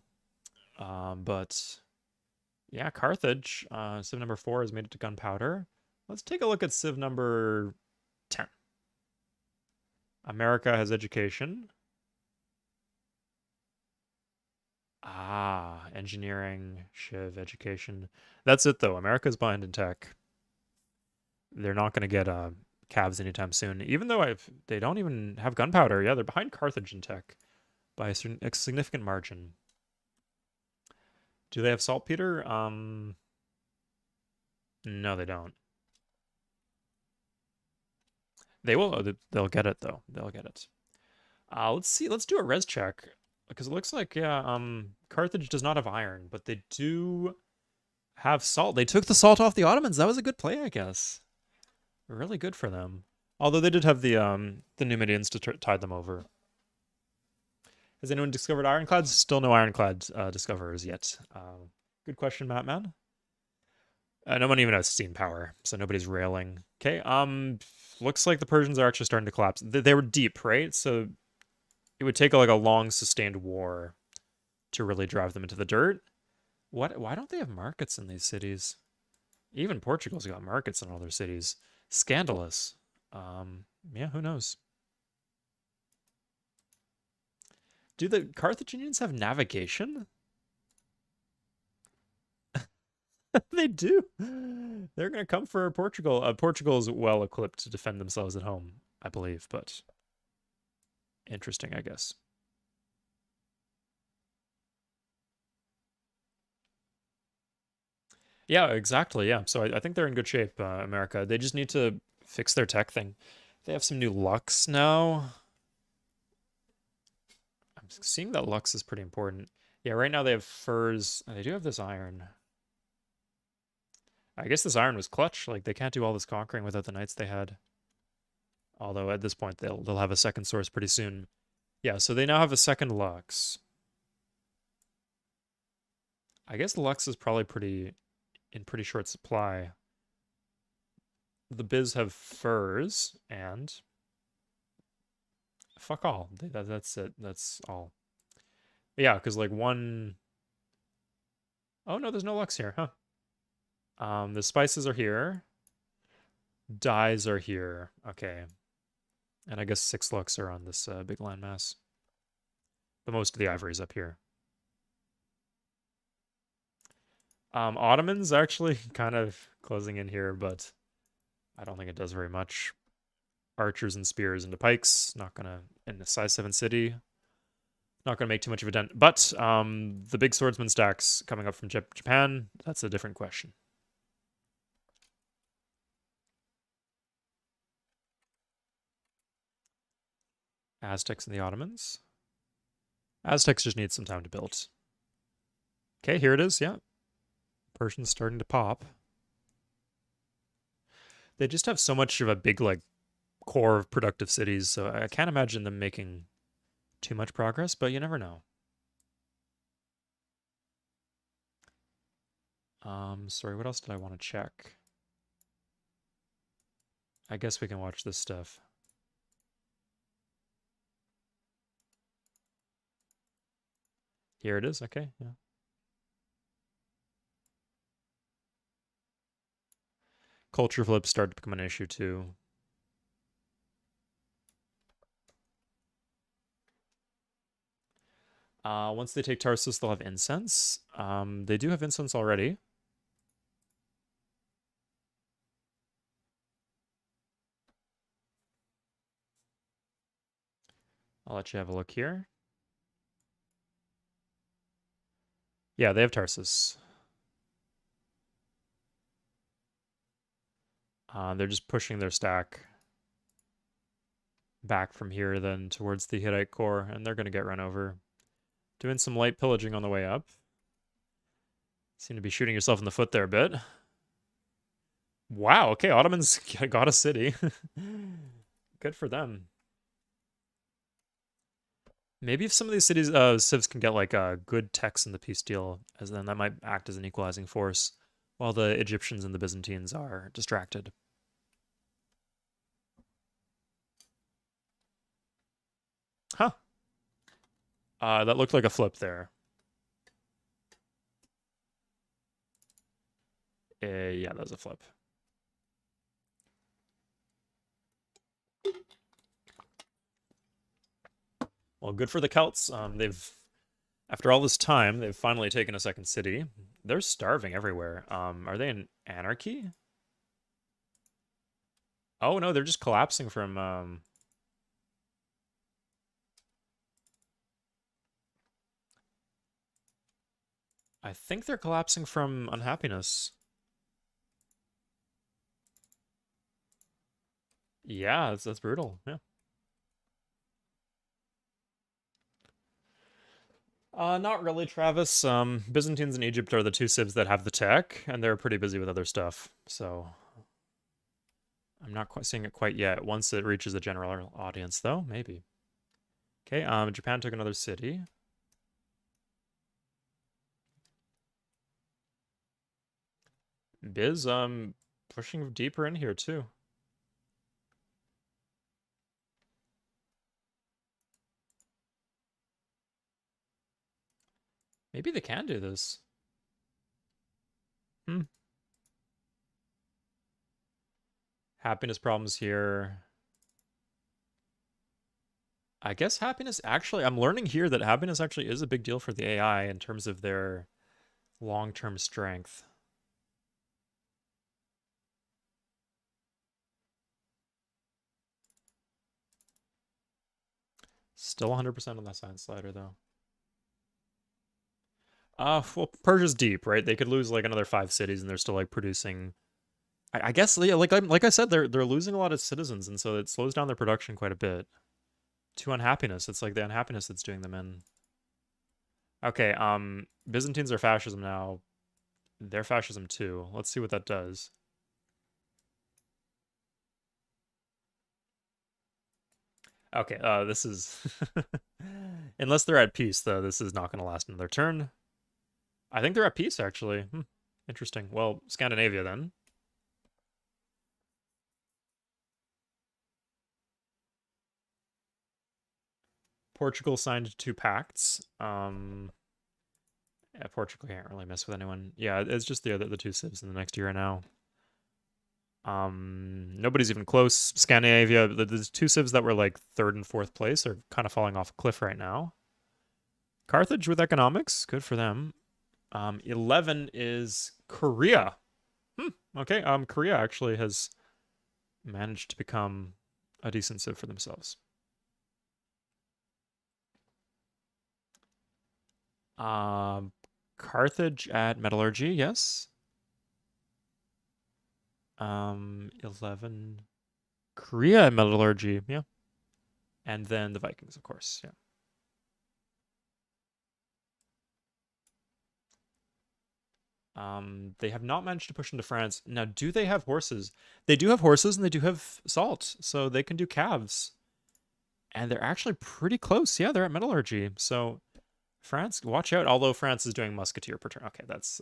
But Yeah, Carthage, civ number 4 has made it to gunpowder. Let's take a look at civ number 10. America has education. Ah, engineering, Shiv, education. That's it though. America's behind in tech. They're not going to get cabs anytime soon. Even though they don't even have gunpowder. Yeah, they're behind Carthage in tech by a significant margin. Do they have saltpeter? No, they don't. They will. They'll get it though. They'll get it. Let's see. Let's do a res check because it looks like yeah. Carthage does not have iron, but they do have salt. They took the salt off the Ottomans. That was a good play, I guess. Really good for them. Although they did have the Numidians to tide them over. Has anyone discovered ironclads? Still no ironclad discoverers yet. Good question, Mattman. No one even has steam power, so nobody's railing. Okay. Looks like the Persians are actually starting to collapse. They were deep, right? So it would take like a long sustained war to really drive them into the dirt. What? Why don't they have markets in these cities? Even Portugal's got markets in all their cities. Scandalous. Yeah, who knows? Do the Carthaginians have navigation? They do. They're going to come for Portugal. Portugal is well equipped to defend themselves at home, I believe, but interesting, I guess. Yeah, exactly. Yeah. So I think they're in good shape, America. They just need to fix their tech thing. They have some new Lux now. I'm seeing that Lux is pretty important. Yeah, right now they have furs. They do have this iron. I guess this iron was clutch. Like they can't do all this conquering without the knights they had. Although at this point they'll have a second source pretty soon. Yeah, so they now have a second Lux. I guess the Lux is probably in pretty short supply. The Biz have furs and fuck all. That's it. That's all. Yeah, because like one. Oh no, there's no Lux here, huh? The spices are here. Dyes are here. Okay. And I guess 6 Lux are on this big landmass. But most of the ivory is up here. Ottomans actually kind of closing in here, but I don't think it does very much. Archers and spears into pikes. Not gonna in a size 7 city. Not gonna make too much of a dent. But the big swordsman stacks coming up from Japan. That's a different question. Aztecs and the Ottomans. Aztecs just need some time to build. Okay, here it is. Yeah, Persians starting to pop. They just have so much of a big like core of productive cities, so I can't imagine them making too much progress, but you never know. Sorry, what else did I want to check? I guess we can watch this stuff. Here it is. Okay, yeah. Culture flips start to become an issue too. Once they take Tarsus, they'll have incense. They do have incense already. I'll let you have a look here. Yeah, they have Tarsus. They're just pushing their stack back from here then towards the Hittite core, and they're going to get run over. Doing some light pillaging on the way up. Seem to be shooting yourself in the foot there a bit. Wow, okay, Ottomans got a city. Good for them. Maybe if some of these cities, civs can get like good techs in the peace deal, as then that might act as an equalizing force, while the Egyptians and the Byzantines are distracted. Huh. That looked like a flip there. Yeah, that was a flip. Well, good for the Celts. After all this time, they've finally taken a second city. They're starving everywhere. Are they in anarchy? Oh no, they're just collapsing from I think they're collapsing from unhappiness. Yeah, that's brutal. Yeah. Not really, Travis. Byzantines and Egypt are the two civs that have the tech, and they're pretty busy with other stuff. So I'm not quite seeing it quite yet. Once it reaches the general audience, though, maybe. Okay. Japan took another city. Biz, pushing deeper in here too. Maybe they can do this. Hmm. Happiness problems here. I guess happiness actually, I'm learning here that happiness actually is a big deal for the AI in terms of their long-term strength. Still 100% on that science slider though. Well, Persia's deep, right? They could lose like another 5 cities, and they're still like producing. I guess, yeah, like I said, they're losing a lot of citizens, and so it slows down their production quite a bit. To unhappiness, it's like the unhappiness that's doing them in. Okay, Byzantines are fascism now. They're fascism too. Let's see what that does. Okay, this is unless they're at peace, though, this is not going to last another turn. I think they're at peace, actually. Interesting. Well, Scandinavia then. Portugal signed 2 pacts. Yeah, Portugal can't really mess with anyone. Yeah, it's just the two civs in the next year now. Nobody's even close. Scandinavia, the two civs that were like third and fourth place are kind of falling off a cliff right now. Carthage with economics, good for them. 11 is Korea. Okay. Korea actually has managed to become a decent civ for themselves. Um, Carthage at metallurgy, yes. 11 Korea at metallurgy, yeah. And then the Vikings, of course, yeah. They have not managed to push into France. Now, do they have horses? They do have horses, and they do have salt, so they can do calves. And they're actually pretty close. Yeah, they're at metallurgy. So France, watch out. Although France is doing musketeer per turn. Okay, that's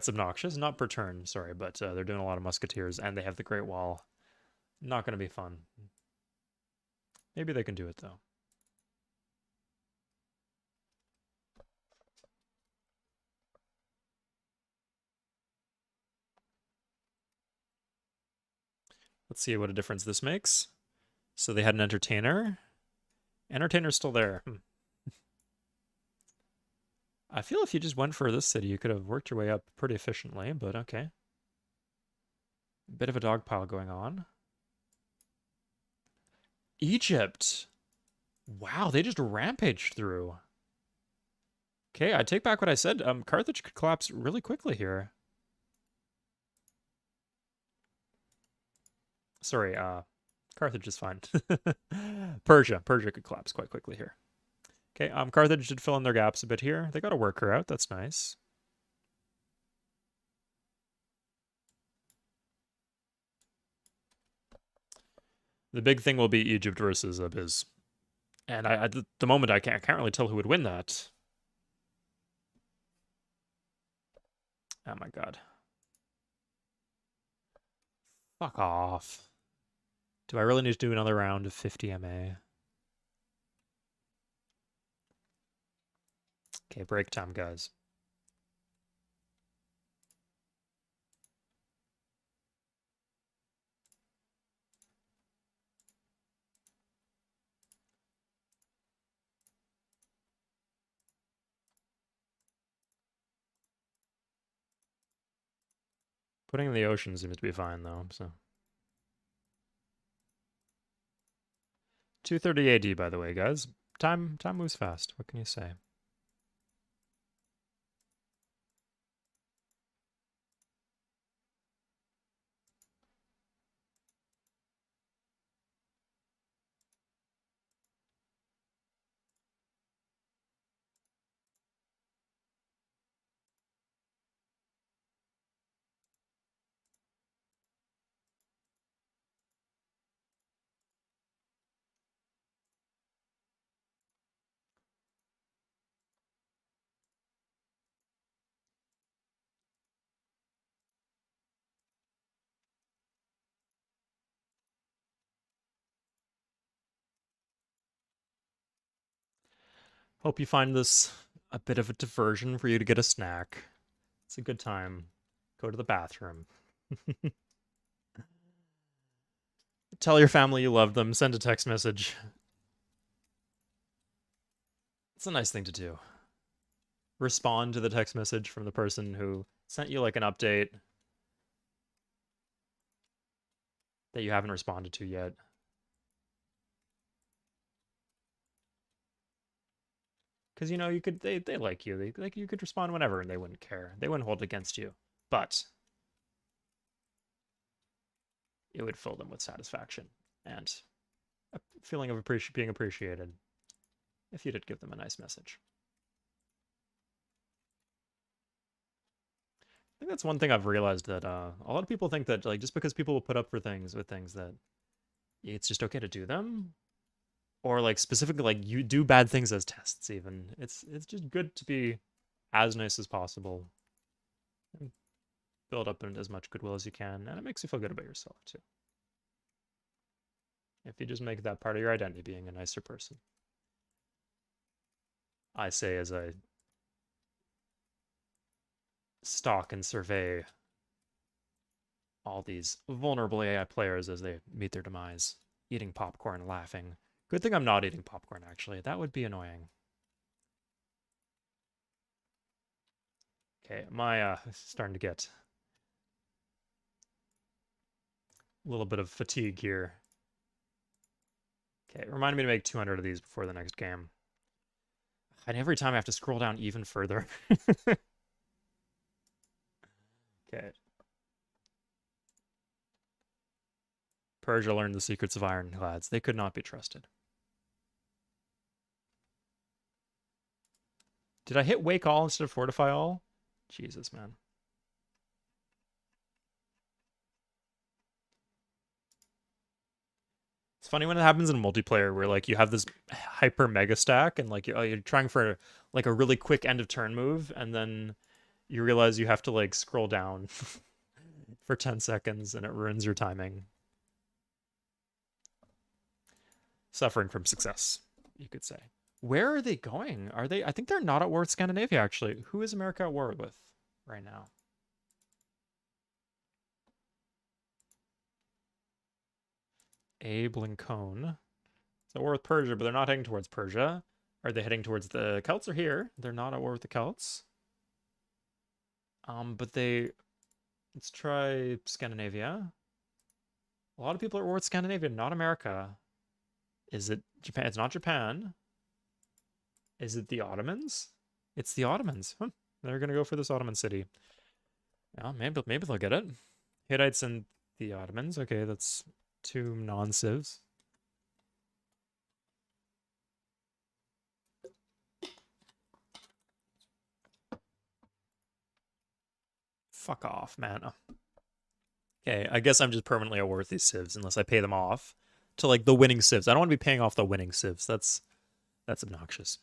obnoxious. Not per turn, sorry, but they're doing a lot of musketeers, and they have the Great Wall. Not going to be fun. Maybe they can do it though. Let's see what a difference this makes. So they had an entertainer. Entertainer's still there. I feel if you just went for this city, you could have worked your way up pretty efficiently, but okay. Bit of a dog pile going on. Egypt. Wow, they just rampaged through. Okay, I take back what I said. Carthage could collapse really quickly here. Sorry, Carthage is fine. Persia could collapse quite quickly here. Okay, Carthage did fill in their gaps a bit here. They got a worker out. That's nice. The big thing will be Egypt versus Abyss. And at the moment, I can't really tell who would win that. Oh my god. Fuck off. Do I really need to do another round of 50 MA? Okay, break time, guys. Putting in the ocean seems to be fine though, so. 230 AD, by the way, guys. Time moves fast. What can you say? Hope you find this a bit of a diversion for you to get a snack. It's a good time. Go to the bathroom. Tell your family you love them. Send a text message. It's a nice thing to do. Respond to the text message from the person who sent you like an update that you haven't responded to yet. Because you know you could they like you. They like you could respond whenever and they wouldn't care. They wouldn't hold it against you. But it would fill them with satisfaction and a feeling of being appreciated if you did give them a nice message. I think that's one thing I've realized that a lot of people think that like just because people will put up for things with things that it's just okay to do them, or like specifically like you do bad things as tests. Even it's just good to be as nice as possible and build up as much goodwill as you can, and it makes you feel good about yourself too. If you just make that part of your identity, being a nicer person. I say as I stalk and survey all these vulnerable AI players as they meet their demise, eating popcorn, laughing. Good thing I'm not eating popcorn, actually. That would be annoying. Okay, my starting to get a little bit of fatigue here. Okay, remind me to make 200 of these before the next game. And every time I have to scroll down even further. Okay. Persia learned the secrets of ironclads. They could not be trusted. Did I hit wake all instead of fortify all? Jesus, man. It's funny when it happens in multiplayer where like you have this hyper mega stack and like you're trying for like a really quick end of turn move and then you realize you have to like scroll down for 10 seconds and it ruins your timing. Suffering from success, you could say. Where are they going? Are they? I think they're not at war with Scandinavia, actually. Who is America at war with right now? Abe Lincoln. It's at war with Persia, but they're not heading towards Persia. Are they heading towards the Celts? Are here? They're not at war with the Celts. But they. Let's try Scandinavia. A lot of people are at war with Scandinavia, not America. Is it Japan? It's not Japan. Is it the Ottomans? It's the Ottomans. Huh. They're gonna go for this Ottoman city. Yeah, maybe they'll get it. Hittites and the Ottomans. Okay, that's two non-civs. Fuck off, man. Okay, I guess I'm just permanently at war with these civs unless I pay them off to like the winning civs. I don't want to be paying off the winning civs. That's obnoxious.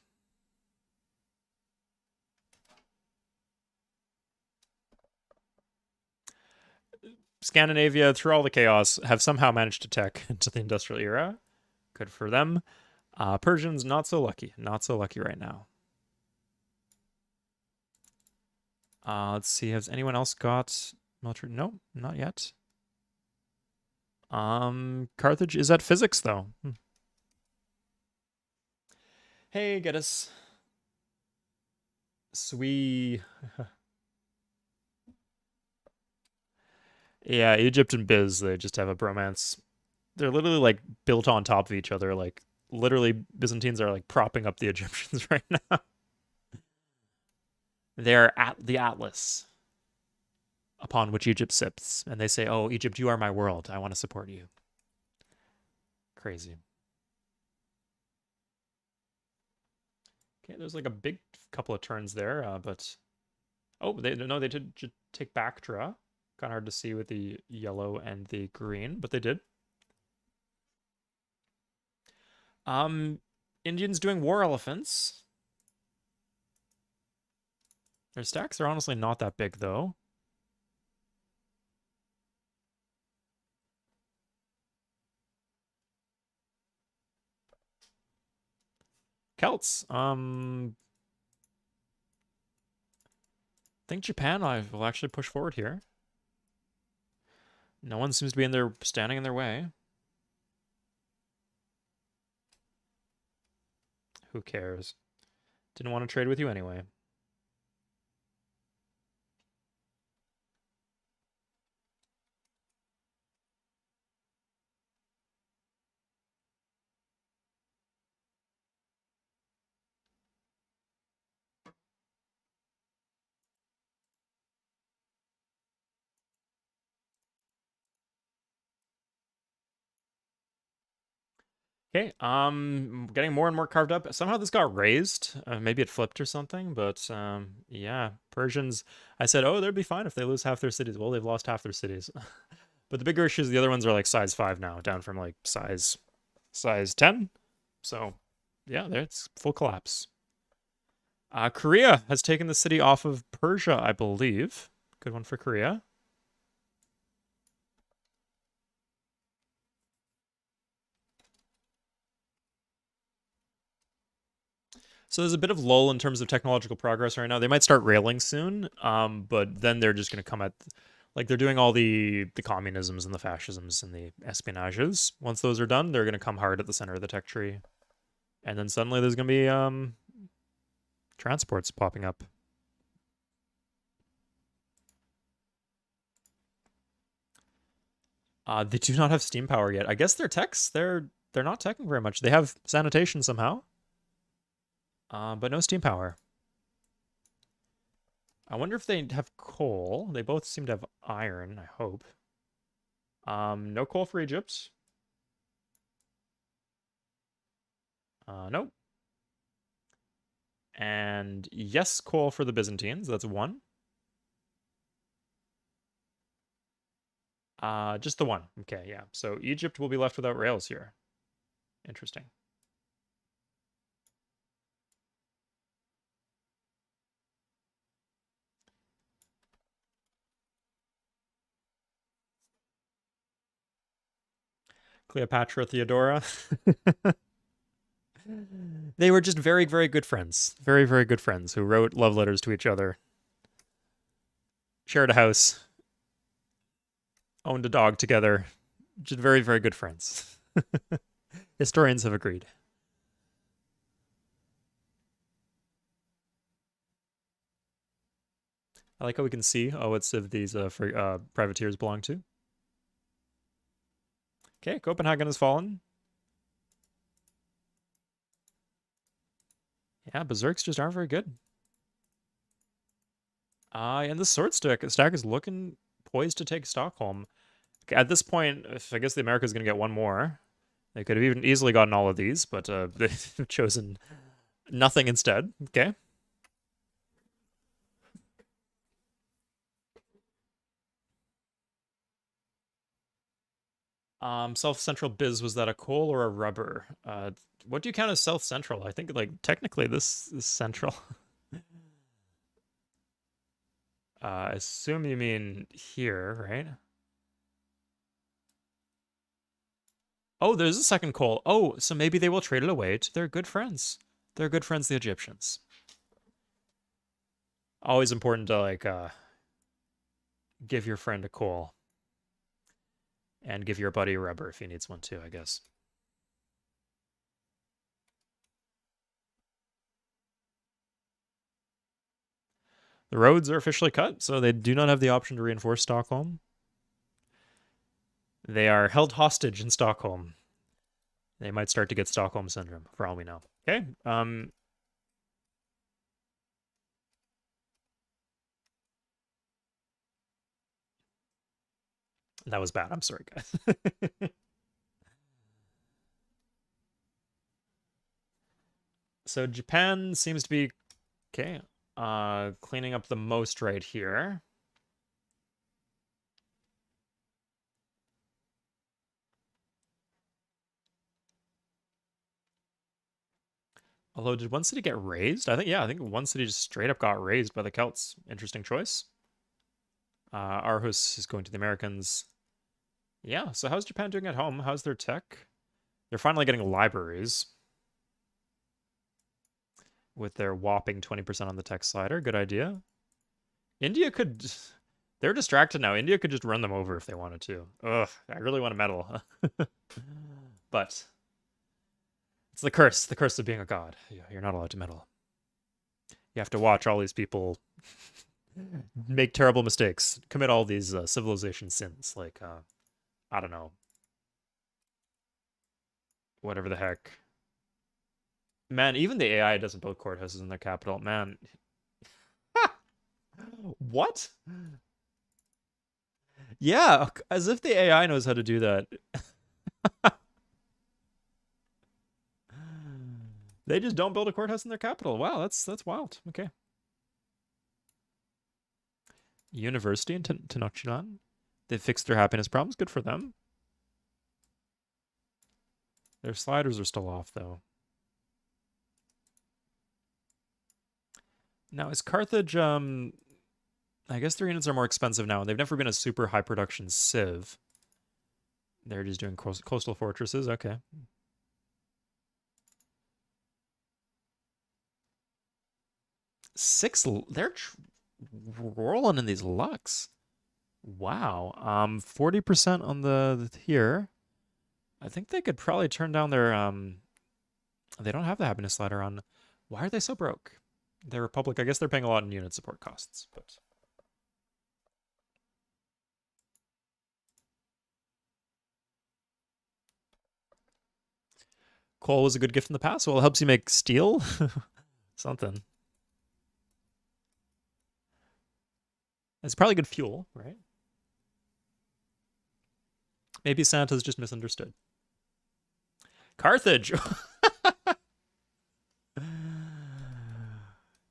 Scandinavia, through all the chaos, have somehow managed to tech into the industrial era. Good for them. Persians, not so lucky. Not so lucky right now. Let's see. Has anyone else got military? No, not yet. Carthage is at physics though. Hey, get us. Sweet. Yeah, Egypt and Biz, they just have a bromance. They're literally like built on top of each other. Like literally, Byzantines are like propping up the Egyptians right now. They're at the Atlas upon which Egypt sits, and they say, "Oh, Egypt, you are my world. I want to support you." Crazy. Okay, there's like a big couple of turns there, but oh, they did take back draw. Kind of hard to see with the yellow and the green, but they did. Um, Indians doing war elephants. Their stacks are honestly not that big though. Celts. I think Japan will actually push forward here. No one seems to be standing in their way. Who cares? Didn't want to trade with you anyway. Okay, getting more and more carved up. Somehow this got raised. Maybe it flipped or something, but yeah, Persians. I said, oh, they'd be fine if they lose half their cities. Well, they've lost half their cities. But the bigger issue is the other ones are like size 5 now, down from like size 10. So yeah, there it's full collapse. Korea has taken the city off of Persia, I believe. Good one for Korea. So there's a bit of lull in terms of technological progress right now. They might start railing soon, but then they're just going to come at, like they're doing all the communisms and the fascisms and the espionages. Once those are done, they're going to come hard at the center of the tech tree, and then suddenly there's going to be transports popping up. They do not have steam power yet. I guess their techs they're not teching very much. They have sanitation somehow, but no steam power. I wonder if they have coal. They both seem to have iron, I hope. No coal for Egypt. Nope. And yes, coal for the Byzantines. That's one. Just the one. Okay, yeah. So Egypt will be left without rails here. Interesting. Cleopatra, Theodora. They were just very, very good friends. Very, very good friends who wrote love letters to each other, shared a house, owned a dog together. Just very, very good friends. Historians have agreed. I like how we can see what civ these privateers belong to. Okay, Copenhagen has fallen. Yeah, Berserks just aren't very good. And the sword stack is looking poised to take Stockholm. Okay, at this point, I guess the America's going to get one more. They could have even easily gotten all of these, but they've chosen nothing instead. Okay. South Central Biz, was that a coal or a rubber? What do you count as South Central? I think, like, technically this is Central. I assume you mean here, right? Oh, there's a second coal. Oh, so maybe they will trade it away to their good friends. Their good friends, the Egyptians. Always important to, like, give your friend a coal. And give your buddy a rubber if he needs one too, I guess. The roads are officially cut, so they do not have the option to reinforce Stockholm. They are held hostage in Stockholm. They might start to get Stockholm syndrome, for all we know. Okay. That was bad. I'm sorry, guys. So Japan seems to be okay. Cleaning up the most right here. Although, did one city get raised? I think one city just straight up got raised by the Celts. Interesting choice. Aarhus is going to the Americans. Yeah, so how's Japan doing at home? How's their tech? They're finally getting libraries with their whopping 20% on the tech slider. Good idea. India could. They're distracted now. India could just run them over if they wanted to. Ugh, I really want to medal. But it's the curse of being a god. You're not allowed to meddle. You have to watch all these people make terrible mistakes, commit all these civilization sins, like I don't know, whatever the heck. Man, even the AI doesn't build courthouses in their capital. Man, what? Yeah, as if the AI knows how to do that. They just don't build a courthouse in their capital. Wow, that's wild. Okay. University in Tenochtitlan. They fixed their happiness problems. Good for them. Their sliders are still off, though. Now, is Carthage, I guess their units are more expensive now. They've never been a super high production civ. They're just doing coastal fortresses. Okay. They're rolling in these lucks. Wow. 40% on the here. I think they could probably turn down their they don't have the happiness slider on. Why are they so broke? They're Republic. I guess they're paying a lot in unit support costs, but coal was a good gift in the past. Well, it helps you make steel. Something. It's probably good fuel, right? Maybe Santa's just misunderstood. Carthage.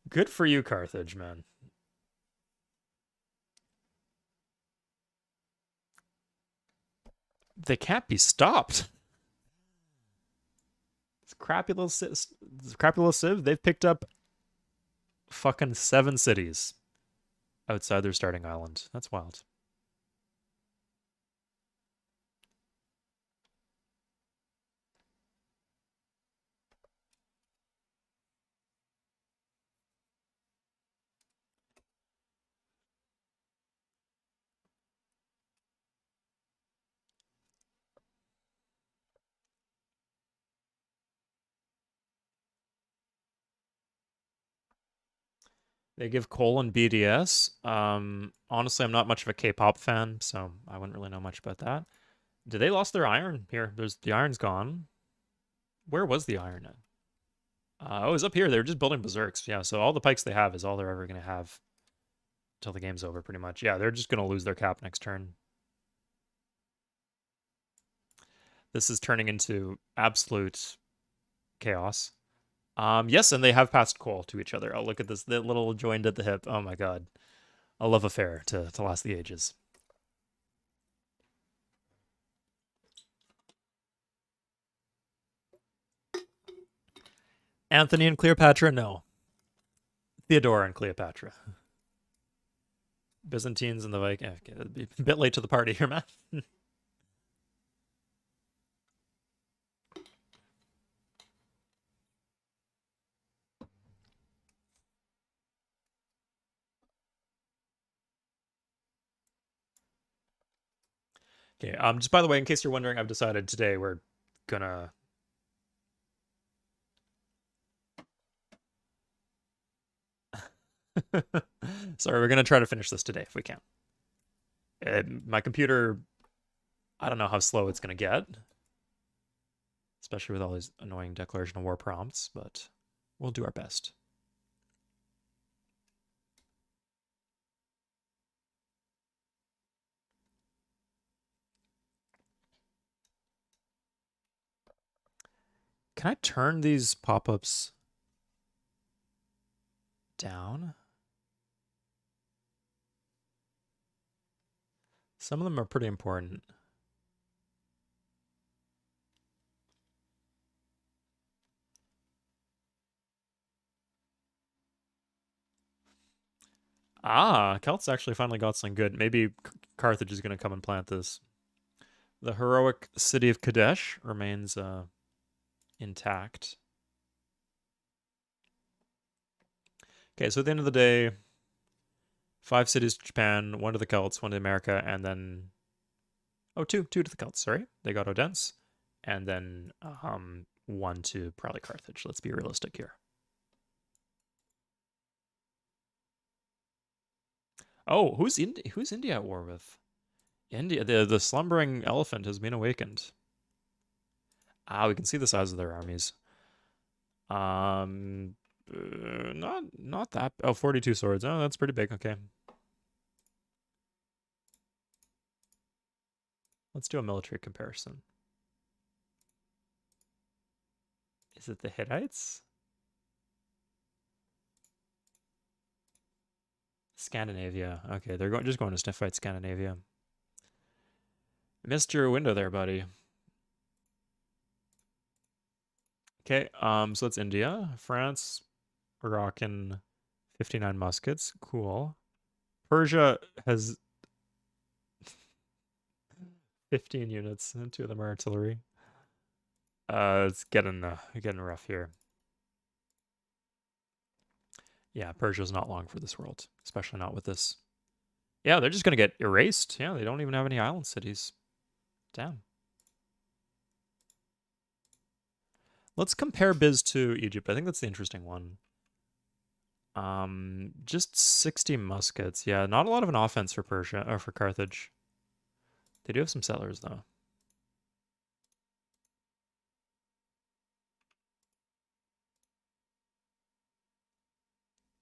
Good for you, Carthage, man. They can't be stopped. This crappy little civ. They've picked up fucking 7 cities outside their starting island. That's wild. They give Colon BDS. Honestly, I'm not much of a K-pop fan, so I wouldn't really know much about that. Did they lost their iron? Here, there's the iron's gone. Where was the iron at? Oh, it was up here. They were just building berserks. Yeah, so all the pikes they have is all they're ever gonna have until the game's over, pretty much. Yeah, they're just gonna lose their cap next turn. This is turning into absolute chaos. Yes, and they have passed coal to each other. Oh, look at this, the little joined at the hip. Oh my god, a love affair to last the ages. Anthony and Cleopatra, no. Theodora and Cleopatra. Byzantines and the Vikings. Okay, a bit late to the party here, man. Okay, just by the way, in case you're wondering, I've decided today we're gonna sorry, we're gonna try to finish this today if we can. My computer, I don't know how slow it's going to get, especially with all these annoying declaration of war prompts, but we'll do our best. Can I turn these pop-ups down? Some of them are pretty important. Ah, Celts actually finally got something good. Maybe Carthage is going to come and plant this. The heroic city of Kadesh remains intact. Okay, so at the end of the day, 5 cities to Japan, 1 to the Celts, 1 to America, and then... Oh, two to the Celts, sorry. They got Odense. And then 1 to probably Carthage. Let's be realistic here. Oh, who's India at war with? India, the slumbering elephant has been awakened. Ah, we can see the size of their armies. Not that. Oh, 42 swords. Oh, that's pretty big. Okay. Let's do a military comparison. Is it the Hittites? Scandinavia. Okay, they're just going to stiff fight Scandinavia. Missed your window there, buddy. Okay, so that's India. France, we're rocking 59 muskets. Cool. Persia has 15 units, and 2 of them are artillery. It's getting rough here. Yeah, Persia's not long for this world, especially not with this. Yeah, they're just gonna get erased. Yeah, they don't even have any island cities. Damn. Let's compare Biz to Egypt. I think that's the interesting one. Just 60 muskets. Yeah, not a lot of an offense for Persia or for Carthage. They do have some settlers though.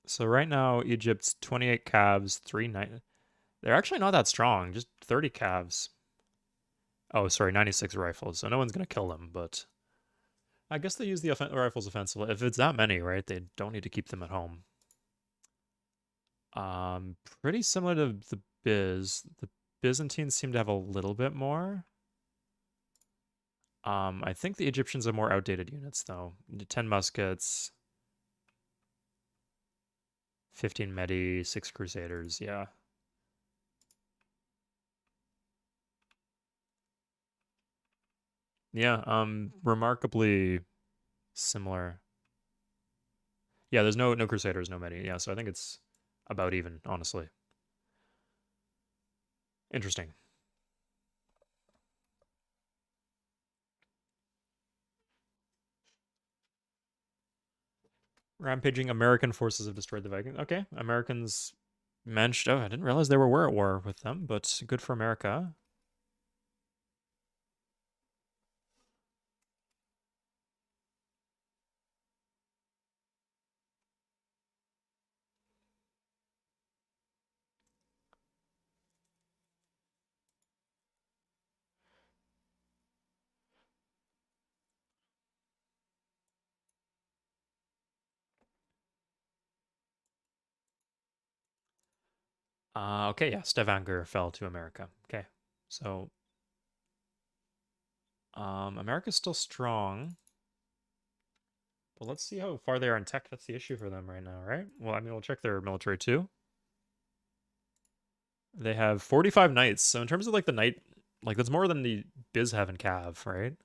So right now, Egypt's 28 calves, 390. They're actually not that strong, just 30 calves. Oh, sorry, 96 rifles. So no one's going to kill them, but I guess they use the rifles offensively. If it's that many, right, they don't need to keep them at home. Pretty similar to the Biz. The Byzantines seem to have a little bit more. I think the Egyptians have more outdated units, though. 10 muskets, 15 Medi, 6 Crusaders, yeah. Yeah, remarkably similar. Yeah, there's no Crusaders, no Medi. Yeah, so I think it's about even, honestly. Interesting. Rampaging American forces have destroyed the Vikings. Okay, Americans mentioned. Oh, I didn't realize they were at war with them, but good for America. Okay, yeah, Stavanger fell to America. Okay, so America's still strong, but let's see how far they are in tech. That's the issue for them right now, right? Well, I mean, we'll check their military too. They have 45 knights, so in terms of like the knight, like that's more than the Biz have in Cav, right?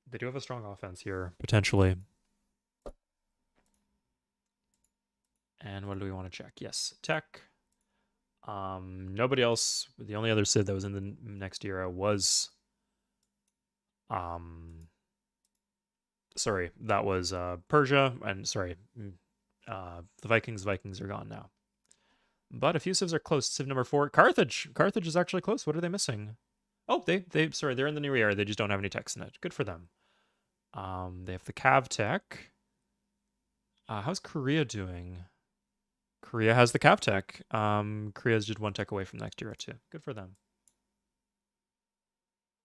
They do have a strong offense here potentially. And what do we want to check? Yes, tech. Nobody else. The only other Sid that was in the next era was, sorry, that was Persia, and sorry, the Vikings. Vikings are gone now. But a few civs are close. Civ number 4, Carthage. Carthage is actually close. What are they missing? Oh, sorry, they're in the new era. They just don't have any techs in it. Good for them. They have the Cav tech. How's Korea doing? Korea has the Cav tech. Korea's just one tech away from next era too. Good for them.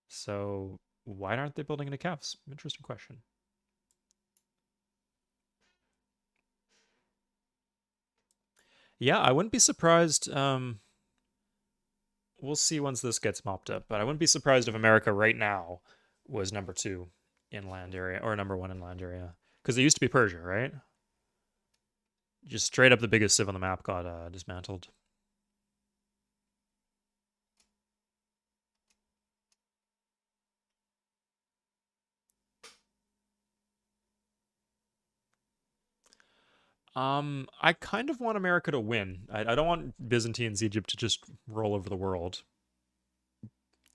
So why aren't they building any Cavs? Interesting question. Yeah, I wouldn't be surprised. We'll see once this gets mopped up, but I wouldn't be surprised if America right now was number two in land area or number one in land area because it used to be Persia, right? Just straight up the biggest civ on the map got dismantled. I kind of want America to win. I don't want Byzantines, Egypt to just roll over the world.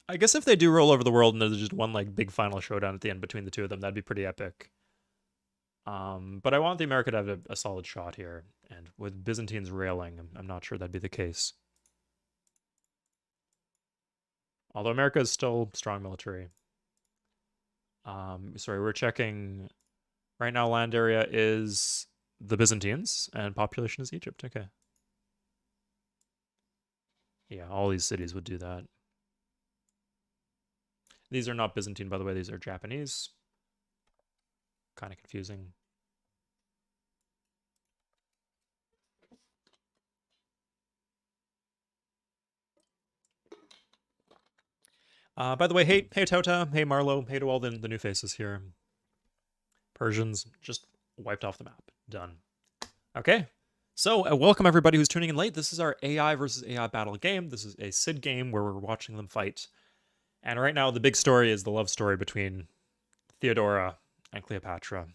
I guess if they do roll over the world and there's just one like big final showdown at the end between the two of them, that'd be pretty epic. But I want the America to have a solid shot here, and with Byzantines railing, I'm not sure that'd be the case. Although America is still strong military. Sorry, we're checking right now. Land area is the Byzantines, and population is Egypt. Okay. Yeah, all these cities would do that. These are not Byzantine, by the way. These are Japanese. Kind of confusing. By the way, hey ToA, hey Marlowe, hey to all the new faces here. Persians just wiped off the map. Done. Okay. So, welcome everybody who's tuning in late. This is our AI versus AI battle game. This is a Sid game where we're watching them fight. And right now, the big story is the love story between Theodora and Cleopatra.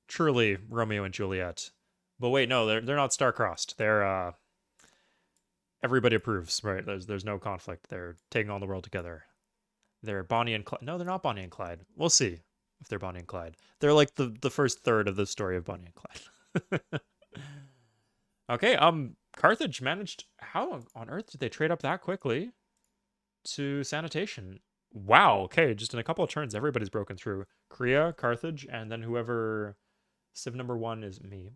Truly Romeo and Juliet. But wait, no, they're not star-crossed. They're everybody approves, right? There's no conflict. They're taking on the world together. They're Bonnie and Clyde. No, they're not Bonnie and Clyde. We'll see if they're Bonnie and Clyde. They're like the first third of the story of Bonnie and Clyde. Okay, Carthage managed. How on earth did they trade up that quickly to sanitation? Wow. Okay, just in a couple of turns, everybody's broken through. Korea, Carthage, and then whoever civ number one is me.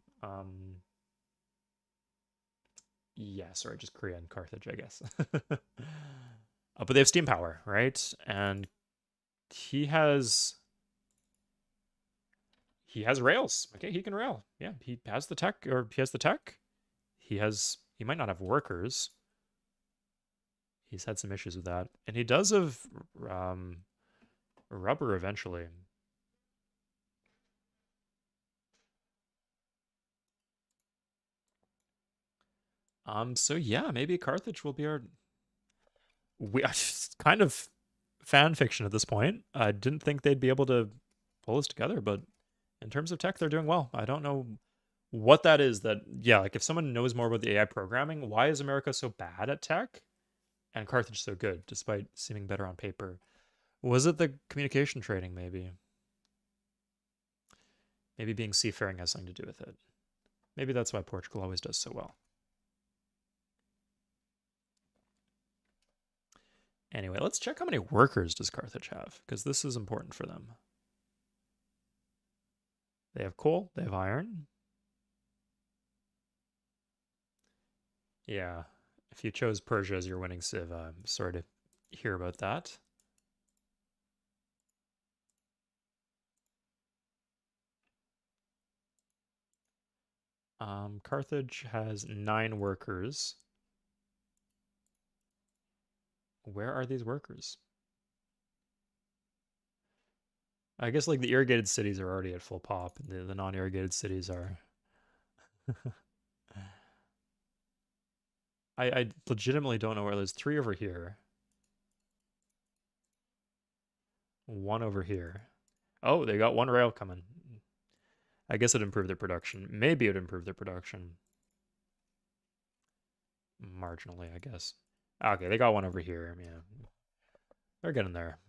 Yeah, sorry, just Korea and Carthage, I guess. But they have steam power, right? And he has he has rails. Okay, he can rail. Yeah, he has the tech, or he has the tech. He might not have workers. He's had some issues with that, and he does have um, rubber eventually. So yeah, maybe Carthage will be our. We kind of fan fiction at this point. I didn't think they'd be able to pull this together, but in terms of tech, they're doing well. I don't know what that is. That yeah, like if someone knows more about the AI programming, why is America so bad at tech and Carthage so good, despite seeming better on paper? Was it the communication training? Maybe being seafaring has something to do with it. Maybe that's why Portugal always does so well. Anyway, let's check how many workers does Carthage have, because this is important for them. They have coal, they have iron. Yeah, if you chose Persia as your winning civ, I'm sorry to hear about that. Carthage has 9 workers. Where are these workers? I guess like the irrigated cities are already at full pop, and the non-irrigated cities are. I legitimately don't know where there's 3 over here, 1 over here. Oh, they got 1 rail coming. I guess it improved their production. Maybe it improved their production marginally, I guess. Okay, they got 1 over here. Yeah, they're getting there.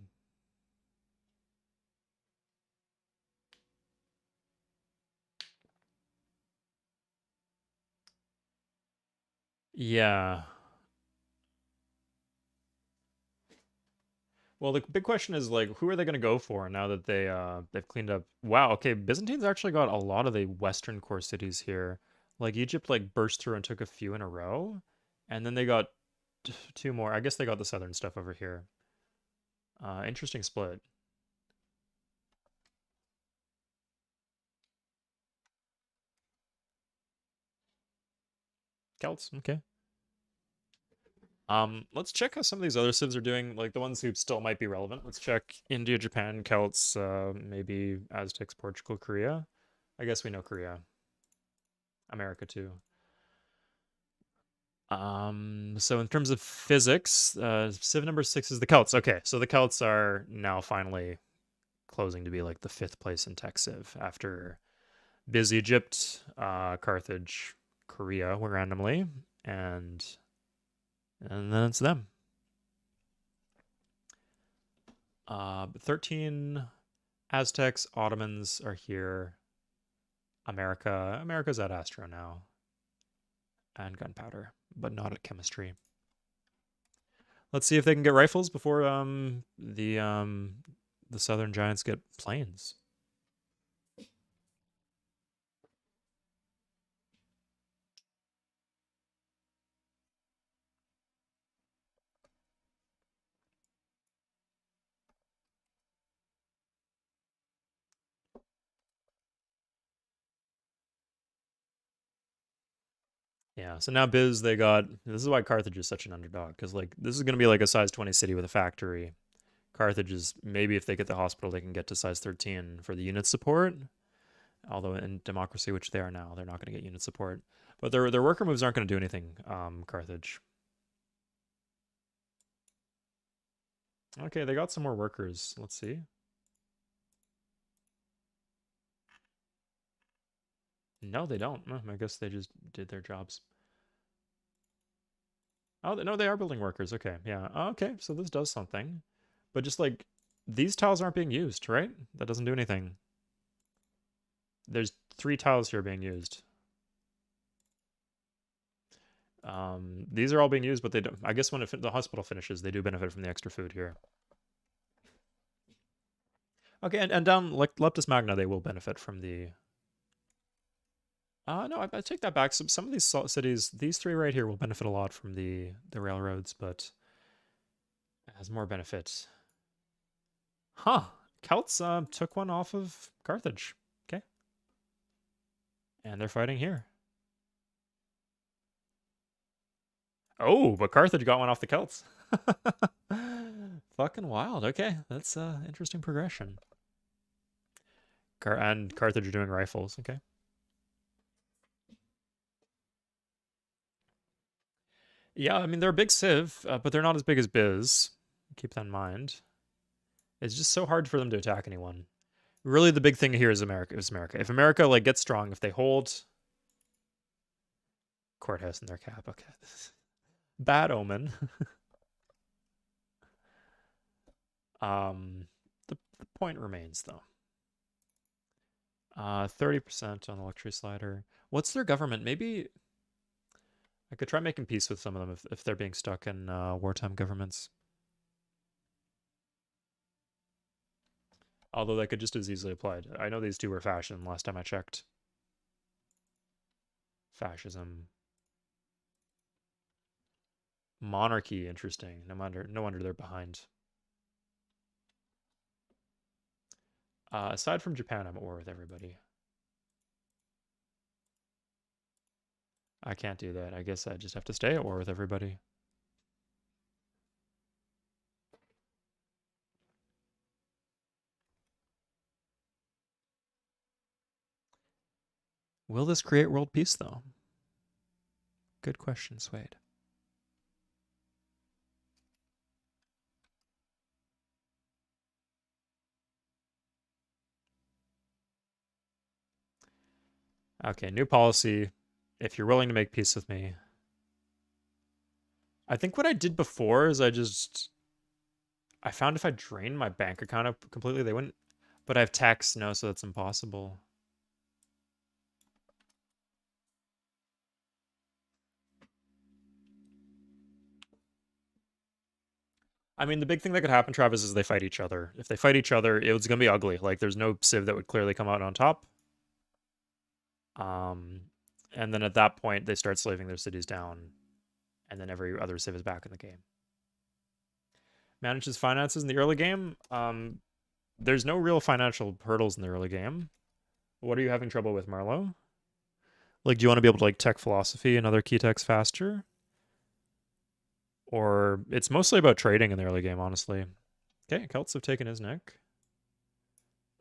Yeah. Well, the big question is like, who are they going to go for now that they've cleaned up? Wow, okay, Byzantines actually got a lot of the western core cities here. Like Egypt, like burst through and took a few in a row, and then they got two more. I guess they got the southern stuff over here. Interesting split. Celts, okay. Let's check how some of these other civs are doing, like the ones who still might be relevant. Let's check India, Japan, Celts, maybe Aztecs, Portugal, Korea. I guess we know Korea. America too. So in terms of physics, civ number 6 is the Celts. Okay, so the Celts are now finally closing to be like the 5th place in tech civ after Biz Egypt, Carthage, Korea, randomly, and then it's them. 13 Aztecs, Ottomans are here. America's at Astro now, and gunpowder, but not at chemistry. Let's see if they can get rifles before the Southern Giants get planes. Yeah, so now Biz, they got. This is why Carthage is such an underdog, because like this is going to be like a size 20 city with a factory. Carthage is maybe if they get the hospital, they can get to size 13 for the unit support. Although in democracy, which they are now, they're not going to get unit support. But their worker moves aren't going to do anything. Carthage. Okay, they got some more workers. Let's see. No, they don't. I guess they just did their jobs. Oh, no, they are building workers. Okay, yeah. Okay, so this does something. But just like, these tiles aren't being used, right? That doesn't do anything. There's 3 tiles here being used. These are all being used, but they don't. I guess when the hospital finishes, they do benefit from the extra food here. Okay, and down like Leptis Magna, they will benefit from the. No, I take that back. Some of these cities, these 3 right here, will benefit a lot from the railroads, but it has more benefits. Huh? Celts took one off of Carthage. Okay, and they're fighting here. Oh, but Carthage got one off the Celts. Fucking wild. Okay, that's interesting progression. And Carthage are doing rifles. Okay. Yeah, I mean they're a big civ, but they're not as big as Biz. Keep that in mind. It's just so hard for them to attack anyone. Really, the big thing here is America. If America like gets strong, if they hold courthouse in their cap, okay. Bad omen. um, the point remains though. 30% on electricity slider. What's their government? Maybe I could try making peace with some of them if they're being stuck in wartime governments. Although that could just as easily apply. I know these two were fashion last time I checked. Fascism. Monarchy, interesting. No wonder they're behind. Aside from Japan, I'm at war with everybody. I can't do that. I guess I just have to stay at war with everybody. Will this create world peace, though? Good question, Suede. Okay, new policy. If you're willing to make peace with me. I think what I did before is I found if I drained my bank account up completely, they wouldn't. But I have tax no, so that's impossible. I mean, the big thing that could happen, Travis, is they fight each other. If they fight each other, it's gonna be ugly. Like, there's no civ that would clearly come out on top. Um, and then at that point, they start slaving their cities down, and then every other civ is back in the game. Manages finances in the early game. There's no real financial hurdles in the early game. What are you having trouble with, Marlo? Like, do you want to be able to like tech philosophy and other key techs faster? Or it's mostly about trading in the early game, honestly. Okay, Celts have taken his neck.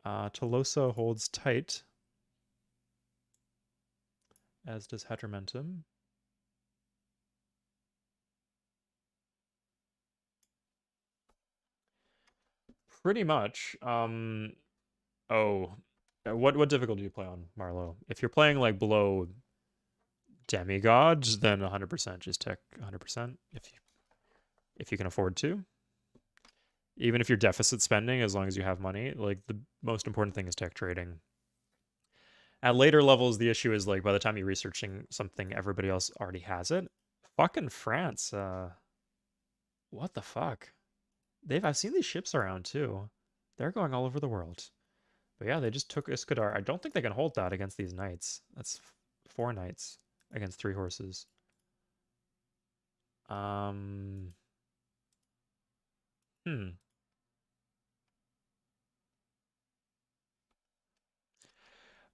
Tolosa holds tight, as does Heteromentum. Pretty much. Oh, what difficulty do you play on, Marlo? If you're playing like below demigods, then 100% just tech 100% if you can afford to. Even if you're deficit spending, as long as you have money, like the most important thing is tech trading. At later levels, the issue is like by the time you're researching something, everybody else already has it. Fucking France. What the fuck? I've seen these ships around too. They're going all over the world. But yeah, they just took Iskadar. I don't think they can hold that against these knights. That's 4 knights against 3 horses. Um. Hmm.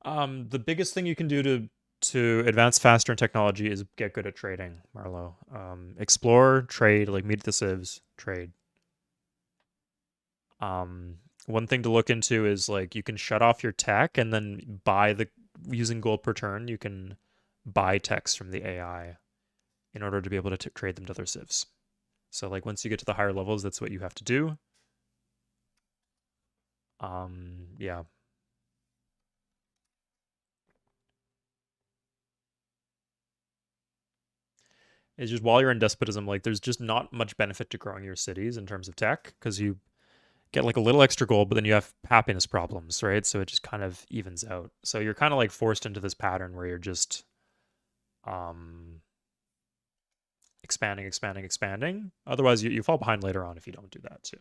The biggest thing you can do to advance faster in technology is get good at trading, Marlo. Explore, trade, like meet the civs, trade. One thing to look into is like you can shut off your tech and then buy using gold per turn. You can buy techs from the AI in order to be able to trade them to other civs. So like once you get to the higher levels, that's what you have to do. Yeah. It's just while you're in despotism, like there's just not much benefit to growing your cities in terms of tech because you get like a little extra gold, but then you have happiness problems, right? So it just kind of evens out. So you're kind of like forced into this pattern where you're just um expanding, expanding, expanding. Otherwise, you fall behind later on if you don't do that too.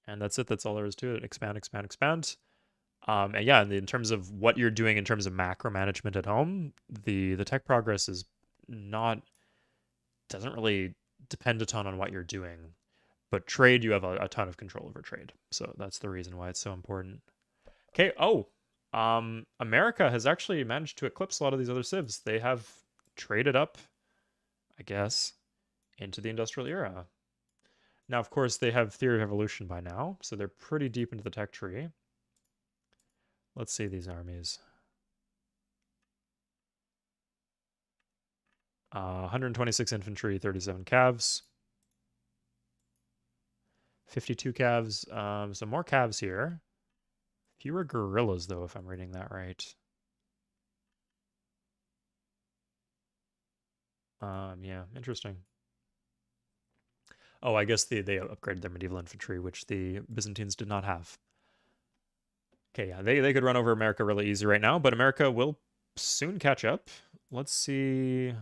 And that's it. That's all there is to it. Expand, expand, expand. And yeah, in terms of what you're doing in terms of macro management at home, the tech progress is not doesn't really depend a ton on what you're doing. But trade, you have a ton of control over trade. So that's the reason why it's so important. Okay. Oh, America has actually managed to eclipse a lot of these other civs. They have traded up, I guess, into the industrial era. Now, of course, they have theory of evolution by now, so they're pretty deep into the tech tree. Let's see these armies. 126 infantry, 37 calves, 52 calves. So more calves here. Fewer guerrillas, though, if I'm reading that right. Yeah, interesting. Oh, I guess they upgraded their medieval infantry, which the Byzantines did not have. Okay, yeah, they could run over America really easy right now, but America will soon catch up. Let's see.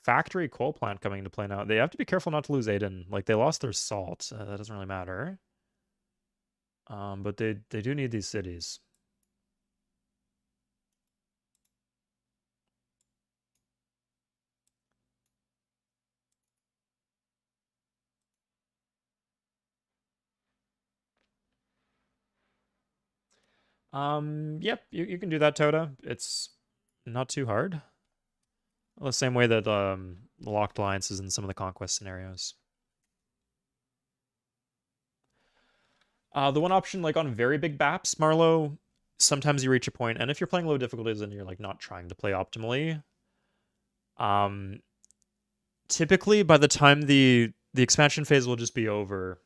Factory coal plant coming into play now. They have to be careful not to lose Aden. Like they lost their salt. That doesn't really matter. But they do need these cities. Yep, you can do that, Toda. It's not too hard. Well, the same way that locked alliances in some of the conquest scenarios. The one option, like on very big BAPs, Marlow, sometimes you reach a point, and if you're playing low difficulties and you're like not trying to play optimally, um, typically by the time the expansion phase will just be over.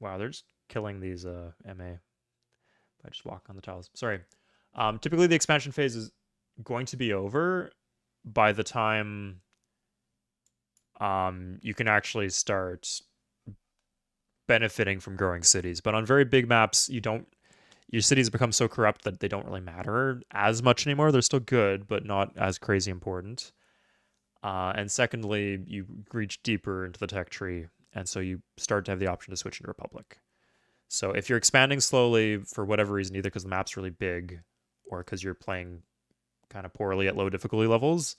Wow, they're just killing these MA. I just walk on the tiles. Sorry. Typically the expansion phase is going to be over by the time you can actually start benefiting from growing cities. But on very big maps, your cities become so corrupt that they don't really matter as much anymore. They're still good, but not as crazy important. And secondly, you reach deeper into the tech tree, and so you start to have the option to switch into Republic. So if you're expanding slowly for whatever reason, either because the map's really big or because you're playing kind of poorly at low difficulty levels,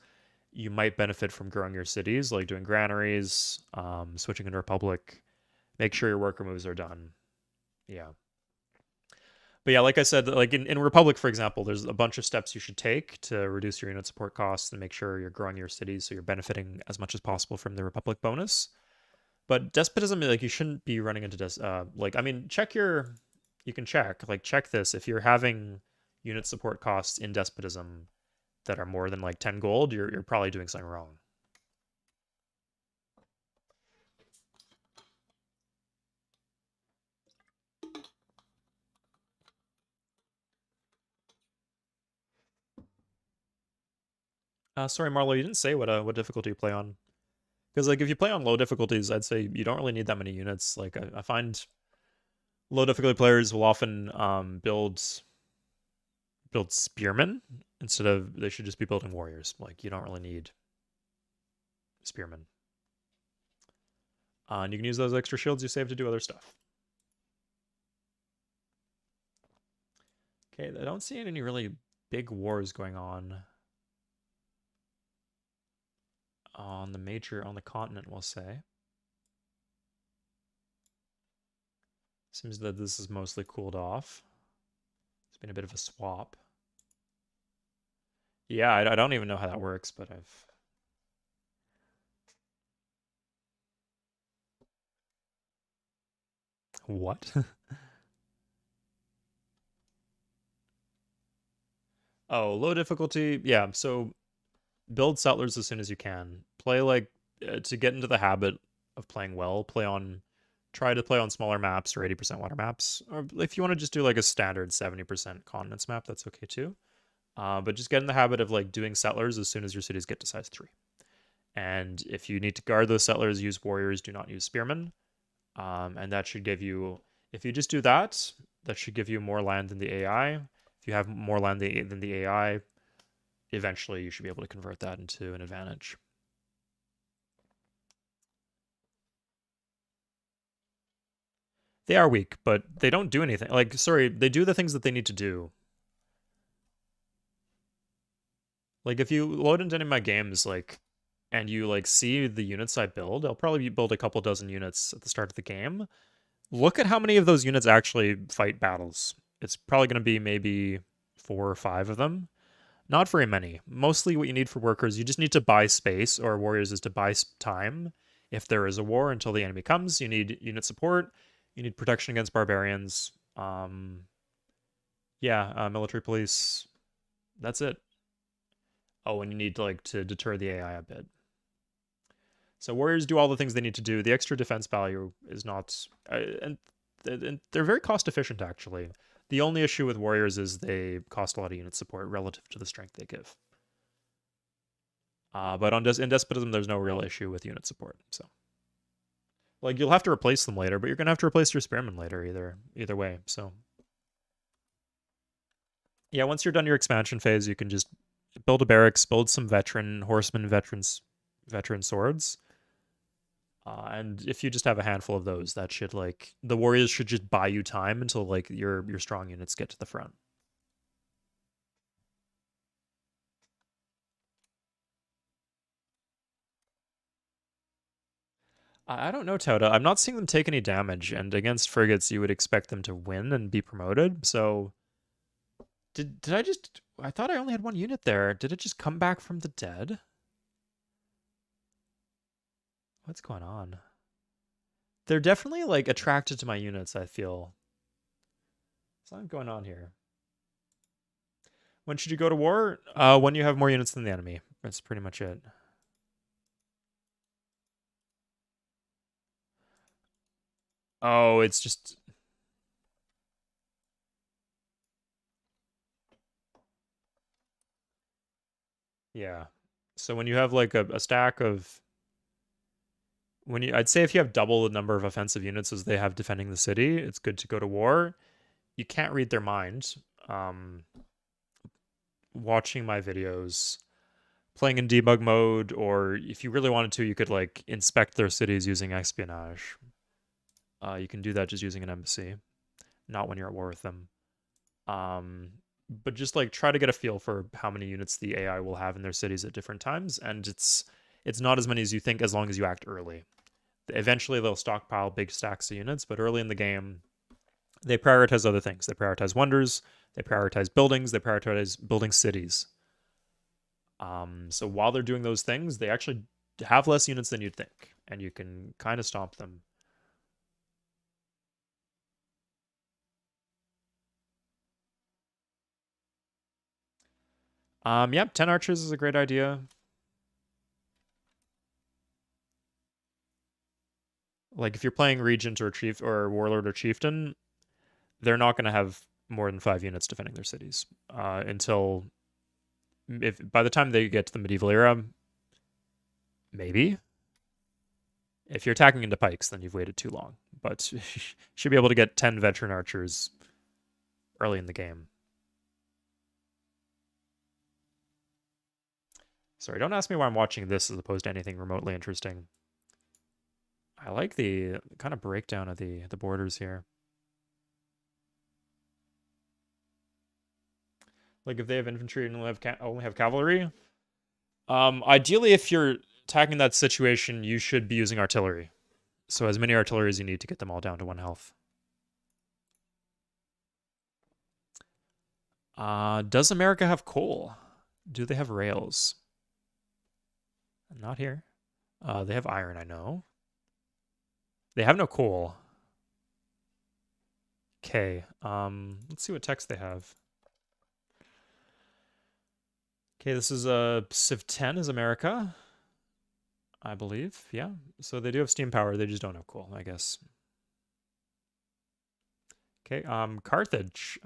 you might benefit from growing your cities, like doing granaries, switching into Republic. Make sure your worker moves are done. Yeah. But yeah, like I said, like in Republic, for example, there's a bunch of steps you should take to reduce your unit support costs and make sure you're growing your cities so you're benefiting as much as possible from the Republic bonus. But despotism, like you shouldn't be running into like I mean, you can check this if you're having unit support costs in despotism that are more than like 10 gold, you're probably doing something wrong. Sorry, Marlo, you didn't say what difficulty you play on. Because like if you play on low difficulties, I'd say you don't really need that many units. Like I find low difficulty players will often build spearmen instead of they should just be building warriors. Like you don't really need spearmen. And you can use those extra shields you save to do other stuff. Okay, I don't see any really big wars going on on the continent, we'll say. Seems that this is mostly cooled off. It's been a bit of a swap. Yeah, I don't even know how that works, but I've... What? Oh, low difficulty. Yeah, so build settlers as soon as you can. Play like to get into the habit of playing well, try to play on smaller maps or 80% water maps. Or if you want to just do like a standard 70% continents map, that's okay too. But just get in the habit of like doing settlers as soon as your cities get to size 3. And if you need to guard those settlers, use warriors, do not use spearmen. And that should give you, if you just do that, that should give you more land than the AI. If you have more land than the AI, eventually you should be able to convert that into an advantage. They are weak, but they don't do anything. Like, sorry, they do the things that they need to do. Like, if you load into any of my games, like, and you like see the units I build, I'll probably build a couple dozen units at the start of the game. Look at how many of those units actually fight battles. It's probably going to be maybe 4 or 5 of them. Not very many. Mostly what you need for workers, you just need to buy space, or warriors is to buy time. If there is a war until the enemy comes, you need unit support. You need protection against barbarians. Yeah, military police. That's it. Oh, and you need to like to deter the AI a bit. So warriors do all the things they need to do. The extra defense value is not, and they're very cost efficient actually. The only issue with warriors is they cost a lot of unit support relative to the strength they give. But in despotism, there's no real issue with unit support. So, like, you'll have to replace them later, but you're gonna have to replace your spearmen later, either way. So, yeah, once you're done your expansion phase, you can just build a barracks, build some veteran swords. And if you just have a handful of those, that should like the warriors should just buy you time until like your strong units get to the front. I don't know, ToA. I'm not seeing them take any damage, and against frigates, you would expect them to win and be promoted. So, did I just? I thought I only had one unit there. Did it just come back from the dead? What's going on? They're definitely like attracted to my units. I feel something going on here. When should you go to war? When you have more units than the enemy. That's pretty much it. Oh, it's just yeah. So when you have like a stack of I'd say if you have double the number of offensive units as they have defending the city, it's good to go to war. You can't read their mind. Watching my videos, playing in debug mode, or if you really wanted to, you could like inspect their cities using espionage. You can do that just using an embassy, not when you're at war with them. Um, but just like try to get a feel for how many units the AI will have in their cities at different times, and it's not as many as you think as long as you act early. Eventually, they'll stockpile big stacks of units, but early in the game, they prioritize other things. They prioritize wonders, they prioritize buildings, they prioritize building cities. So while they're doing those things, they actually have less units than you'd think, and you can kind of stomp them. Yeah, 10 archers is a great idea. Like if you're playing regent or chief or warlord or chieftain, they're not going to have more than 5 units defending their cities until if by the time they get to the medieval era, maybe. If you're attacking into pikes, then you've waited too long. But you should be able to get 10 veteran archers early in the game. Sorry, don't ask me why I'm watching this as opposed to anything remotely interesting. I like the kind of breakdown of the borders here. Like if they have infantry and only have cavalry. Ideally, if you're attacking that situation, you should be using artillery. So as many artillery as you need to get them all down to 1 health. Does America have coal? Do they have rails? Not here. They have iron, I know. They have no coal. Okay. Let's see what text they have. Okay, this is Civ 10 is America, I believe. Yeah. So they do have steam power. They just don't have coal, I guess. Okay. Carthage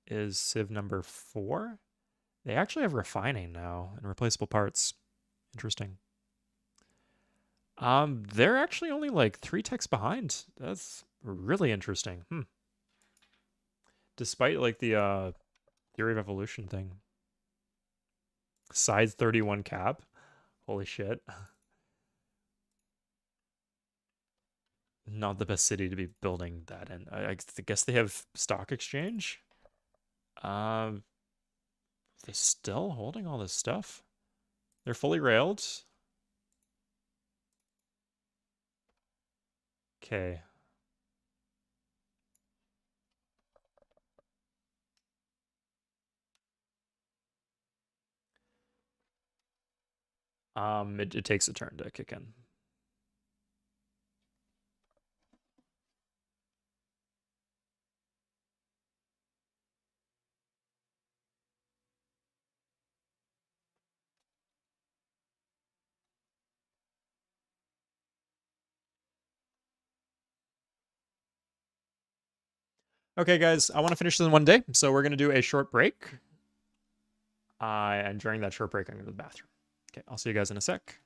is Civ number 4. They actually have refining now and replaceable parts. Interesting. They're actually only like 3 techs behind. That's really interesting. Despite like the theory of evolution thing. Size 31 cap. Holy shit. Not the best city to be building that in. I guess they have stock exchange. They're still holding all this stuff. They're fully railed. Okay. It takes a turn to kick in. Okay, guys, I want to finish this in one day, so we're gonna do a short break. And during that short break, I'm gonna go to the bathroom. Okay, I'll see you guys in a sec.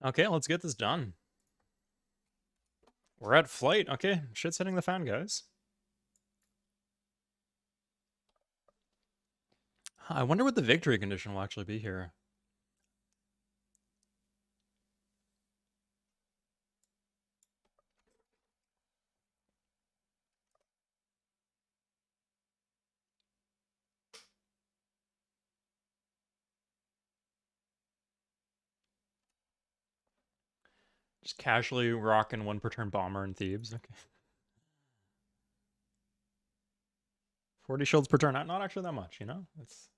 Okay, let's get this done. We're at flight. Okay, shit's hitting the fan, guys. I wonder what the victory condition will actually be here. Just casually rocking 1 per turn bomber in Thebes. Okay. 40 shields per turn. Not actually that much, you know? It's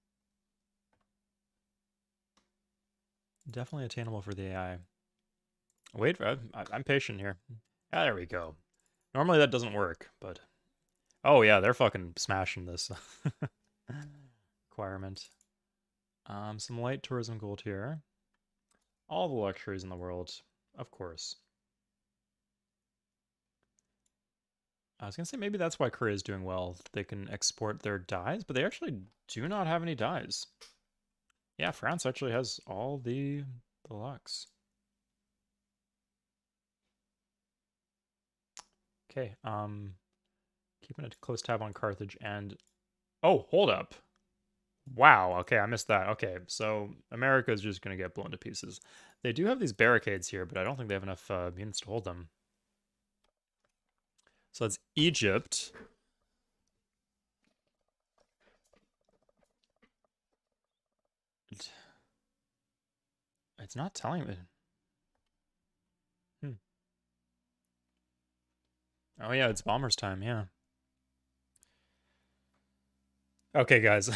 definitely attainable for the AI. Wait, I'm patient here. Ah, there we go. Normally that doesn't work, but... Oh yeah, they're fucking smashing this requirement. Some light tourism gold here. All the luxuries in the world, of course. I was gonna say maybe that's why Korea is doing well. They can export their dyes, but they actually do not have any dyes. Yeah, France actually has all the lux. Okay, keeping a close tab on Carthage and... Oh, hold up. Wow, okay, I missed that. Okay, so America is just gonna get blown to pieces. They do have these barricades here, but I don't think they have enough units to hold them. So that's Egypt. It's not telling me. Hmm. Oh yeah, it's bombers time, yeah. Okay, guys.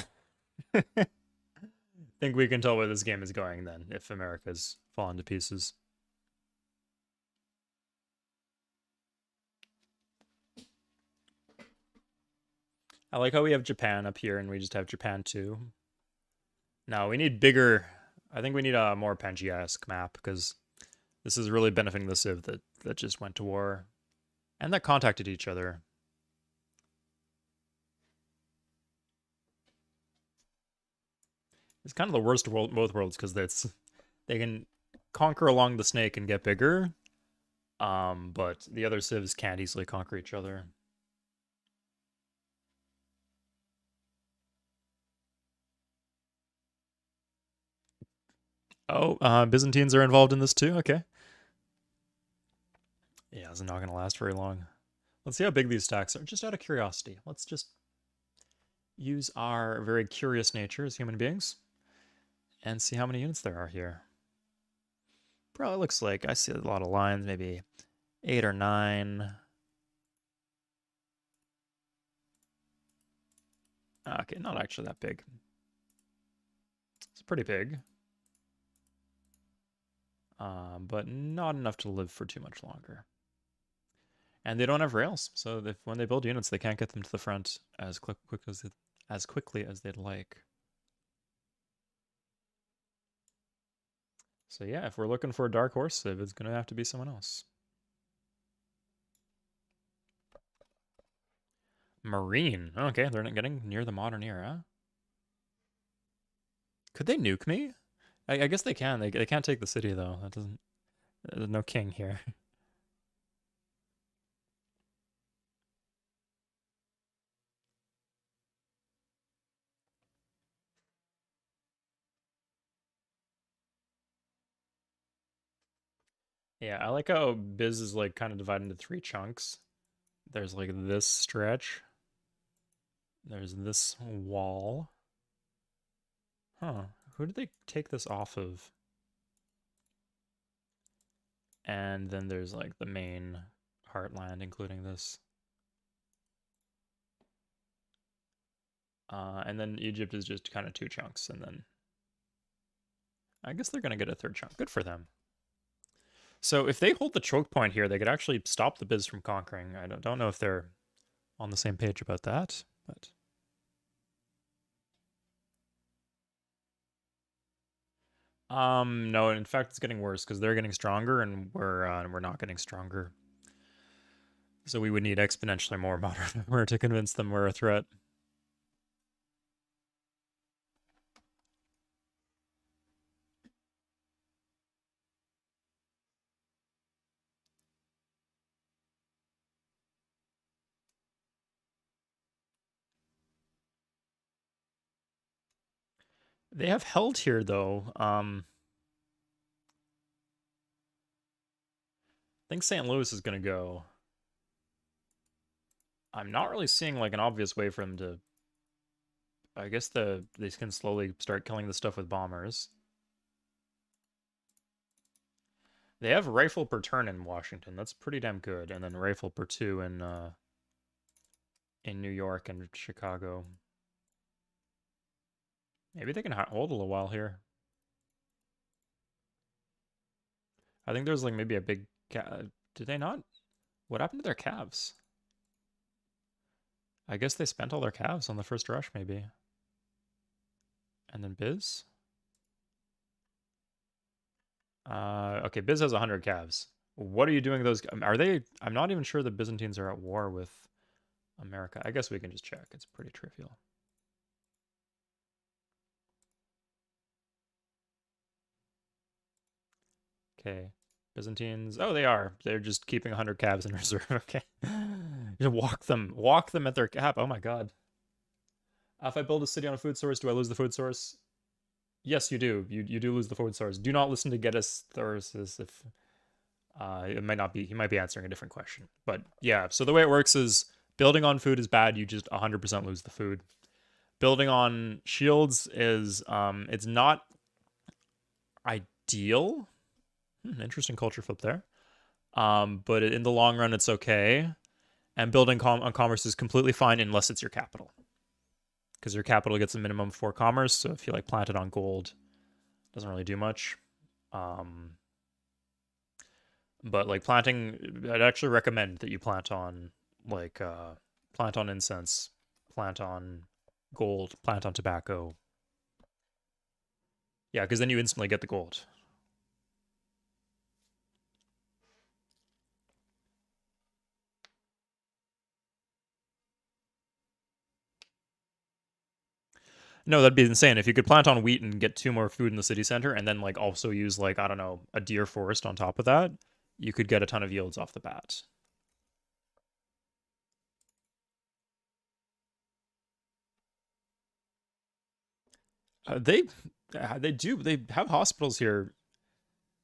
Think we can tell where this game is going then, if America's fallen to pieces. I like how we have Japan up here and we just have Japan too. No, we need bigger... I think we need a more Pangea-esque map, because this is really benefiting the Civ that just went to war. And that contacted each other. It's kind of the worst of both worlds, because they can conquer along the snake and get bigger, but the other civs can't easily conquer each other. Oh, Byzantines are involved in this too? Okay. Yeah, this is not going to last very long. Let's see how big these stacks are, just out of curiosity. Let's just use our very curious nature as human beings and see how many units there are here. Probably looks like I see a lot of lines, maybe 8 or 9. Okay, not actually that big. It's pretty big. But not enough to live for too much longer. And they don't have rails, so when they build units, they can't get them to the front as quickly as they'd like. So yeah, if we're looking for a dark horse civ, it's gonna have to be someone else. Marine. Okay, they're not getting near the modern era. Could they nuke me? I guess they can. They can't take the city though. That doesn't. There's no king here. Yeah, I like how Biz is like kind of divided into 3 chunks. There's like this stretch. There's this wall. Huh. Who did they take this off of? And then there's like the main heartland, including this. And then Egypt is just kind of 2 chunks, and then I guess they're gonna get a 3rd chunk. Good for them. So if they hold the choke point here, they could actually stop the Biz from conquering. I don't know if they're on the same page about that, but no. In fact, it's getting worse because they're getting stronger, and we're not getting stronger. So we would need exponentially more modern armor to convince them we're a threat. They have held here though. I think St. Louis is gonna go. I'm not really seeing like an obvious way for them to. I guess they can slowly start killing the stuff with bombers. They have rifle per turn in Washington. That's pretty damn good. And then rifle per two in New York and Chicago. Maybe they can hold a little while here. I think there's like maybe a big. Did they not? What happened to their calves? I guess they spent all their calves on the first rush, maybe. And then Biz? Okay, Biz has 100 calves. What are you doing those? Are they? I'm not even sure the Byzantines are at war with America. I guess we can just check. It's pretty trivial. Okay. Byzantines. Oh, they are. They're just keeping 100 calves in reserve. Okay. Just walk them at their cap. Oh my god. If I build a city on a food source, do I lose the food source? Yes, you do. You do lose the food source. Do not listen to Geddes Thoruses if it might not be. He might be answering a different question. But yeah, so the way it works is building on food is bad. You just 100% lose the food. Building on shields is it's not ideal. Interesting culture flip there. But in the long run, it's okay. And building on commerce is completely fine unless it's your capital, because your capital gets a minimum for commerce. So if you like plant it on gold, it doesn't really do much. But like planting, I'd actually recommend that you plant on like plant on incense, plant on gold, plant on tobacco. Yeah, because then you instantly get the gold. No, that'd be insane. If you could plant on wheat and get 2 more food in the city center, and then like also use like I don't know a deer forest on top of that, you could get a ton of yields off the bat. They they have hospitals here.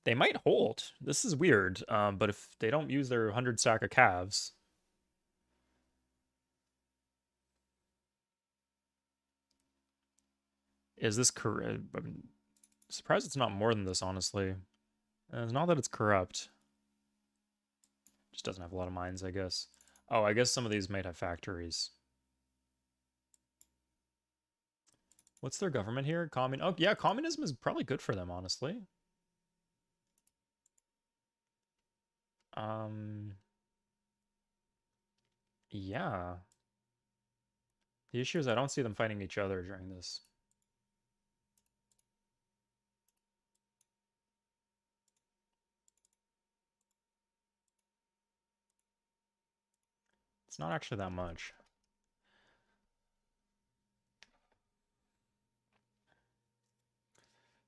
They might hold. This is weird. But if they don't use their 100 stack of calves, is this correct? I'm surprised it's not more than this, honestly. It's not that it's corrupt. Just doesn't have a lot of mines, I guess. Oh, I guess some of these might have factories. What's their government here? Oh, yeah, communism is probably good for them, honestly. Um, yeah. The issue is I don't see them fighting each other during this. It's not actually that much.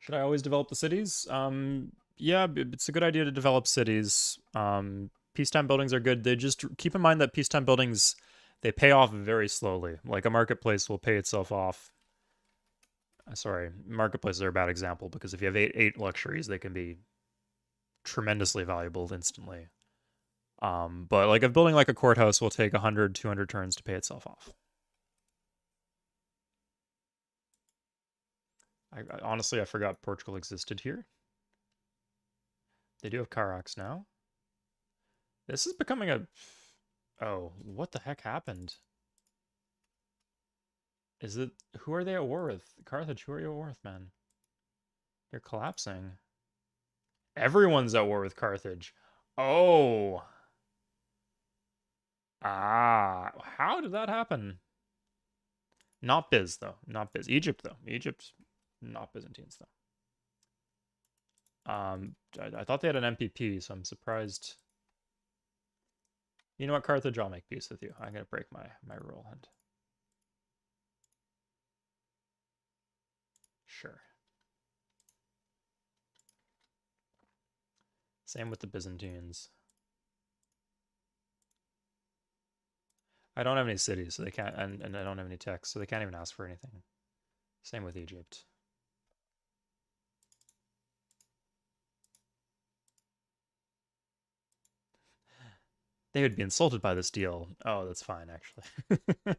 Should I always develop the cities? Yeah, it's a good idea to develop cities. Peacetime buildings are good. They just keep in mind that peacetime buildings they pay off very slowly. Like a marketplace will pay itself off. Sorry, marketplaces are a bad example because if you have eight luxuries, they can be tremendously valuable instantly. But like if building like a courthouse will take 100, 200 turns to pay itself off. Honestly, I forgot Portugal existed here. They do have Carax now. This is becoming a... Oh, what the heck happened? Is it... Who are they at war with? Carthage, who are you at war with, man? You're collapsing. Everyone's at war with Carthage. Oh. Ah. How did that happen? Not Biz, though. Not Biz. Egypt, though. Egypt, not Byzantines, though. I thought they had an MPP, so I'm surprised. You know what, Carthage? I'll make peace with you. I'm gonna break my rule and sure. Same with the Byzantines. I don't have any cities, so they can't, and I don't have any texts, so they can't even ask for anything. Same with Egypt. They would be insulted by this deal. Oh, that's fine, actually.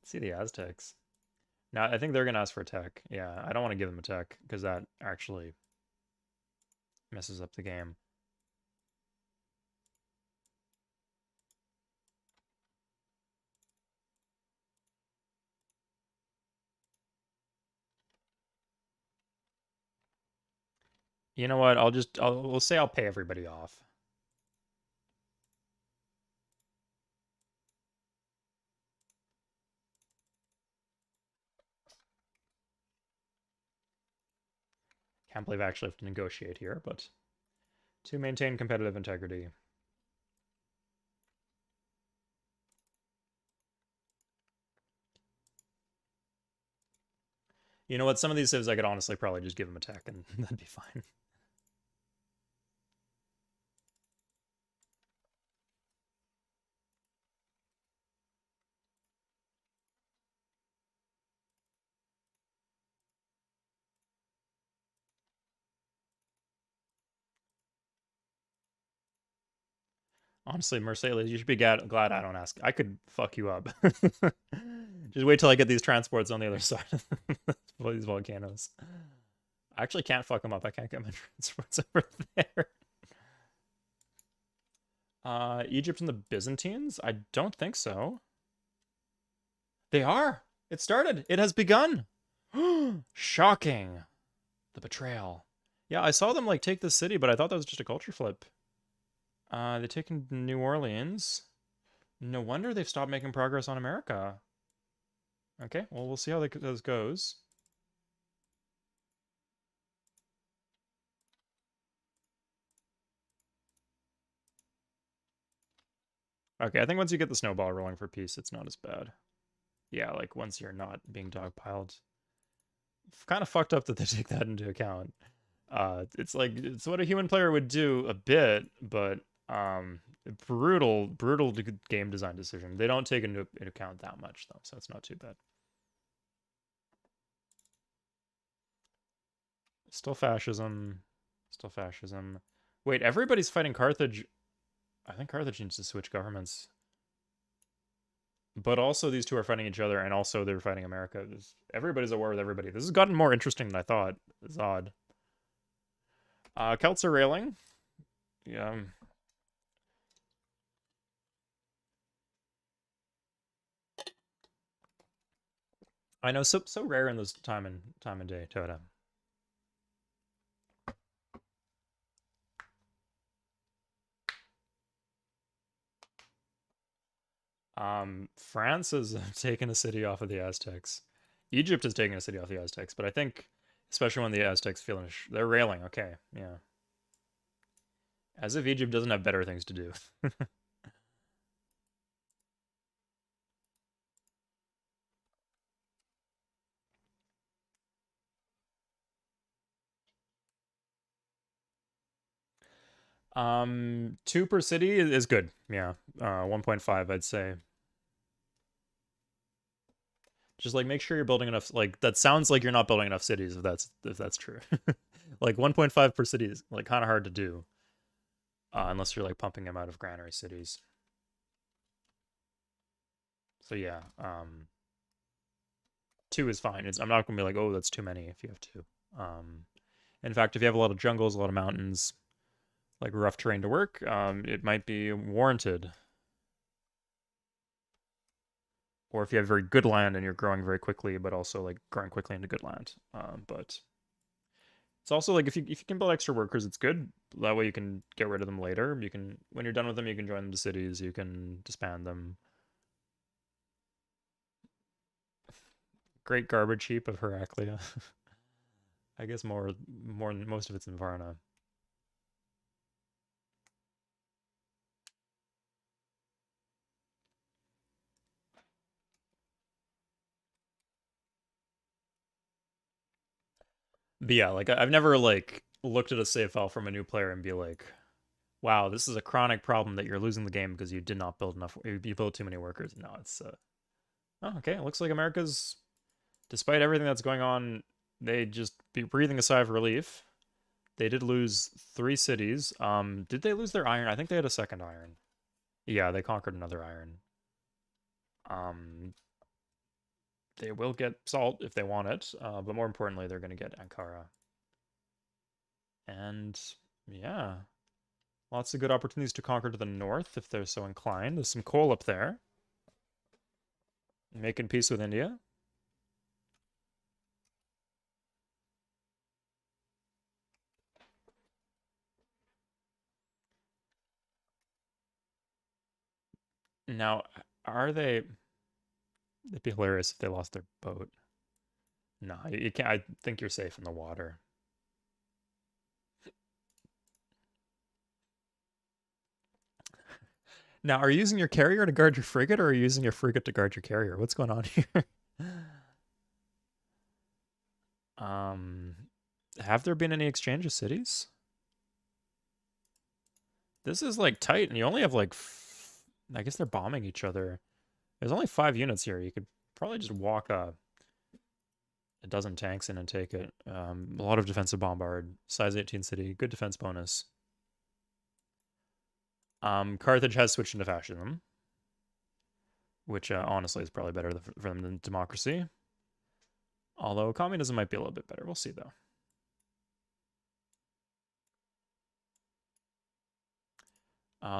See the Aztecs. Now, I think they're going to ask for a tech. Yeah, I don't want to give them a tech, because that actually messes up the game. You know what? We'll say I'll pay everybody off. Can't believe I actually have to negotiate here, but to maintain competitive integrity. You know what? Some of these civs I could honestly probably just give them a tech and that'd be fine. Honestly, Mercedes, you should be glad I don't ask. I could fuck you up. Just wait till I get these transports on the other side of these volcanoes. I actually can't fuck them up. I can't get my transports over there. Egypt and the Byzantines? I don't think so. They are. It started. It has begun. Shocking. The betrayal. Yeah, I saw them like take the city, but I thought that was just a culture flip. They taken New Orleans. No wonder they've stopped making progress on America. Okay, well, we'll see how this goes. Okay, I think once you get the snowball rolling for peace, it's not as bad. Yeah, like once you're not being dogpiled. Kind of fucked up that they take that into account. It's like it's what a human player would do a bit, but brutal game design decision. They don't take into account that much though, so it's not too bad. Still fascism. Still fascism. Wait, everybody's fighting Carthage. I think Carthage needs to switch governments. But also these two are fighting each other, and also they're fighting America. Everybody's at war with everybody. This has gotten more interesting than I thought. It's odd. Celts are railing. Yeah. I know, so rare in this time and day, ToA. France has taken a city off of the Aztecs. Egypt has taken a city off the Aztecs, but I think, especially when the Aztecs feel they're railing. Okay, yeah. As if Egypt doesn't have better things to do. Two per city is good. Yeah. 1.5, I'd say. Just like make sure you're building enough. Like that sounds like you're not building enough cities. If that's true. Like 1.5 per city is like kind of hard to do, unless you're like pumping them out of granary cities. So yeah, two is fine. I'm not gonna be like, oh, that's too many if you have two. In fact, if you have a lot of jungles, a lot of mountains, like rough terrain to work, it might be warranted. Or if you have very good land and you're growing very quickly, but also like growing quickly into good land. But it's also like if you can build extra workers, it's good. That way you can get rid of them later. You can when you're done with them, you can join them to cities. You can disband them. Great garbage heap of Heraclea. I guess most of it's in Varna. But yeah, like I've never like looked at a save file from a new player and be like, wow, this is a chronic problem that you're losing the game because you did not build enough. You built too many workers. No, it's oh, okay. It looks like America's, despite everything that's going on, they just be breathing a sigh of relief. They did lose 3 cities. Did they lose their iron? I think they had a second iron. Yeah, they conquered another iron. Um, they will get salt if they want it, but more importantly, they're going to get Ankara. And yeah, lots of good opportunities to conquer to the north if they're so inclined. There's some coal up there. Making peace with India. Now, are they... It'd be hilarious if they lost their boat. No, you can't. I think you're safe in the water. Now, are you using your carrier to guard your frigate, or are you using your frigate to guard your carrier? What's going on here? um, have there been any exchange of cities? This is like tight, and you only have like, I guess they're bombing each other. There's only 5 units here. You could probably just walk a dozen tanks in and take it. A lot of defensive bombard, size 18 city, good defense bonus. Carthage has switched into fascism, which honestly is probably better for them than democracy. Although communism might be a little bit better. We'll see, though.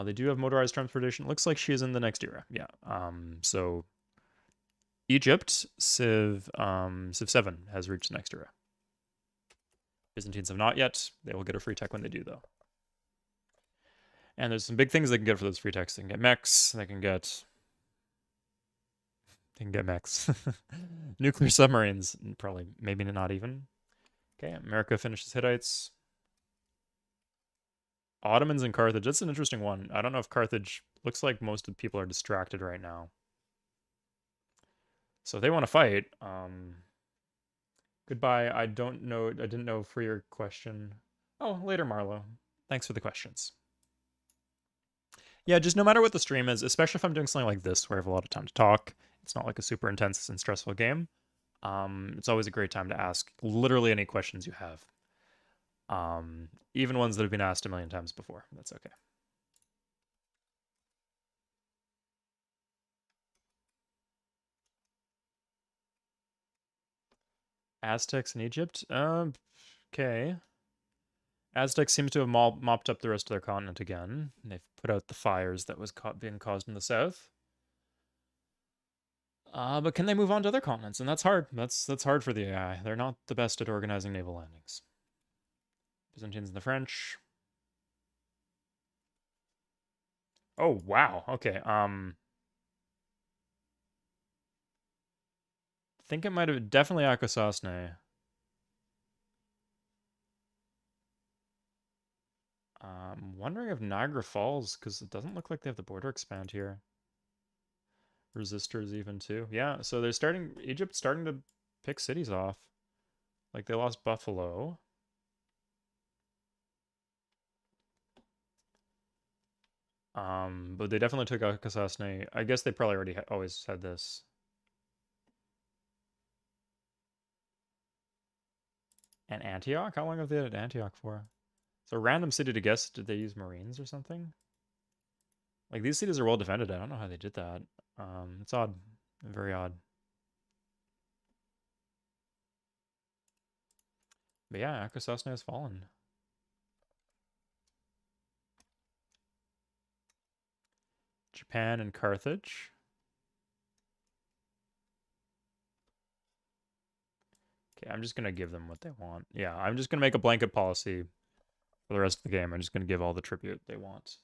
They do have motorized transportation. Looks like she is in the next era. Yeah. So Egypt, Civ 7 has reached the next era. Byzantines have not yet. They will get a free tech when they do, though. And there's some big things they can get for those free techs. They can get mechs. They can get mechs. Nuclear submarines. Probably, maybe not even. Okay, America finishes Hittites. Ottomans and Carthage. That's an interesting one. I don't know if Carthage... Looks like most of the people are distracted right now. So if they want to fight, goodbye. I don't know. I didn't know for your question. Oh, later, Marlo. Thanks for the questions. Yeah, just no matter what the stream is, especially if I'm doing something like this where I have a lot of time to talk, it's not like a super intense and stressful game. It's always a great time to ask literally any questions you have. Even ones that have been asked a million times before. That's okay. Aztecs in Egypt? Okay. Aztecs seem to have mopped up the rest of their continent again. They've put out the fires that was being caused in the south. But can they move on to other continents? And that's hard. That's hard for the AI. They're not the best at organizing naval landings. Byzantines and the French. Oh, wow. Okay. Think it might have definitely Akwesasne. Wondering if Niagara Falls, because it doesn't look like they have the border expand here. Resistors even too. Yeah, so they're starting... Egypt's starting to pick cities off. Like they lost Buffalo. But they definitely took out Akwesasne. I guess they probably already always had this. And Antioch? How long have they had Antioch for? It's a random city to guess. Did they use Marines or something? Like, these cities are well defended. I don't know how they did that. It's odd. Very odd. But yeah, Akwesasne has fallen. Japan and Carthage. Okay, I'm just going to give them what they want. Yeah, I'm just going to make a blanket policy for the rest of the game. I'm just going to give all the tribute they want.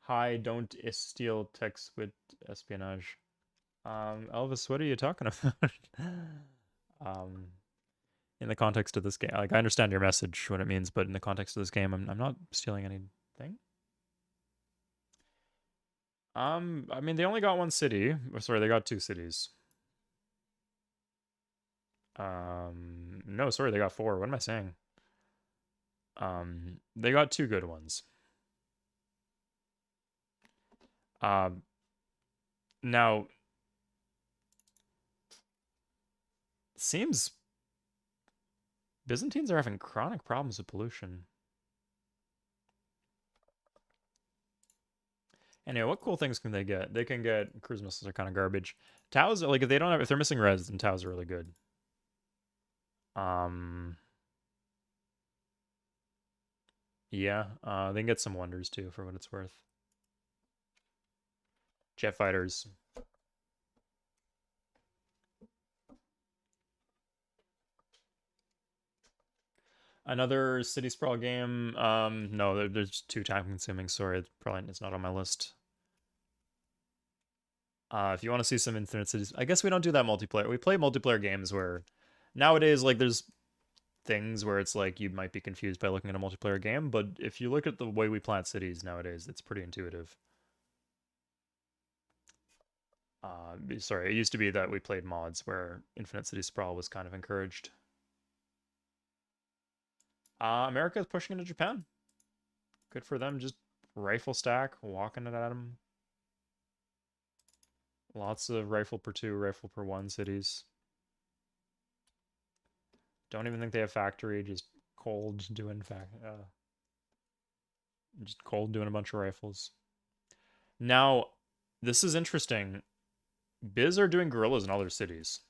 Hi, don't steal text with espionage. Elvis, what are you talking about? In the context of this game, like I understand your message, what it means, but in the context of this game, I'm not stealing anything. I mean, they only got 1 city. Or, sorry, they got 2 cities. No, sorry, they got 4. What am I saying? They got 2 good ones. Now, seems Byzantines are having chronic problems with pollution. Anyway, what cool things can they get? They can get cruise missiles are kind of garbage. Taos like if they don't have if they're missing res, then Taos are really good. Um, yeah, they can get some wonders too for what it's worth. Jet fighters. Another city sprawl game. No, there's too time consuming. Sorry, it's not on my list. If you want to see some Infinite Cities, I guess we don't do that multiplayer. We play multiplayer games where nowadays, like, there's things where it's like you might be confused by looking at a multiplayer game, but if you look at the way we plant cities nowadays, it's pretty intuitive. Sorry, it used to be that we played mods where Infinite City Sprawl was kind of encouraged. America is pushing into Japan. Good for them. Just rifle stack, walking it at them. Lots of rifle per two, rifle per one cities. Don't even think they have factory. Just cold doing just cold doing a bunch of rifles. Now, this is interesting. Biz are doing guerrillas in other cities.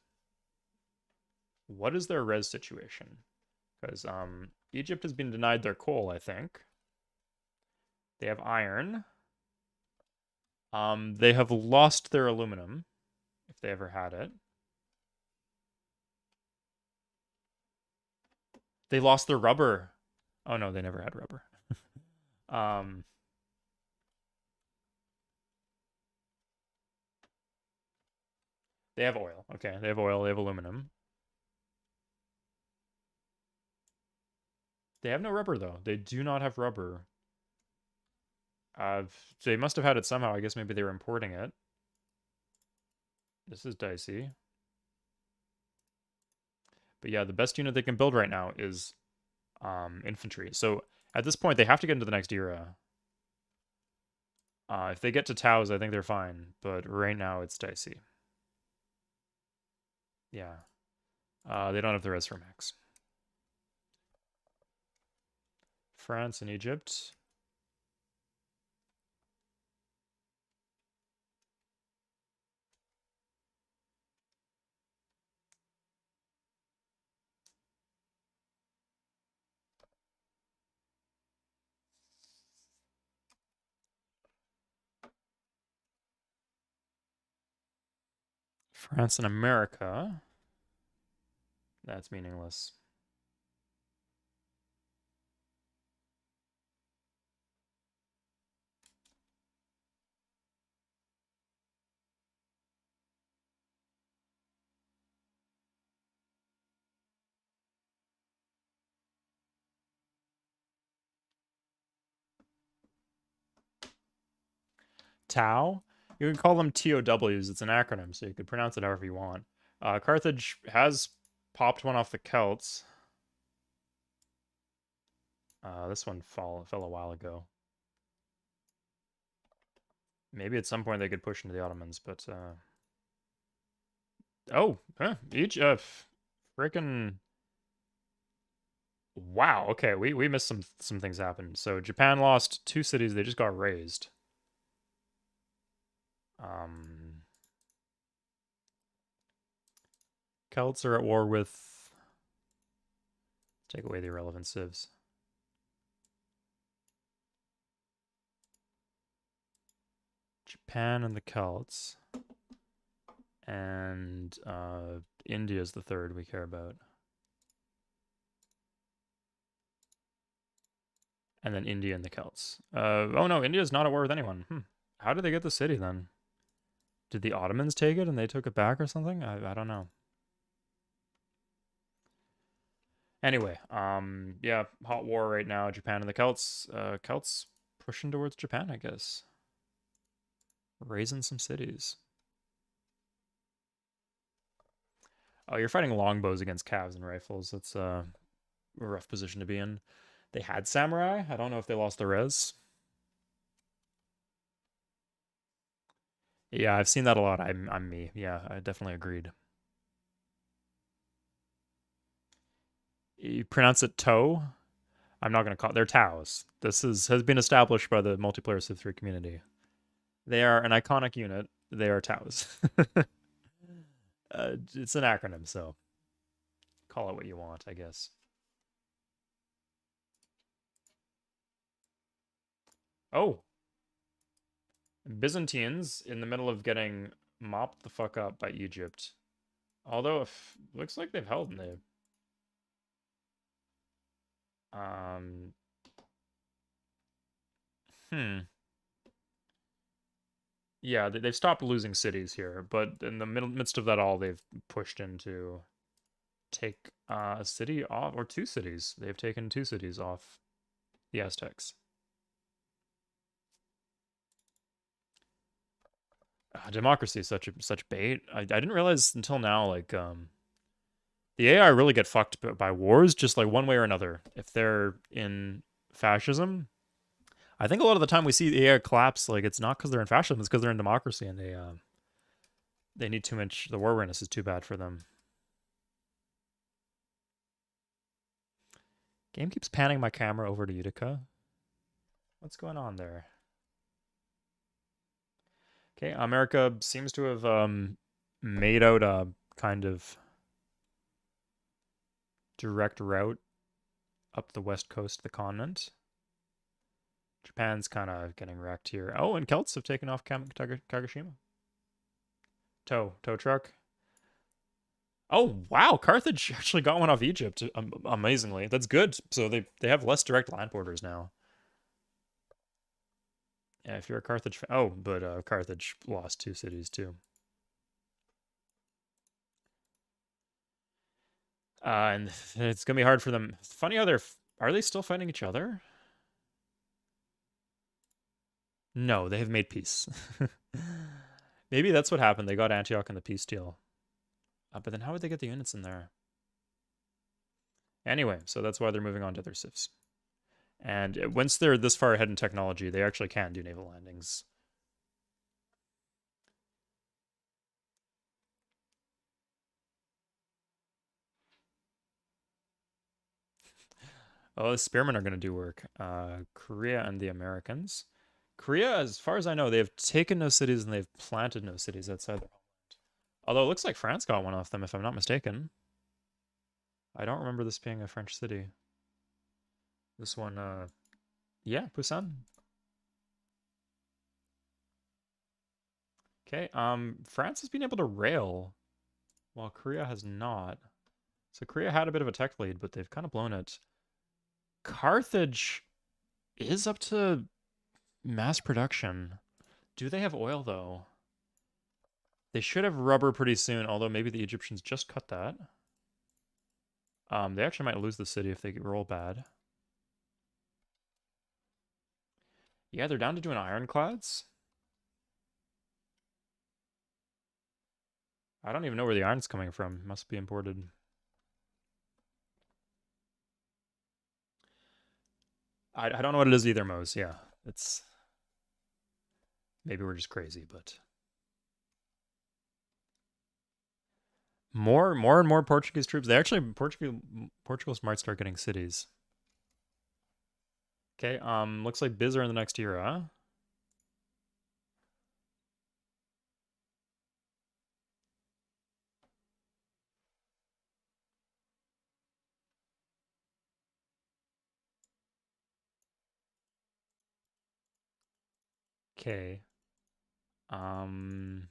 What is their res situation? Because Egypt has been denied their coal, I think. They have iron. They have lost their aluminum, if they ever had it. They lost their rubber. Oh no, they never had rubber. um, they have oil. Okay, they have oil. They have aluminum. They have no rubber though. They do not have rubber. They must have had it somehow. I guess maybe they were importing it. This is dicey. But yeah, the best unit they can build right now is infantry. So at this point, they have to get into the next era. If they get to Taos, I think they're fine. But right now, it's dicey. Yeah. They don't have the res for max. France and Egypt. France and America. That's meaningless. Tau? You can call them TOWs. It's an acronym, so you could pronounce it however you want. Carthage has popped one off the Celts. This one fell a while ago. Maybe at some point they could push into the Ottomans, but oh, each freaking wow. Okay, we missed some things happened. So Japan lost two cities. They just got raised. Um, Celts are at war with. Take away the irrelevant civs. Japan and the Celts. And India is the third we care about. And then India and the Celts. Oh no, India's not at war with anyone. How did they get the city then? Did the Ottomans take it and they took it back or something? I don't know. Anyway, yeah, hot war right now. Japan and the Celts. Celts pushing towards Japan, I guess. Raising some cities. Oh, you're fighting longbows against calves and rifles. That's a rough position to be in. They had samurai. I don't know if they lost the res. Yeah, I've seen that a lot. I'm me. Yeah, I definitely agreed. You pronounce it toe. I'm not gonna call. They're Taos. This has been established by the multiplayer Civ 3 community. They are an iconic unit. They are Taos. It's an acronym, so call it what you want, I guess. Oh, Byzantines in the middle of getting mopped the fuck up by Egypt. Although, if looks like they've held in um, hmm. Yeah, they've stopped losing cities here, but in the midst of that all, they've pushed into take a city off, or two cities. They've taken two cities off the Aztecs. Democracy is such bait. I didn't realize until now, like the AI really get fucked by wars, just like one way or another. If they're in fascism, I think a lot of the time we see the AI collapse. Like it's not because they're in fascism; it's because they're in democracy, and they need too much. The war awareness is too bad for them. Game keeps panning my camera over to Utica. What's going on there? Okay, America seems to have made out a kind of direct route up the west coast of the continent. Japan's kind of getting wrecked here. Oh, and Celts have taken off Kagoshima. Tow truck. Oh, wow, Carthage actually got one off Egypt, amazingly. That's good. So they have less direct land borders now. Yeah, if you're a Carthage fan. Oh, but Carthage lost two cities too. And it's gonna be hard for them. It's funny how are they still fighting each other? No, they have made peace. Maybe that's what happened. They got Antioch in the peace deal. But then how would they get the units in there? Anyway, so that's why they're moving on to other civs. And once they're this far ahead in technology, they actually can do naval landings. Oh, the spearmen are going to do work. Korea and the Americans. Korea, as far as I know, they have taken no cities and they've planted no cities outside their homeland. Although it looks like France got one off them, if I'm not mistaken. I don't remember this being a French city. This one, yeah, Busan. Okay, France has been able to rail, while Korea has not. So Korea had a bit of a tech lead, but they've kind of blown it. Carthage is up to mass production. Do they have oil, though? They should have rubber pretty soon, although maybe the Egyptians just cut that. They actually might lose the city if they roll bad. Yeah, they're down to doing ironclads. I don't even know where the iron's coming from. Must be imported. I don't know what it is either, Mose. Yeah, it's maybe we're just crazy, but more and more Portuguese troops. They actually Portugal's might start getting cities. Okay, looks like Biz are in the next era. Okay. Um,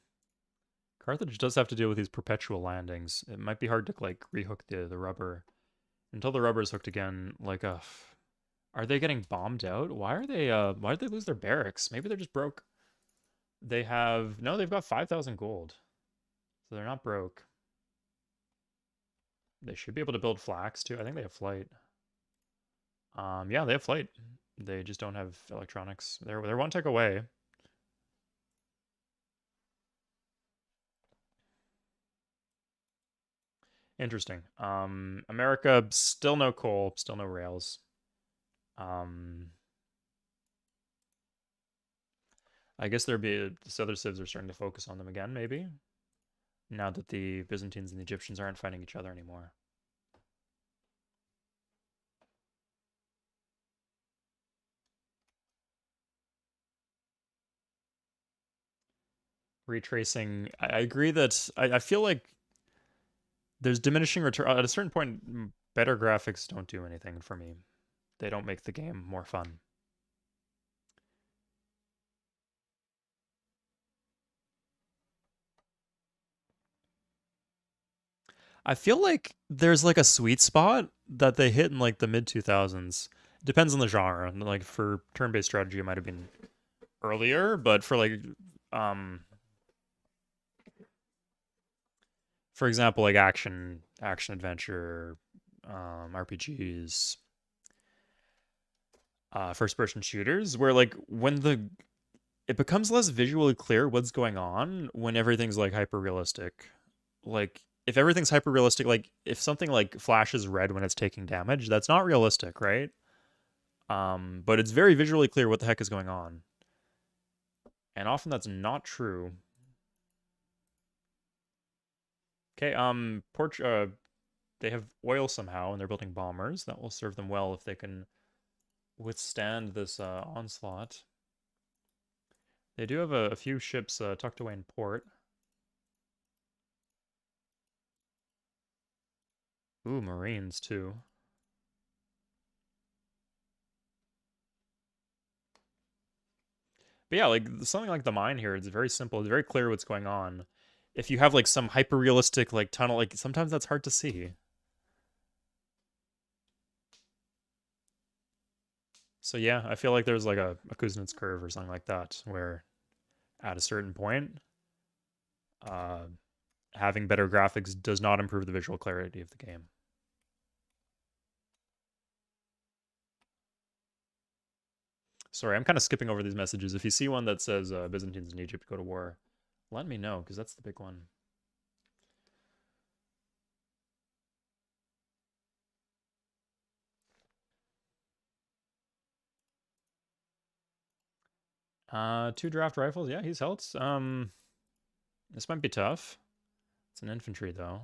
Carthage does have to deal with these perpetual landings. It might be hard to like rehook the rubber until the rubber is hooked again. Like, are they getting bombed out? Why did they lose their barracks? Maybe they're just broke. They have no, they've got 5,000 gold, so they're not broke. They should be able to build flax too. I think they have flight. Yeah, they have flight. They just don't have electronics. They're one tech away. Interesting. America, still no coal, still no rails. Um, I guess there'd be the other civs are starting to focus on them again, maybe. Now that the Byzantines and the Egyptians aren't fighting each other anymore. retracing. I agree that I feel like there's diminishing return at a certain point. Better graphics don't do anything for me. They don't make the game more fun. I feel like there's like a sweet spot that they hit in like the mid 2000s. Depends on the genre. Like for turn-based strategy, it might have been earlier, but for like, um, for example, like action adventure, RPGs, first-person shooters, where like when the it becomes less visually clear what's going on when everything's like hyper realistic. Like if everything's hyper realistic, like if something like flashes red when it's taking damage, that's not realistic, right? But it's very visually clear what the heck is going on, and often that's not true. Okay, they have oil somehow, and they're building bombers. That will serve them well if they can withstand this onslaught. They do have a few ships tucked away in port. Ooh, Marines too. But yeah, like something like the mine here, it's very simple. It's very clear what's going on. If you have like some hyper realistic like tunnel, like sometimes that's hard to see. So yeah, I feel like there's like a Kuznets curve or something like that, where at a certain point, uh, having better graphics does not improve the visual clarity of the game. Sorry, I'm kind of skipping over these messages. If you see one that says Byzantines in Egypt go to war, let me know because that's the big one. 2 draft rifles. Yeah, he's helped. This might be tough. It's an infantry though.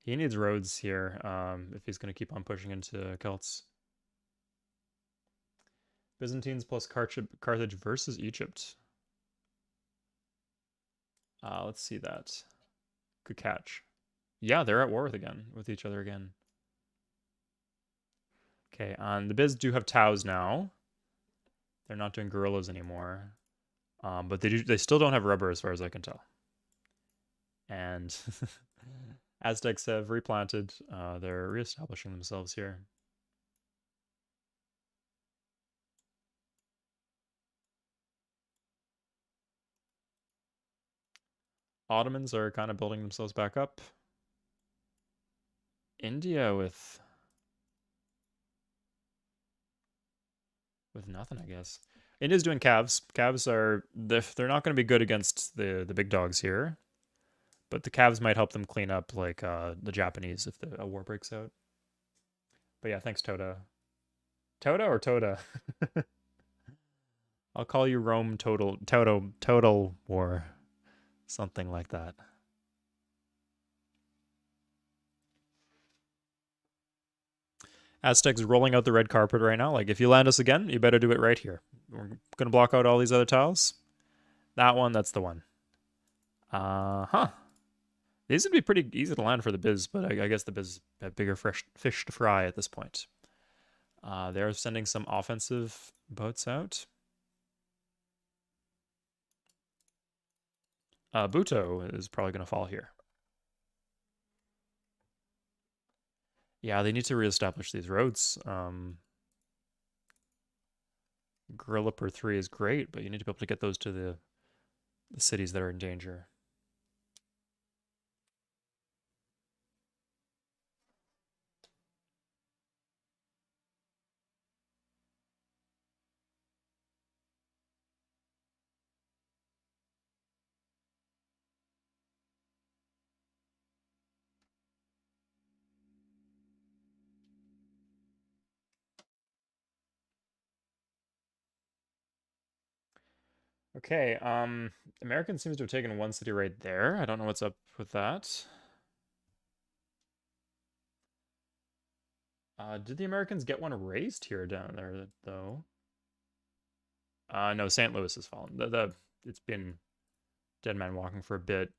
He needs roads here if he's going to keep on pushing into Celts. Byzantines plus Carthage versus Egypt. Let's see that. Good catch. Yeah, they're at war with each other again. Okay, the Biz do have Taus now. They're not doing guerrillas anymore. But they still don't have rubber as far as I can tell. And Aztecs have replanted. They're reestablishing themselves here. Ottomans are kind of building themselves back up. India with nothing, I guess. India's doing calves. Calves are they're not going to be good against the big dogs here, but the calves might help them clean up like the Japanese if a war breaks out. But yeah, thanks Toda. Toda or Toda? I'll call you Rome total war, something like that. Aztecs rolling out the red carpet right now. Like if you land us again, you better do it right here. We're gonna block out all these other tiles. That one, that's the one. Huh. These would be pretty easy to land for the Biz, but I guess the Biz have bigger fresh fish to fry at this point. They're sending some offensive boats out. Buto is probably going to fall here. Yeah, they need to reestablish these roads. Guerrilla per 3 is great, but you need to be able to get those to the cities that are in danger. Okay, American seems to have taken one city right there. I don't know what's up with that. Did the Americans get one erased here down there, though? No, St. Louis has fallen. It's been dead man walking for a bit.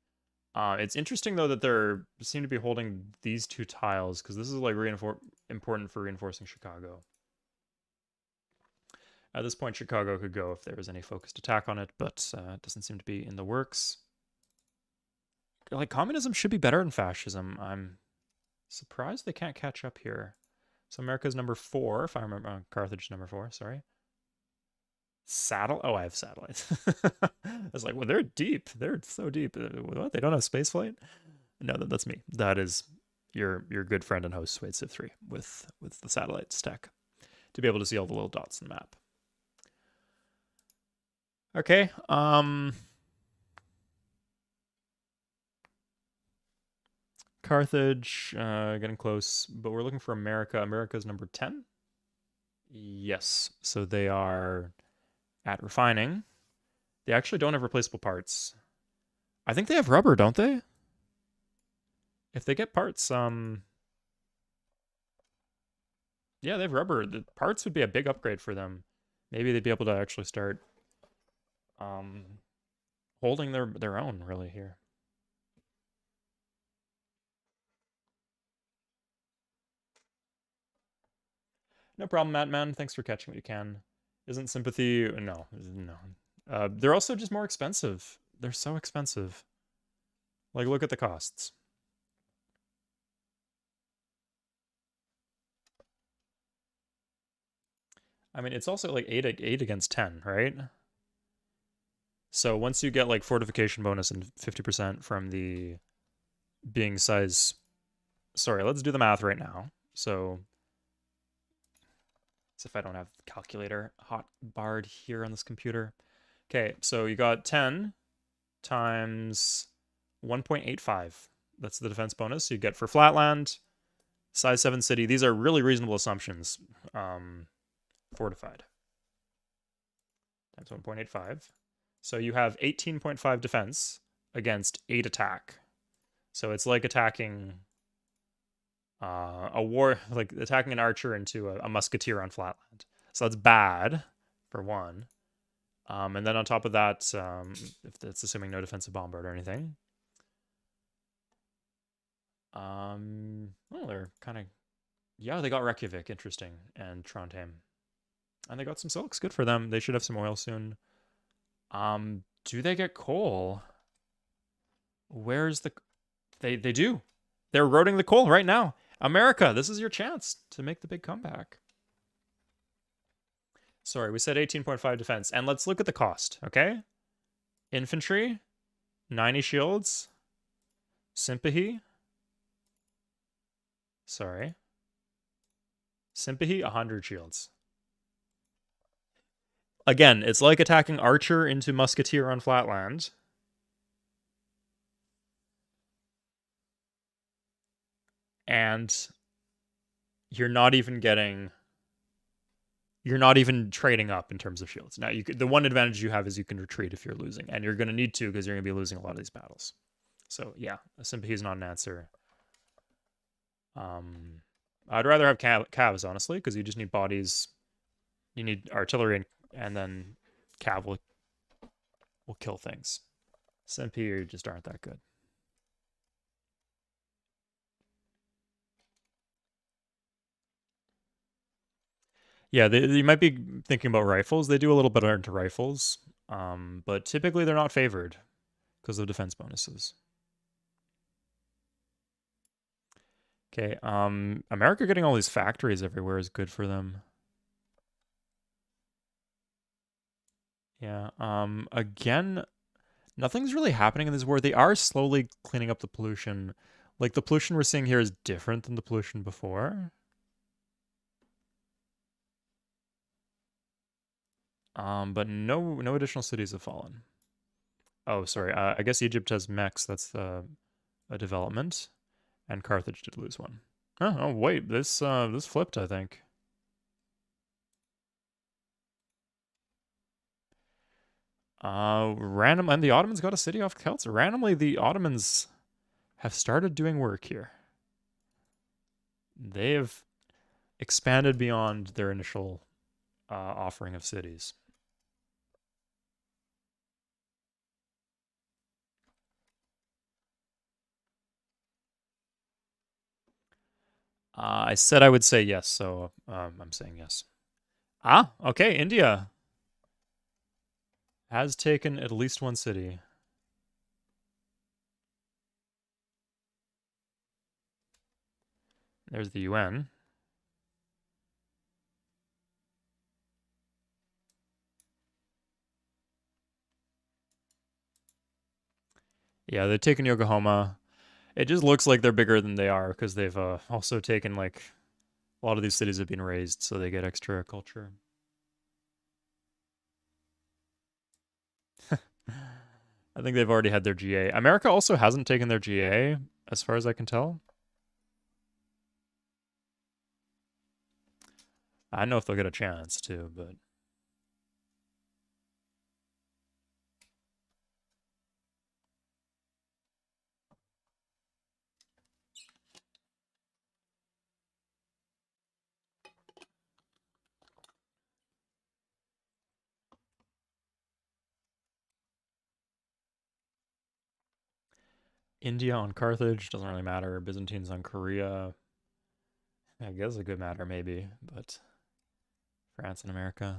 It's interesting though that they're seem to be holding these two tiles because this is like important for reinforcing Chicago. At this point, Chicago could go if there was any focused attack on it, but it doesn't seem to be in the works. Like, communism should be better than fascism. I'm surprised they can't catch up here. So America's number 4, if I remember. Carthage number 4, sorry. Oh, I have satellites. I was like, well, they're deep. They're so deep. What? They don't have spaceflight? No, that's me. That is your good friend and host, Suede Civ 3, with the satellite stack to be able to see all the little dots in the map. Okay. Carthage, getting close, but we're looking for America. America's number 10. Yes, so they are at refining. They actually don't have replaceable parts. I think they have rubber, don't they? If they get parts, yeah, they have rubber. The parts would be a big upgrade for them. Maybe they'd be able to actually start holding their own really here. No problem, Mattman. Thanks for catching what you can. Isn't sympathy? No. They're also just more expensive. They're so expensive. Like, look at the costs. I mean, it's also like 8 against 10, right? So once you get like fortification bonus and 50% from the being size. Sorry, let's do the math right now. So as if I don't have the calculator hot barred here on this computer. Okay, so you got 10 times 1.85. That's the defense bonus you get for flatland. Size 7 city. These are really reasonable assumptions. Fortified. Times 1.85. So you have 18.5 defense against 8 attack. So it's like attacking like attacking an archer into a musketeer on flatland. So that's bad, for one. And then on top of that, if that's assuming no defensive bombard or anything. Well, they're kind of, yeah, they got Reykjavik, interesting, and Trondheim. And they got some silks, good for them. They should have some oil soon. Do they get coal? Where's the, they do. They're eroding the coal right now. America, this is your chance to make the big comeback. Sorry, we said 18.5 defense. And let's look at the cost, okay? Infantry, 90 shields. Sympathy. Sorry. Sympathy, 100 shields. Again, it's like attacking archer into musketeer on flatland. And you're not even trading up in terms of shields. Now, the one advantage you have is you can retreat if you're losing, and you're going to need to because you're going to be losing a lot of these battles. So yeah, sympathy is not an answer. I'd rather have calves, honestly, because you just need bodies. You need artillery, and then cav will kill things. Sympathy just aren't that good. Yeah, you might be thinking about rifles. They do a little bit into rifles, but typically they're not favored because of defense bonuses. Okay, America getting all these factories everywhere is good for them. Yeah, again, nothing's really happening in this war. They are slowly cleaning up the pollution. Like, the pollution we're seeing here is different than the pollution before. But no additional cities have fallen. Oh, sorry. I guess Egypt has mechs. That's a development, and Carthage did lose one. Oh wait, this flipped, I think. Random, and the Ottomans got a city off Celts. Randomly, the Ottomans have started doing work here. They have expanded beyond their initial offering of cities. I said I would say yes, so I'm saying yes. Ah, okay, India has taken at least one city. There's the UN. Yeah, they've taken Yokohama. It just looks like they're bigger than they are because they've also taken like a lot of these cities have been raised, so they get extra culture. I think they've already had their GA. America also hasn't taken their GA, as far as I can tell. I don't know if they'll get a chance to, but India on Carthage doesn't really matter. Byzantines on Korea, I guess it could matter maybe, but France and America.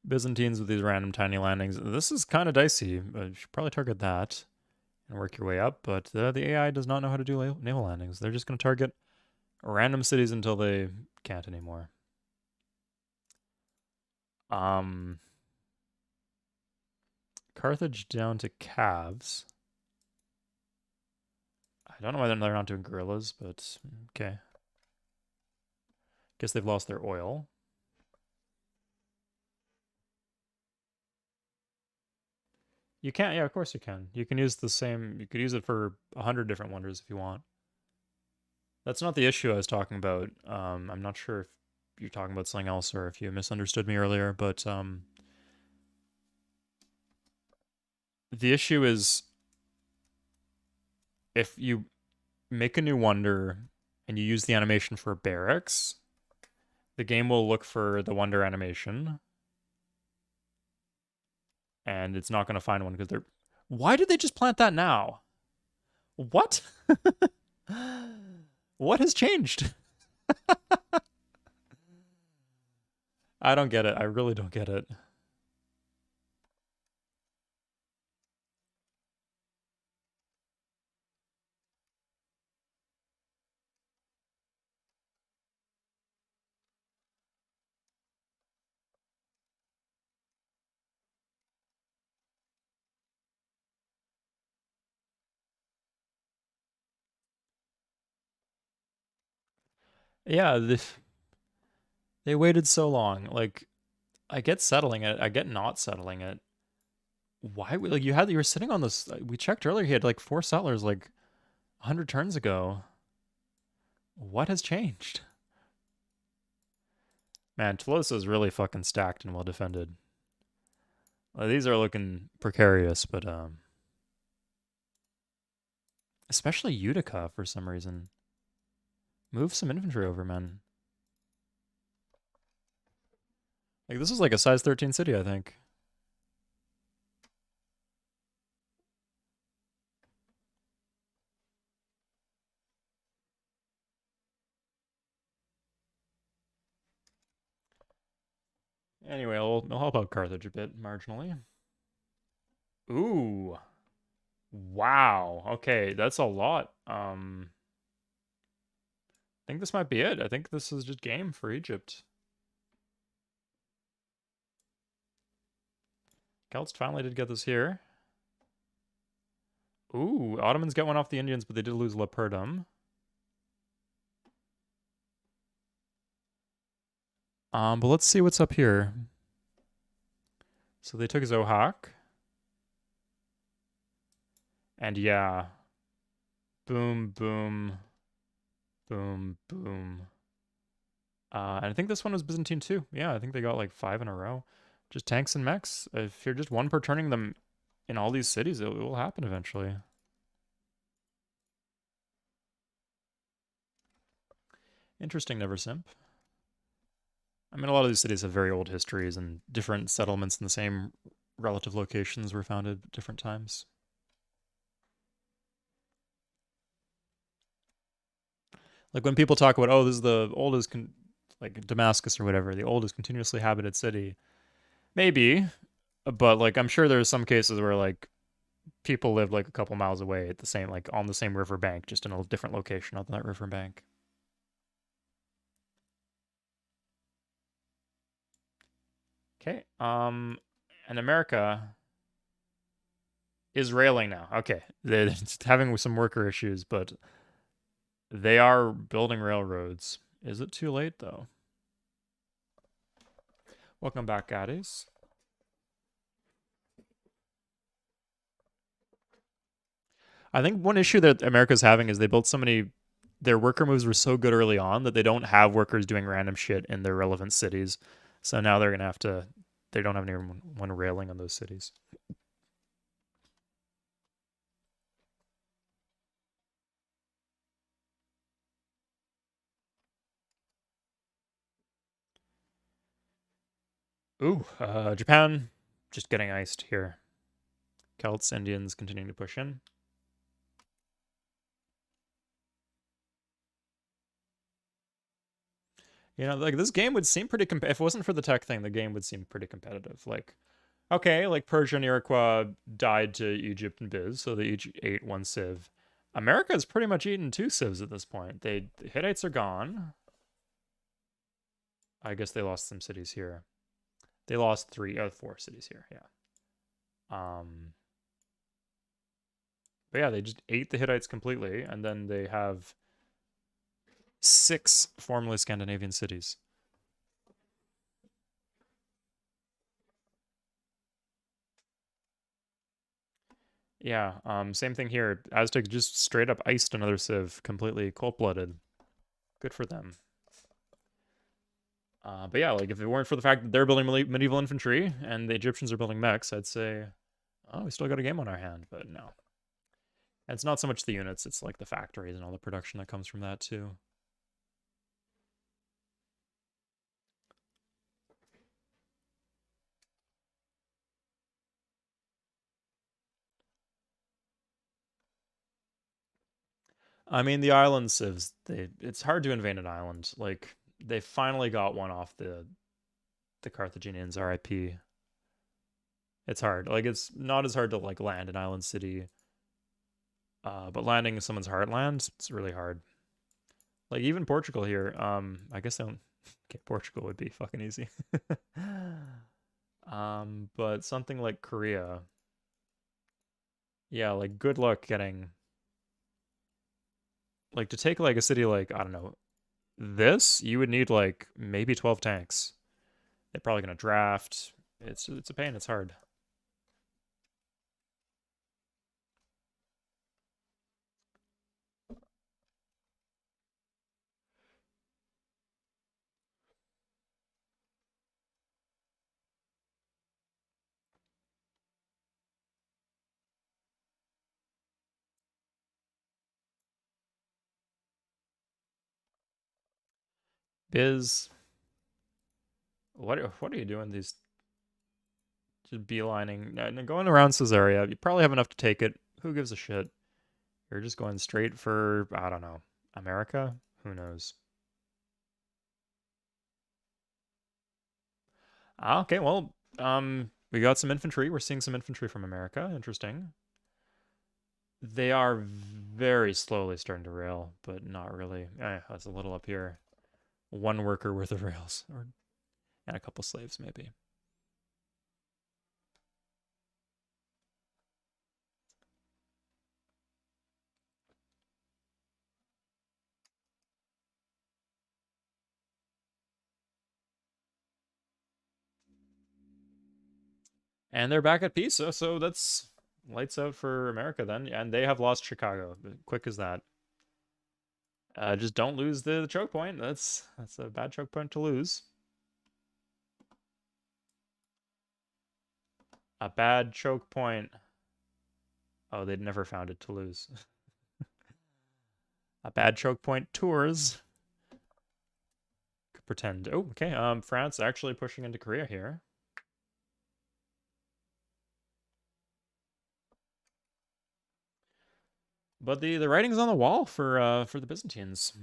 Byzantines with these random tiny landings. This is kind of dicey. You should probably target that and work your way up, but the AI does not know how to do naval landings. They're just going to target random cities until they can't anymore. Carthage down to calves. I don't know why they're not doing guerrillas, but okay. Guess they've lost their oil. You can't, yeah, of course you can. You can use the same, you could use it for 100 different wonders if you want. That's not the issue I was talking about. I'm not sure if you're talking about something else or if you misunderstood me earlier, but the issue is if you make a new wonder and you use the animation for barracks, the game will look for the wonder animation and it's not going to find one because they're. Why did they just plant that now? What? What has changed? I don't get it. I really don't get it. Yeah, they waited so long. Like, I get settling it. I get not settling it. Why? Like, you were sitting on this. We checked earlier. He had like 4 settlers like 100 turns ago. What has changed? Man, Tolosa is really fucking stacked and well defended. These are looking precarious, but especially Utica for some reason. Move some infantry over, man. Like this is like a size 13 city, I think. Anyway, I'll help out Carthage a bit marginally. Ooh. Wow. Okay, that's a lot. I think this might be it. I think this is just game for Egypt. Celts finally did get this here. Ooh, Ottomans get one off the Indians, but they did lose Laperdum. But let's see what's up here. So they took Zohak. And yeah. Boom, boom. Boom, boom. And I think this one was Byzantine too. Yeah, I think they got like 5 in a row. Just tanks and mechs. If you're just one per turning them in all these cities, it will happen eventually. Interesting, Never Simp. I mean, a lot of these cities have very old histories, and different settlements in the same relative locations were founded at different times. Like when people talk about, oh, this is the oldest, like Damascus or whatever, the oldest continuously habited city. Maybe, but like I'm sure there's some cases where like people lived like a couple miles away at the same, like on the same river bank, just in a different location on that river bank. Okay. And America is railing now. Okay, they're having some worker issues, but they are building railroads. Is it too late though? Welcome back, Gaddies. I think one issue that America's having is they built so many. Their worker moves were so good early on that they don't have workers doing random shit in their relevant cities. So now they're gonna have to. They don't have anyone railing on those cities. Ooh, Japan just getting iced here. Celts, Indians continuing to push in. You know, like this game would seem pretty. If it wasn't for the tech thing, the game would seem pretty competitive. Like, okay, like Persia and Iroquois died to Egypt and Biz, so they each ate one civ. America's pretty much eaten two civs at this point. The Hittites are gone. I guess they lost some cities here. They lost four cities here. Yeah. But yeah, they just ate the Hittites completely, and then they have six formerly Scandinavian cities. Yeah, same thing here. Aztec just straight up iced another civ, completely cold-blooded. Good for them. But yeah, like if it weren't for the fact that they're building medieval infantry and the Egyptians are building mechs, I'd say, oh, we still got a game on our hand. But no, and it's not so much the units; it's like the factories and all the production that comes from that too. I mean, the island civs, it's hard to invade an island. Like they finally got one off the Carthaginians. R.I.P. It's hard. Like it's not as hard to like land an island city, but landing someone's heartland, it's really hard. Like even Portugal here. I guess I don't. Okay, Portugal would be fucking easy. But something like Korea, yeah, like good luck getting like to take like a city like I don't know this. You would need like maybe 12 tanks. They're probably gonna draft. It's a pain. It's hard. Biz, what are you doing? These just beelining, going around Caesarea. You probably have enough to take it. Who gives a shit? You're just going straight for I don't know America. Who knows? Okay, well, we got some infantry. We're seeing some infantry from America. Interesting. They are very slowly starting to rail, but not really. That's a little up here. One worker worth of rails, or and a couple slaves maybe. And they're back at peace, so that's lights out for America then. And they have lost Chicago. Quick as that. Just don't lose the choke point. That's a bad choke point to lose. A bad choke point. Oh, they'd never found it to lose. A bad choke point tours. pretend. Oh, okay. France actually pushing into Korea here. But the writing's on the wall for the Byzantines.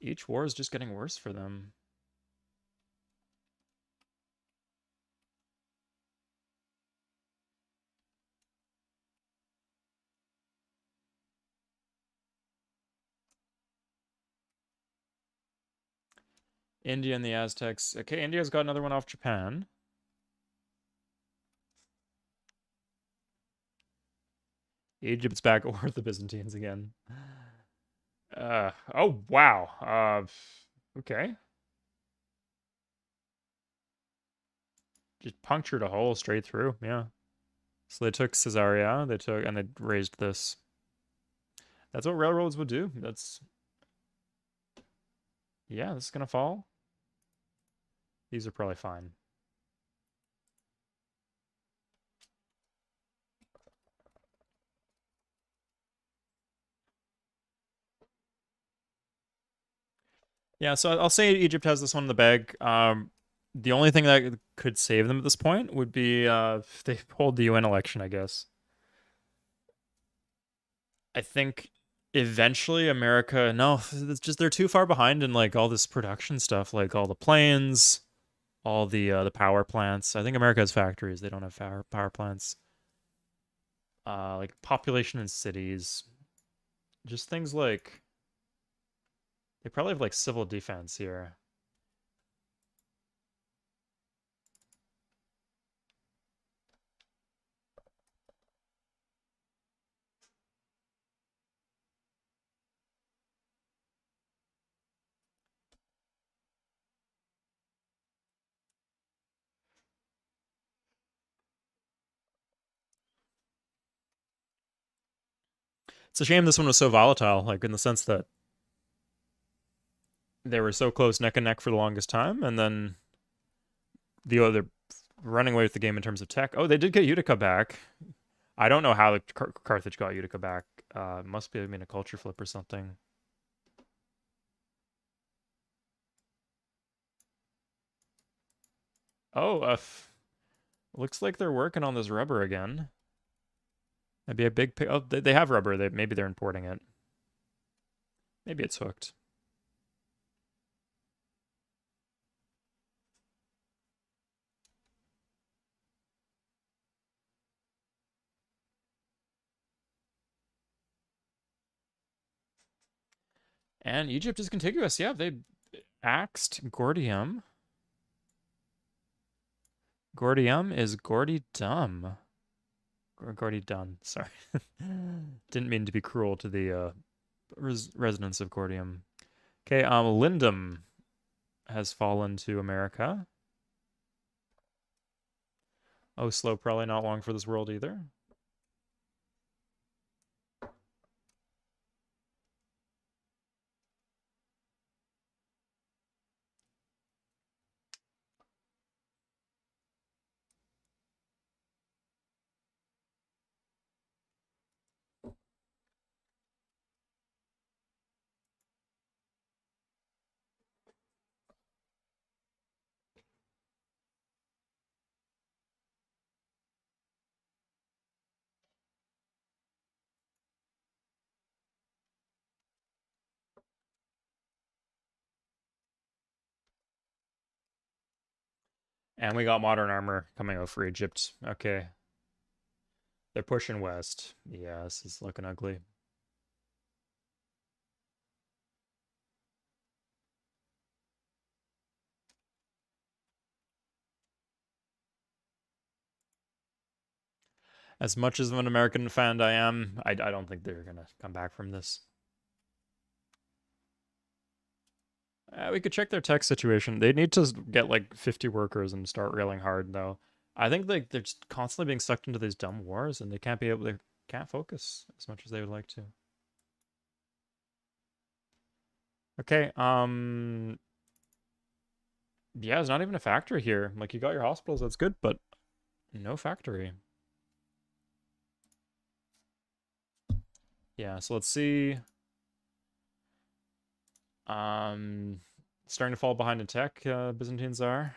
Each war is just getting worse for them. India and the Aztecs. Okay, India's got another one off Japan. Egypt's back at war with the Byzantines again. Oh, wow. Okay. Just punctured a hole straight through, yeah. So they took Caesarea, and they raised this. That's what railroads would do. Yeah, this is gonna fall. These are probably fine. Yeah, so I'll say Egypt has this one in the bag. The only thing that could save them at this point would be if they hold the UN election, I guess. I think eventually America, no, it's just they're too far behind in like all this production stuff, like all the planes, all the power plants. I think America has factories. They don't have power plants. Like population in cities, just things like they probably have like civil defense here. It's a shame this one was so volatile, like in the sense that they were so close neck and neck for the longest time, and then the other running away with the game in terms of tech. Oh, they did get Utica back. I don't know how Carthage got Utica back. Must be, I mean, a culture flip or something. Oh, looks like they're working on this rubber again. That'd be a big pick. Oh, they have rubber. Maybe they're importing it. Maybe it's hooked. And Egypt is contiguous. Yeah, they axed Gordium. Gordium is Gordy Dumb. Gordy Dunn. Sorry. Didn't mean to be cruel to the residents of Gordium. Okay, Lindum has fallen to America. Oslo, probably not long for this world either. And we got modern armor coming out for Egypt. Okay. They're pushing west. Yeah, this is looking ugly. As much as of an American fan I am, I don't think they're going to come back from this. We could check their tech situation. They need to get like 50 workers and start railing hard, though. I think like they're just constantly being sucked into these dumb wars, and they can't focus as much as they would like to. Okay, yeah, there's not even a factory here. Like you got your hospitals, that's good, but no factory. Yeah, so let's see. Starting to fall behind in tech, Byzantines are.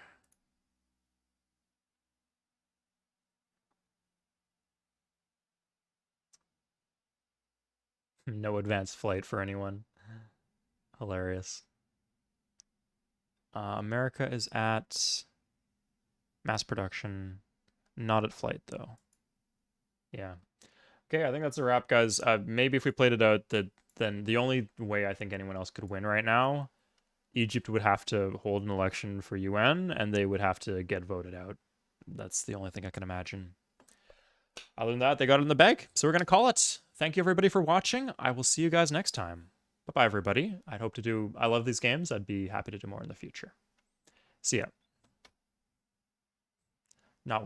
No advanced flight for anyone. Hilarious. America is at mass production, not at flight though. Yeah. Okay, I think that's a wrap, guys. Maybe if we played it out, then the only way I think anyone else could win right now, Egypt would have to hold an election for UN, and they would have to get voted out. That's the only thing I can imagine. Other than that, they got it in the bag, so we're going to call it. Thank you, everybody, for watching. I will see you guys next time. Bye-bye, everybody. I love these games. I'd be happy to do more in the future. See ya. Not what